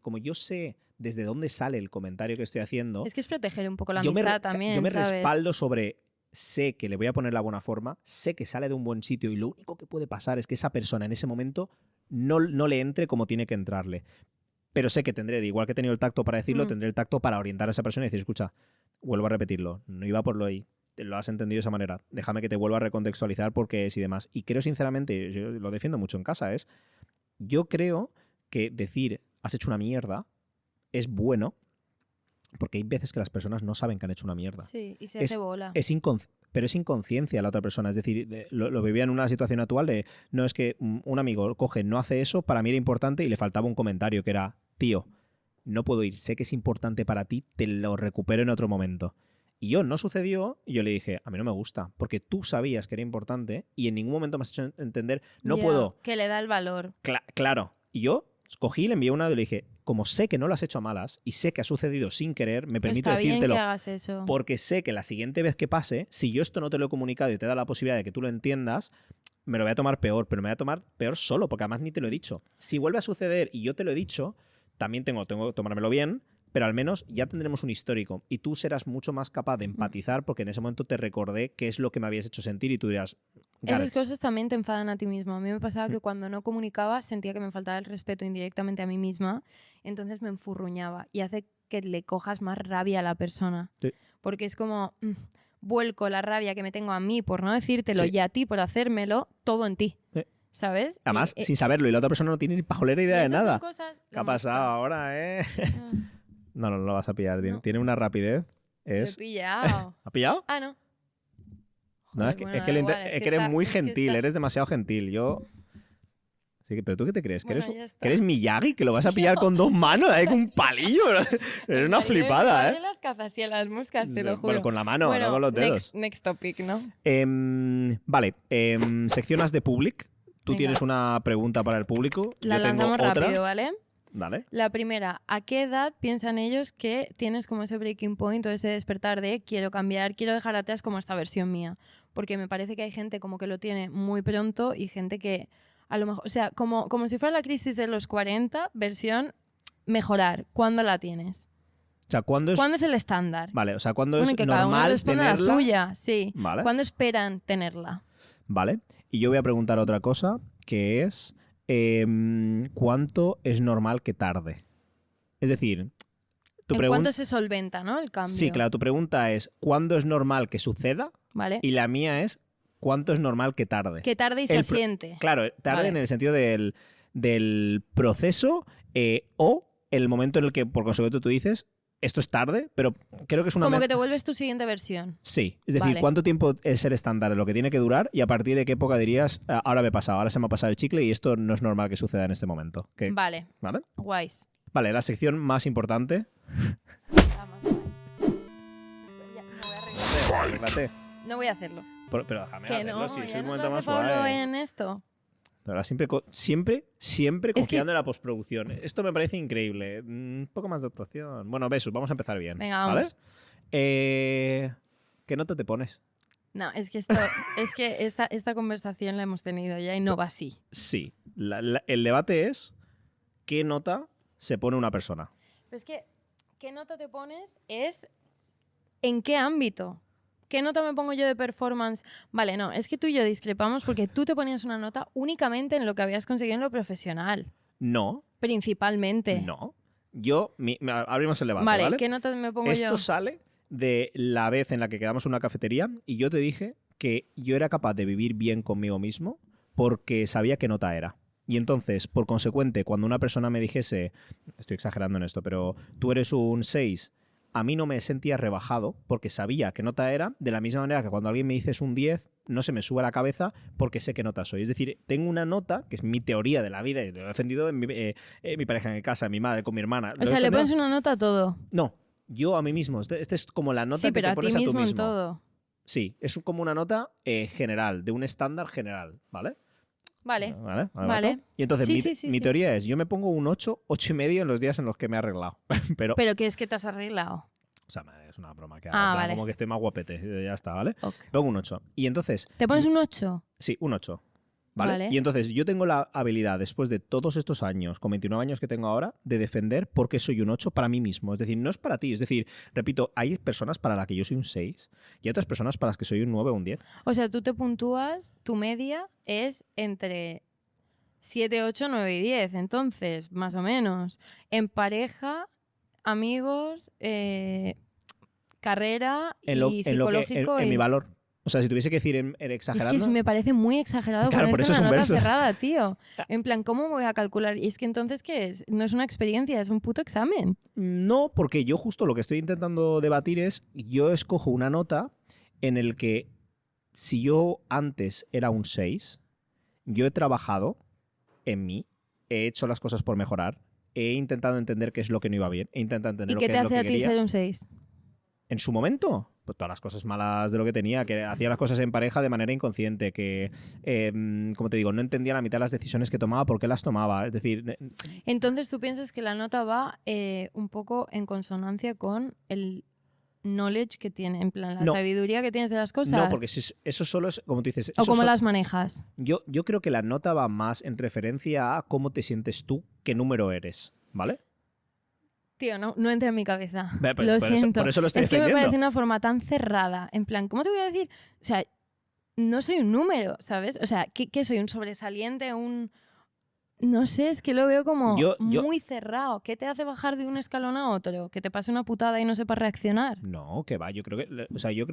como yo sé desde dónde sale el comentario que estoy haciendo... Es que es proteger un poco la amistad también, yo me ¿sabes? respaldo sobre... Sé que le voy a poner la buena forma, sé que sale de un buen sitio y lo único que puede pasar es que esa persona en ese momento no le entre como tiene que entrarle. Pero sé que tendré, igual que he tenido el tacto para decirlo, tendré el tacto para orientar a esa persona y decir, escucha, vuelvo a repetirlo, no iba por lo ahí, lo has entendido de esa manera, déjame que te vuelva a recontextualizar porque es y demás. Y creo sinceramente, yo lo defiendo mucho en casa, yo creo que decir, has hecho una mierda, es bueno, porque hay veces que las personas no saben que han hecho una mierda. Sí, y se hace bola. Pero es inconsciencia la otra persona. Es decir, lo vivía en una situación actual de, no es que un amigo coge, no hace eso, para mí era importante y le faltaba un comentario que era, tío, no puedo ir, sé que es importante para ti, te lo recupero en otro momento. Y no sucedió y yo le dije, a mí no me gusta, porque tú sabías que era importante y en ningún momento me has hecho entender, no puedo. Que le da el valor. Claro. Y yo cogí, le envié una y le dije, como sé que no lo has hecho a malas y sé que ha sucedido sin querer, me permito decírtelo. Está bien que hagas eso. Porque sé que la siguiente vez que pase, si yo esto no te lo he comunicado y te da la posibilidad de que tú lo entiendas, me lo voy a tomar peor, pero me voy a tomar peor solo, porque además ni te lo he dicho. Si vuelve a suceder y yo te lo he dicho, también tengo que tomármelo bien, pero al menos ya tendremos un histórico y tú serás mucho más capaz de empatizar porque en ese momento te recordé qué es lo que me habías hecho sentir y tú dirás... Esas cosas también te enfadan a ti mismo. A mí me pasaba que cuando no comunicaba sentía que me faltaba el respeto indirectamente a mí misma, entonces me enfurruñaba y hace que le cojas más rabia a la persona. Sí. Porque es como, vuelco la rabia que me tengo a mí por no decírtelo Sí. y a ti por hacérmelo, todo en ti. Sí. ¿Sabes? Además, sin saberlo y la otra persona no tiene ni pajolera idea de nada. ¿Qué ha pasado ahora, No lo vas a pillar. No. Tiene una rapidez. Lo he pillado. ¿Ha pillado? Ah, no. No, Joder, bueno, es que da igual, eres está- muy es que gentil, está- eres demasiado gentil. Sí, pero ¿tú qué te crees? Bueno, ¿Que ya está. eres Miyagi? ¿Que lo vas a pillar con dos manos? Con un palillo. Eres una flipada, Me las cazas y a las moscas, te lo juro. Bueno, con la mano, Bueno, no con los dedos. Next topic, ¿no? Vale, seccionas de public. Tú Venga. tienes una pregunta para el público. La Yo tengo lanzamos otra. rápido, ¿vale? Dale. La primera, ¿a qué edad piensan ellos que tienes como ese breaking point o ese despertar de quiero cambiar, quiero dejar atrás como esta versión mía? Porque me parece que hay gente como que lo tiene muy pronto y gente que a lo mejor, o sea, como si fuera la crisis de los 40, versión mejorar. ¿Cuándo la tienes? O sea, ¿cuándo es el estándar? Vale, o sea, ¿cuándo Bueno, es y que cada uno normal responda la tenerla? suya, sí. Vale. ¿Cuándo esperan tenerla? Vale. Y yo voy a preguntar otra cosa, que es ¿cuánto es normal que tarde? Es decir, tu ¿En pregunta... cuánto se solventa, no? El cambio. Sí, claro, tu pregunta es ¿cuándo es normal que suceda? ¿Vale? Y la mía es ¿cuánto es normal que tarde? Que tarde y se asiente. Claro, tarde Vale. en el sentido del proceso o el momento en el que, por consecuencia, tú dices esto es tarde, pero creo que es una... Como que te vuelves tu siguiente versión. Sí, es decir, Vale. ¿cuánto tiempo es el estándar de lo que tiene que durar y a partir de qué época dirías ahora me he pasado, ahora se me ha pasado el chicle y esto no es normal que suceda en este momento? Vale, ¿Vale? guays. Vale, la sección más importante. Ya, me voy a arreglar. Arréglate. No voy a hacerlo. Pero déjame Que hacerlo, no, sí, es ya el no momento lo más hace Pablo guay. en esto. De verdad, siempre Es confiando que- en la postproducción. Esto me parece increíble. Un poco más de actuación. Bueno, besos, vamos a empezar bien. Venga, ¿vale? vamos. ¿Qué nota te pones? No, es que esta conversación la hemos tenido ya y no va así. Sí. El debate es ¿qué nota se pone una persona? Pero es que, ¿qué nota te pones? Es ¿en qué ámbito? ¿Qué nota me pongo yo de performance? Vale, no, es que tú y yo discrepamos porque tú te ponías una nota únicamente en lo que habías conseguido en lo profesional, No, principalmente. no. Abrimos el debate, Vale, ¿vale? ¿qué nota me pongo Esto yo? sale de la vez en la que quedamos en una cafetería y yo te dije que yo era capaz de vivir bien conmigo mismo porque sabía qué nota era. Y entonces, por consecuente, cuando una persona me dijese, estoy exagerando en esto, pero tú eres un 6, a mí no me sentía rebajado porque sabía qué nota era, de la misma manera que cuando alguien me dices un 10, no se me sube a la cabeza porque sé qué nota soy. Es decir, tengo una nota, que es mi teoría de la vida, y lo he defendido en mi pareja en casa, en mi madre, con mi hermana. O sea, le pones una nota a todo. No, yo a mí mismo. Este es como la nota Sí, que pero te a ti pones a tú mismo en mismo. todo. Sí, es como una nota general, de un estándar general, ¿vale? Vale. ¿Vale? Vale. Y entonces Sí, mi, sí, sí, mi sí. teoría es, yo me pongo un 8, 8,5 en los días en los que me he arreglado. Pero, ¿Pero qué es que te has arreglado? o sea, es una broma que hago, Ah, en plan, vale. como que estoy más guapete, ya está, ¿vale? Ok. Pongo un 8. Y entonces, ¿Te pones un 8? sí, un 8. ¿Vale? Vale. Y entonces yo tengo la habilidad, después de todos estos años, con 29 años que tengo ahora, de defender por qué soy un 8 para mí mismo. Es decir, no es para ti. Es decir, repito, hay personas para las que yo soy un 6 y hay otras personas para las que soy un 9 o un 10. O sea, tú te puntúas, tu media es entre 7, 8, 9 y 10. Entonces, más o menos. En pareja, amigos, carrera En lo, y en lo que, psicológico. en y... mi valor. O sea, si tuviese que decir Es exagerando... que me parece muy exagerado Claro, por ponerte eso es una un nota verso. cerrada, tío. En plan, ¿cómo voy a calcular? Y es que entonces, ¿qué es? No es una experiencia, es un puto examen. No, porque yo justo lo que estoy intentando debatir es, yo escojo una nota en el que si yo antes era un 6, yo he trabajado en mí, he hecho las cosas por mejorar, he intentado entender qué es lo que no iba bien, he intentado entender ¿Y lo qué que te es lo hace que a ti quería. ser un 6? En su momento, pues todas las cosas malas de lo que tenía, que hacía las cosas en pareja de manera inconsciente, que, como te digo, no entendía la mitad de las decisiones que tomaba, por qué las tomaba. Es decir, Entonces, ¿tú piensas que la nota va un poco en consonancia con el knowledge que tiene, en plan, la No. sabiduría que tienes de las cosas? no, porque eso solo es, como tú dices, ¿O eso cómo so- las manejas? yo creo que la nota va más en referencia a cómo te sientes tú, qué número eres, ¿vale? Tío, no entra en mi cabeza. Ve, pues, Lo por eso- siento. por eso lo estoy es que me defendiendo. parece una forma tan cerrada. En plan, ¿cómo te voy a decir? O sea, no soy un número, ¿sabes? O sea, ¿qué soy? ¿Un sobresaliente? No sé, es que lo veo como Yo- muy cerrado. ¿Qué te hace bajar de un escalón a otro? ¿Que te pase una putada y no sepas reaccionar? No, que va. Yo creo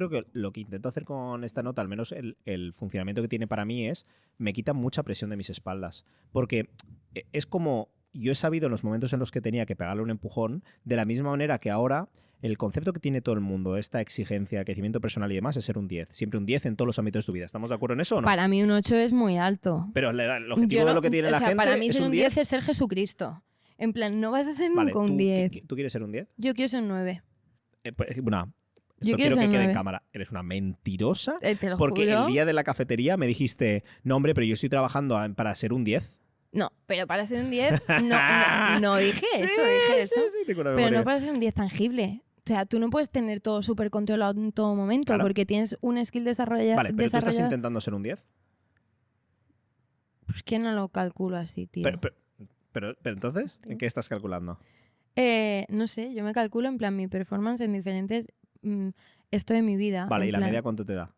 que lo que intento hacer con esta nota, al menos el funcionamiento que tiene para mí es, me quita mucha presión de mis espaldas. Porque es como, yo he sabido en los momentos en los que tenía que pegarle un empujón, de la misma manera que ahora el concepto que tiene todo el mundo, esta exigencia, crecimiento personal y demás, es ser un 10. Siempre un 10 en todos los ámbitos de tu vida. ¿Estamos de acuerdo en eso o no? Para mí un 8 es muy alto. Pero el objetivo Yo de no- lo que tiene o la sea, gente para mí es ser un un 10. 10 es ser Jesucristo. En plan, no vas a ser Vale, nunca un 10. ¿tú quieres ser un 10? Yo quiero ser un 9. Pues, bueno, esto Yo quiero quiero ser que quede en 9. cámara. Eres una mentirosa. Te lo Porque juro. el día de la cafetería me dijiste, no, hombre, pero yo estoy trabajando para ser un 10. No, pero para ser un 10, no dije eso, dije eso. Sí, tengo una Pero memoria. no para ser un 10 tangible. O sea, tú no puedes tener todo súper controlado en todo momento Claro. porque tienes un skill desarrollado. Vale, pero tú estás intentando ser un 10. Pues que no lo calculo así, tío. Pero entonces, ¿en qué estás calculando? No sé, yo me calculo en plan mi performance en diferentes esto de mi vida. Vale, en ¿y la plan, media cuánto te da?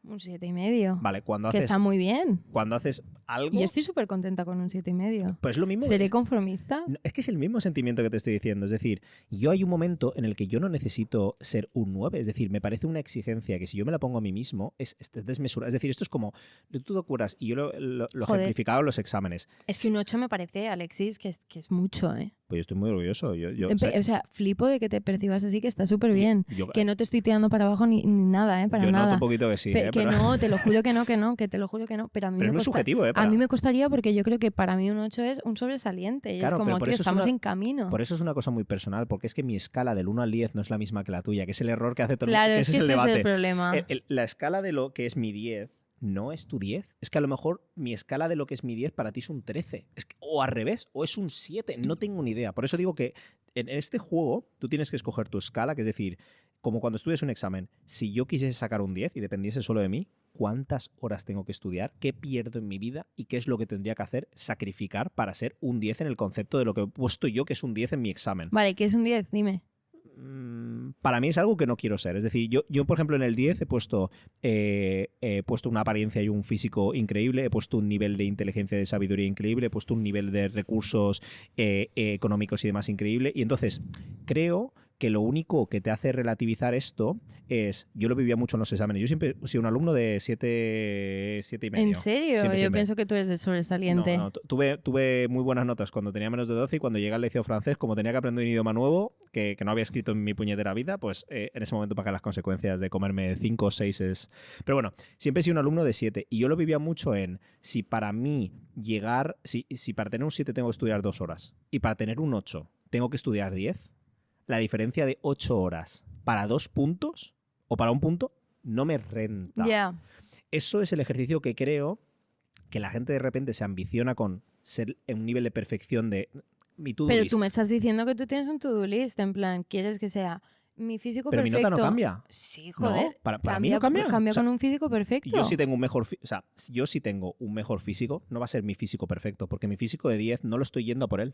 Un 7,5. Vale, Que está muy bien. cuando haces algo, Yo estoy súper contenta con un 7,5. pues es lo mismo. ¿Seré es, conformista? no, es que es el mismo sentimiento que te estoy diciendo. Es decir, yo hay un momento en el que yo no necesito ser un 9. Es decir, me parece una exigencia que si yo me la pongo a mí mismo es desmesura. Es decir, esto es como, tú te curas, y yo lo Joder. ejemplificaba en los exámenes. Es que un 8 me parece, Alexis, que es mucho, ¿eh? Pues yo estoy muy orgulloso. O sea, flipo de que te percibas así, que está súper bien. yo- Que no te estoy tirando para abajo ni nada, ¿eh? Para yo nada. noto un poquito que sí. Que Pero, no, te lo juro que no, que te lo juro que no. Pero a mí pero es me muy subjetivo, ¿eh? A Para- mí me costaría porque yo creo que para mí un 8 es un sobresaliente. Y Claro, es pero como, por tío, eso es estamos una- en camino. Por eso es una cosa muy personal, porque es que mi escala del 1 al 10 no es la misma que la tuya, que es el error que hace todo el mundo, Claro, que es ese que es el ese es debate. el problema. La escala de lo que es mi 10 no es tu 10. Es que a lo mejor mi escala de lo que es mi 10 para ti es un 13. O al revés, o es un 7. No tengo ni idea. Por eso digo que en este juego tú tienes que escoger tu escala, que es decir, como cuando estudias un examen, si yo quisiese sacar un 10 y dependiese solo de mí, ¿cuántas horas tengo que estudiar? ¿Qué pierdo en mi vida? ¿Y qué es lo que tendría que hacer? Sacrificar para ser un 10 en el concepto de lo que he puesto yo, que es un 10 en mi examen. Vale, ¿qué es un 10? Dime. Para mí es algo que no quiero ser. Es decir, yo por ejemplo, en el 10 he puesto una apariencia y un físico increíble, he puesto un nivel de inteligencia y de sabiduría increíble, he puesto un nivel de recursos económicos y demás increíble. Y entonces creo que lo único que te hace relativizar esto es, yo lo vivía mucho en los exámenes, yo siempre he sido un alumno de 7,5. ¿En serio? Siempre, Yo siempre. pienso que tú eres el sobresaliente. No, tuve muy buenas notas cuando tenía menos de 12 y cuando llegué al liceo francés, como tenía que aprender un idioma nuevo que no había escrito en mi puñetera vida, pues en ese momento pagué las consecuencias de comerme 5 o 6. Pero bueno, siempre he sido un alumno de 7 y yo lo vivía mucho en si para mí llegar, si para tener un 7 tengo que estudiar 2 horas y para tener un 8 tengo que estudiar 10, la diferencia de 8 horas para 2 puntos o para un punto no me renta. Ya. Eso es el ejercicio que creo que la gente de repente se ambiciona con ser en un nivel de perfección de mi to-do Pero list. tú me estás diciendo que tú tienes un to-do list, en plan, quieres que sea mi físico Pero mi perfecto. nota no cambia. Sí, No, joder. para mí no cambia. Cambia O sea, con un físico perfecto. Yo sí tengo un mejor, yo sí tengo un mejor físico, no va a ser mi físico perfecto, porque mi físico de 10 no lo estoy yendo a por él.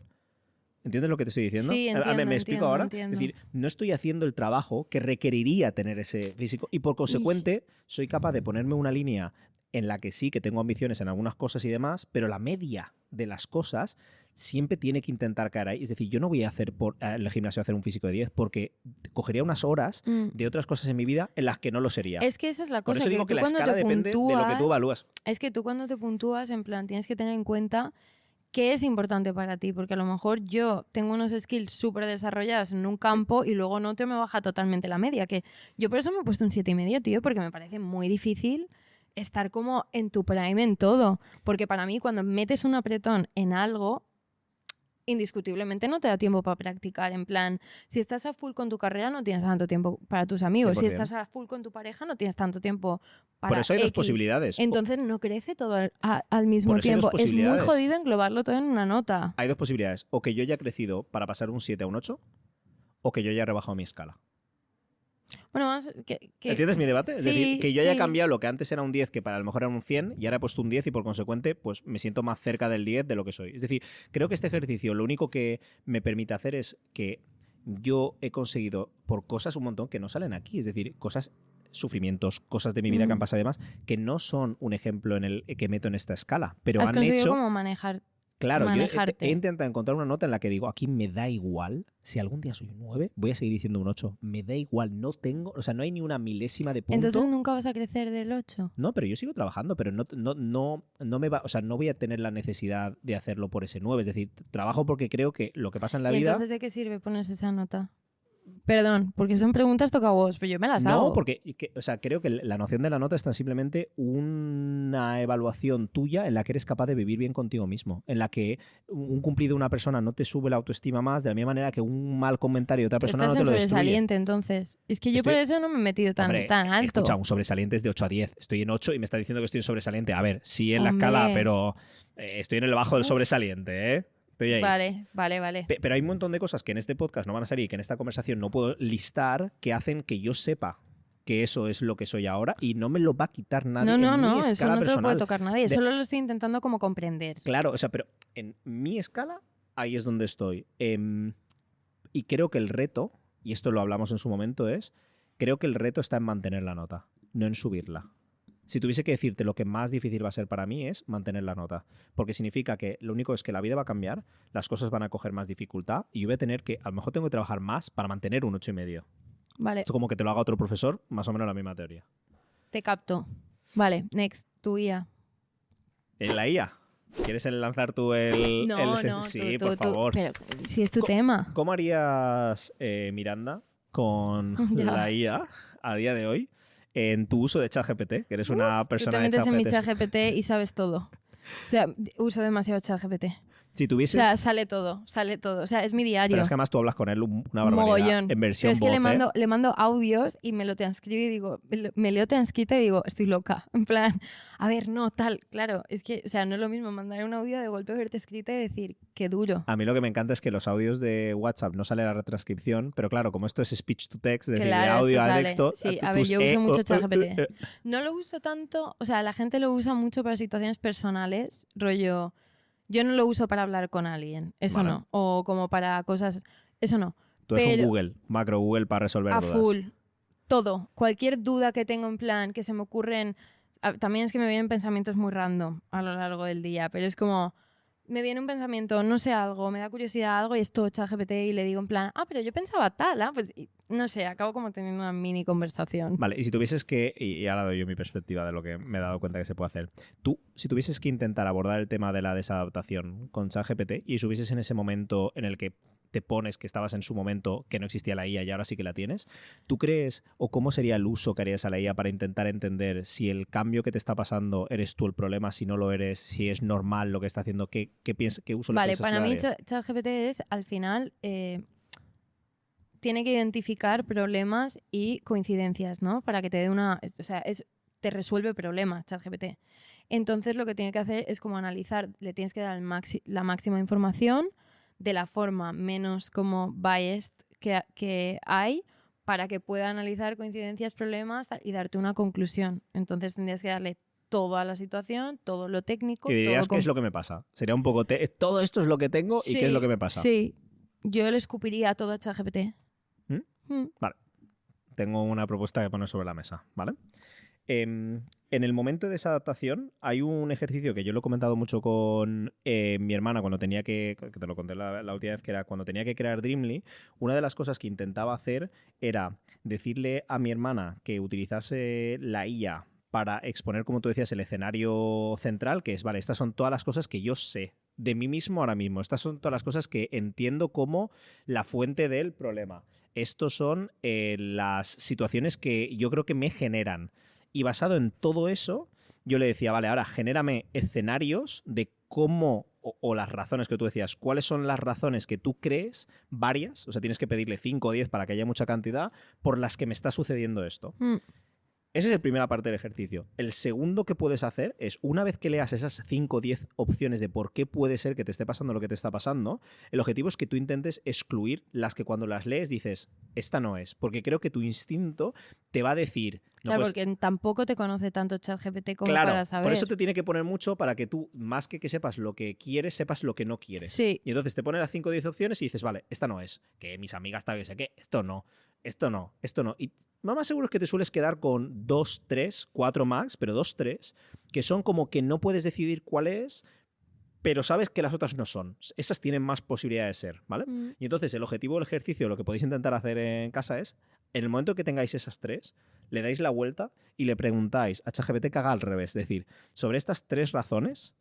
¿Entiendes lo que te estoy diciendo? Sí, entiendo, ¿Me explico ahora? entiendo. Es decir, no estoy haciendo el trabajo que requeriría tener ese físico y por consecuente soy capaz de ponerme una línea en la que sí que tengo ambiciones en algunas cosas y demás, pero la media de las cosas siempre tiene que intentar caer ahí. Es decir, yo no voy a hacer en el gimnasio hacer un físico de 10 porque cogería unas horas de otras cosas en mi vida en las que no lo sería. Es que esa es la Por cosa. eso digo que tú la cuando escala te depende de lo que tú puntúas, evalúas. Es que tú cuando te puntúas, en plan, tienes que tener en cuenta qué es importante para ti, porque a lo mejor yo tengo unos skills súper desarrollados en un campo y luego no te me baja totalmente la media, que yo por eso me he puesto un 7,5, tío, porque me parece muy difícil estar como en tu prime en todo, porque para mí cuando metes un apretón en algo, indiscutiblemente no te da tiempo para practicar. En plan, si estás a full con tu carrera no tienes tanto tiempo para tus amigos. 100%. Si estás a full con tu pareja no tienes tanto tiempo para Por eso hay dos X. posibilidades. Entonces no crece todo al mismo Por eso hay dos tiempo. Es muy posibilidades. jodido englobarlo todo en una nota. Hay dos posibilidades. O que yo haya crecido para pasar un 7 a un 8 o que yo haya rebajado mi escala. Bueno, vamos, ¿Entiendes mi debate? Es Sí, decir, que yo haya sí. cambiado lo que antes era un 10, que para a lo mejor era un 100, y ahora he puesto un 10 y por consecuente pues me siento más cerca del 10 de lo que soy. Es decir, creo que este ejercicio lo único que me permite hacer es que yo he conseguido por cosas un montón que no salen aquí. Es decir, cosas, sufrimientos, cosas de mi vida que han pasado además, que no son un ejemplo en el que meto en esta escala, pero Has han conseguido hecho... como manejar. Claro, yo manejarte. he intentado encontrar una nota en la que digo, aquí me da igual, si algún día soy un 9, voy a seguir diciendo un 8, me da igual, no tengo, o sea, no hay ni una milésima de punto. Entonces nunca vas a crecer del 8. No, pero yo sigo trabajando, pero no me va, o sea, no voy a tener la necesidad de hacerlo por ese 9, es decir, trabajo porque creo que lo que pasa en la ¿Y vida... entonces de qué sirve ponerse esa nota? Perdón, porque son preguntas toca vos, pero yo me las hago. No, porque o sea, creo que la noción de la nota es tan simplemente una evaluación tuya en la que eres capaz de vivir bien contigo mismo, en la que un cumplido de una persona no te sube la autoestima más, de la misma manera que un mal comentario de otra Tú persona estás no te en lo destruye. sobresaliente, entonces. Es que yo por eso no me he metido tan, Hombre, tan alto. Escucha, un sobresaliente es de 8 a 10. Estoy en 8 y me está diciendo que estoy en sobresaliente. A ver, sí en la Hombre. escala, pero estoy en el bajo del sobresaliente, ¿eh? Estoy ahí. Vale. Pero hay un montón de cosas que en este podcast no van a salir, que en esta conversación no puedo listar, que hacen que yo sepa que eso es lo que soy ahora y no me lo va a quitar nadie en mi eso escala no te lo personal. puede tocar nadie. De- Solo lo estoy intentando como comprender. Claro, o sea, pero en mi escala, ahí es donde estoy. Y creo que el reto, y esto lo hablamos en su momento, creo que el reto está en mantener la nota, no en subirla. Si tuviese que decirte lo que más difícil va a ser para mí es mantener la nota, porque significa que lo único es que la vida va a cambiar, las cosas van a coger más dificultad y yo voy a tener que, a lo mejor tengo que trabajar más para mantener un 8,5. Vale, Esto como que te lo haga otro profesor, más o menos la misma teoría. te capto. Vale, next, tu IA. En la IA, ¿quieres lanzar tú el...? No, sí, tú, por favor. Pero si es tu tema. ¿Cómo harías, Miranda, con Ya. la IA a día de hoy? en tu uso de ChatGPT, que eres una Tú persona te de metes en mi ChatGPT. ChatGPT y sabes todo. O sea, uso demasiado ChatGPT. Si O tuvieses... sea, sale todo, sale todo. O sea, es mi diario. Pero es que además tú hablas con él una barbaridad Mogollón. en Pero versión es que voz, le mando audios y me lo transcribe y digo, me leo transcrita y digo, estoy loca. En plan, a ver, no, tal. Claro, es que, o sea, no es lo mismo mandar un audio de golpe, verte escrita y decir, qué duro. A mí lo que me encanta es que los audios de WhatsApp no sale la retranscripción, pero claro, como esto es speech to text, es decir, de Claro, audio esto a sale. texto... Sí, a tus ver, yo uso mucho ChatGPT. eh. No lo uso tanto, o sea, la gente lo usa mucho para situaciones personales, rollo, yo no lo uso para hablar con alguien, eso Vale. no, o como para cosas, eso no. Tú eres un Pero Google, macro Google para resolver a dudas. full, todo, cualquier duda que tengo en plan, que se me ocurren, también es que me vienen pensamientos muy random a lo largo del día, pero es como, me viene un pensamiento, no sé algo, me da curiosidad algo y esto ChatGPT y le digo en plan, pero yo pensaba tal, pues no sé, acabo como teniendo una mini conversación. Vale, y si tuvieses que, y ahora doy yo mi perspectiva de lo que me he dado cuenta que se puede hacer, tú, si tuvieses que intentar abordar el tema de la desadaptación con ChatGPT y estuvieses en ese momento en el que te pones que estabas en su momento que no existía la IA y ahora sí que la tienes, ¿tú crees o cómo sería el uso que harías a la IA para intentar entender si el cambio que te está pasando eres tú el problema, si no lo eres, si es normal lo que está haciendo, qué uso le Vale, piensas para que le mí darías? ChatGPT es, al final, tiene que identificar problemas y coincidencias, ¿no? Para que te dé una... O sea, te resuelve problemas ChatGPT. Entonces lo que tiene que hacer es como analizar, le tienes que dar la máxima información de la forma menos como biased que hay para que pueda analizar coincidencias, problemas y darte una conclusión. Entonces tendrías que darle toda la situación, todo lo técnico. Y dirías todo qué es lo que me pasa. Sería un poco, todo esto es lo que tengo y qué es lo que me pasa. Sí, yo le escupiría todo a ChatGPT. Vale. Tengo una propuesta que poner sobre la mesa, ¿vale? En el momento de esa adaptación hay un ejercicio que yo lo he comentado mucho con mi hermana cuando tenía que te lo conté la última vez, que era cuando tenía que crear Dreamly. Una de las cosas que intentaba hacer era decirle a mi hermana que utilizase la IA para exponer, como tú decías, el escenario central, que es, vale, estas son todas las cosas que yo sé de mí mismo ahora mismo. Estas son todas las cosas que entiendo como la fuente del problema. Estos son las situaciones que yo creo que me generan. Y basado en todo eso, yo le decía, vale, ahora genérame escenarios de cómo, o las razones que tú decías, cuáles son las razones que tú crees, varias, o sea, tienes que pedirle 5 o 10 para que haya mucha cantidad, por las que me está sucediendo esto. Esa es la primera parte del ejercicio. El segundo que puedes hacer es, una vez que leas esas 5 o 10 opciones de por qué puede ser que te esté pasando lo que te está pasando, el objetivo es que tú intentes excluir las que cuando las lees dices, esta no es. Porque creo que tu instinto te va a decir... No, claro, pues, porque tampoco te conoce tanto ChatGPT como claro, para saber. por eso te tiene que poner mucho para que tú, más que sepas lo que quieres, sepas lo que no quieres. Sí. Y entonces te pone las 5 o 10 opciones y dices, vale, esta no es. Que mis amigas tal que sé qué, esto no, esto no, esto no. Y lo más seguro es que te sueles quedar con 2, 3, 4 max, pero 2, 3, que son como que no puedes decidir cuál es, pero sabes que las otras no son. Esas tienen más posibilidad de ser, ¿vale? Y entonces el objetivo del ejercicio, lo que podéis intentar hacer en casa es, en el momento que tengáis esas 3, le dais la vuelta y le preguntáis a ChatGPT que haga al revés. Es decir, sobre estas 3 razones,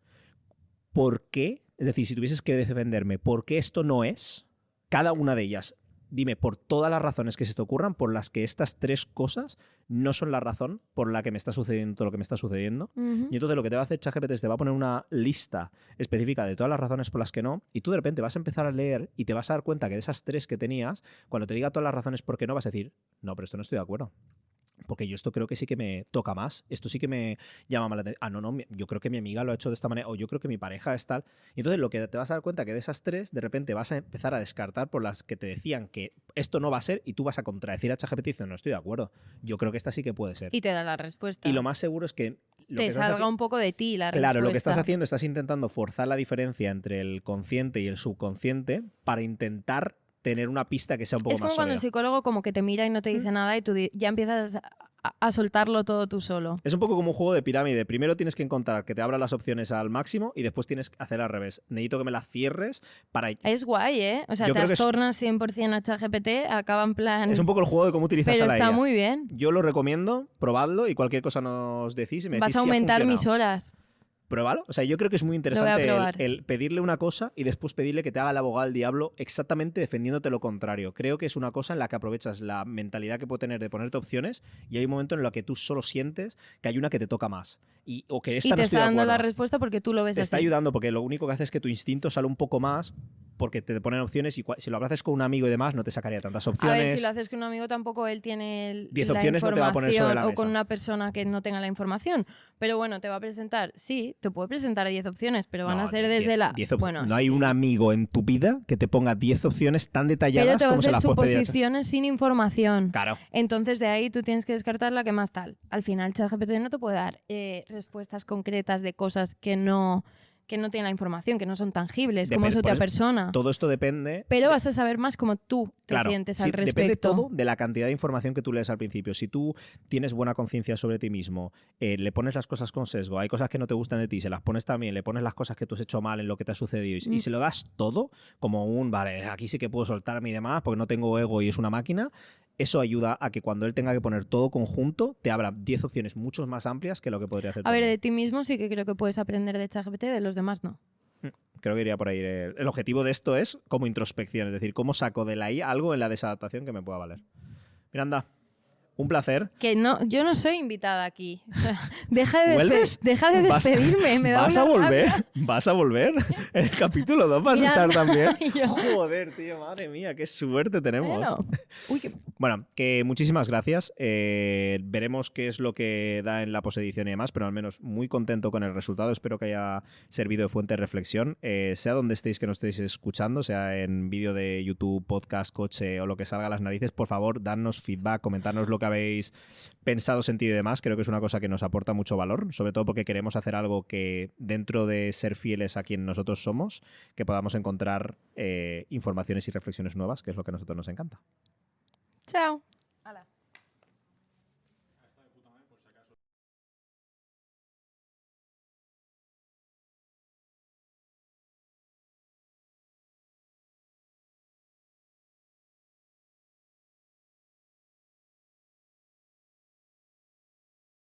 ¿por qué? Es decir, si tuvieses que defenderme, ¿por qué esto no es? Cada una de ellas. Dime por todas las razones que se te ocurran por las que estas 3 cosas no son la razón por la que me está sucediendo todo lo que me está sucediendo. Y entonces lo que te va a hacer ChatGPT es te va a poner una lista específica de todas las razones por las que no, y tú de repente vas a empezar a leer y te vas a dar cuenta que de esas 3 que tenías, cuando te diga todas las razones por qué no, vas a decir, no, pero esto no estoy de acuerdo. Porque yo esto creo que sí que me toca más. Esto sí que me llama más la atención. No, yo creo que mi amiga lo ha hecho de esta manera. O yo creo que mi pareja es tal. Y entonces lo que te vas a dar cuenta que de esas 3, de repente vas a empezar a descartar por las que te decían que esto no va a ser y tú vas a contradecir a ChatGPT y dices, no estoy de acuerdo. Yo creo que esta sí que puede ser. Y te da la respuesta. Y lo más seguro es que... te salga un poco de ti la respuesta. Claro, lo que estás haciendo, estás intentando forzar la diferencia entre el consciente y el subconsciente para intentar tener una pista que sea un poco es más como cuando sólida. el psicólogo como que te mira y no te dice nada y tú ya empiezas a soltarlo todo tú solo. Es un poco como un juego de pirámide. Primero tienes que encontrar que te abra las opciones al máximo y después tienes que hacer al revés. Necesito que me las cierres para... Es guay, ¿eh? O sea, Yo creo que trastornas 100% a ChatGPT, acaba en plan... Es un poco el juego de cómo utilizas pero a la está IA. muy bien. Yo lo recomiendo, probadlo y cualquier cosa nos decís y me Vas decís a si ha aumentar mis funcionado. horas. Pruébalo. O sea, yo creo que es muy voy a interesante probar. el pedirle una cosa y después pedirle que te haga el abogado del diablo exactamente defendiéndote lo contrario. Creo que es una cosa en la que aprovechas la mentalidad que puede tener de ponerte opciones y hay un momento en el que tú solo sientes que hay una que te toca más. O que esta Y no te estoy está de dando la acuerdo. respuesta porque tú lo ves Te así. está ayudando porque lo único que hace es que tu instinto sale un poco más porque te ponen opciones y si lo haces con un amigo y demás no te sacaría tantas A opciones. ver, si lo haces con un amigo tampoco él tiene 10 la opciones no te va a poner sobre la información o con mesa. una persona que no tenga la información. Pero bueno, te va a presentar, sí, te puede presentar 10 opciones, pero van No, a ser 10 desde la... 10 bueno, no hay sí. un amigo en tu vida que te ponga 10 opciones tan Pero detalladas te va a como se hacer las puedes pedir a suposiciones sin información. Claro. Entonces de ahí tú tienes que descartar la que más tal. Al final ChatGPT no te puede dar respuestas concretas de cosas que no tienen la información, que no son tangibles, como es Por otra eso, persona. Todo esto depende. Pero vas a saber más cómo tú te Claro, sientes sí, al depende respecto. todo de la cantidad de información que tú lees al principio. Si tú tienes buena conciencia sobre ti mismo, le pones las cosas con sesgo, hay cosas que no te gustan de ti, se las pones también, le pones las cosas que tú has hecho mal en lo que te ha sucedido y se lo das todo como vale, aquí sí que puedo soltarme y demás porque no tengo ego y es una máquina, eso ayuda a que cuando él tenga que poner todo conjunto, te abra 10 opciones mucho más amplias que lo que podría hacer A ver, tú. de ti mismo sí que creo que puedes aprender de ChatGPT, de los demás no. Creo que iría por ahí. El objetivo de esto es como introspección, es decir, cómo saco de la IA algo en la desadaptación que me pueda valer. Miranda, un placer. Que no, yo no soy invitada aquí. Deja de, ¿Vuelves? deja de ¿Vas- despedirme. Me da ¿Vas a una volver? rabia. ¿Vas a volver? En el capítulo 2 vas a Miranda, estar también. y yo- Joder, tío, madre mía, qué suerte tenemos. Bueno. Uy, qué- Bueno, que muchísimas gracias. Veremos qué es lo que da en la posedición y demás, pero al menos muy contento con el resultado. Espero que haya servido de fuente de reflexión. Sea donde estéis que nos estéis escuchando, sea en vídeo de YouTube, podcast, coche o lo que salga a las narices, por favor, dadnos feedback, comentarnos lo que habéis pensado, sentido y demás. Creo que es una cosa que nos aporta mucho valor, sobre todo porque queremos hacer algo que dentro de ser fieles a quien nosotros somos, que podamos encontrar informaciones y reflexiones nuevas, que es lo que a nosotros nos encanta. Chao. Hala.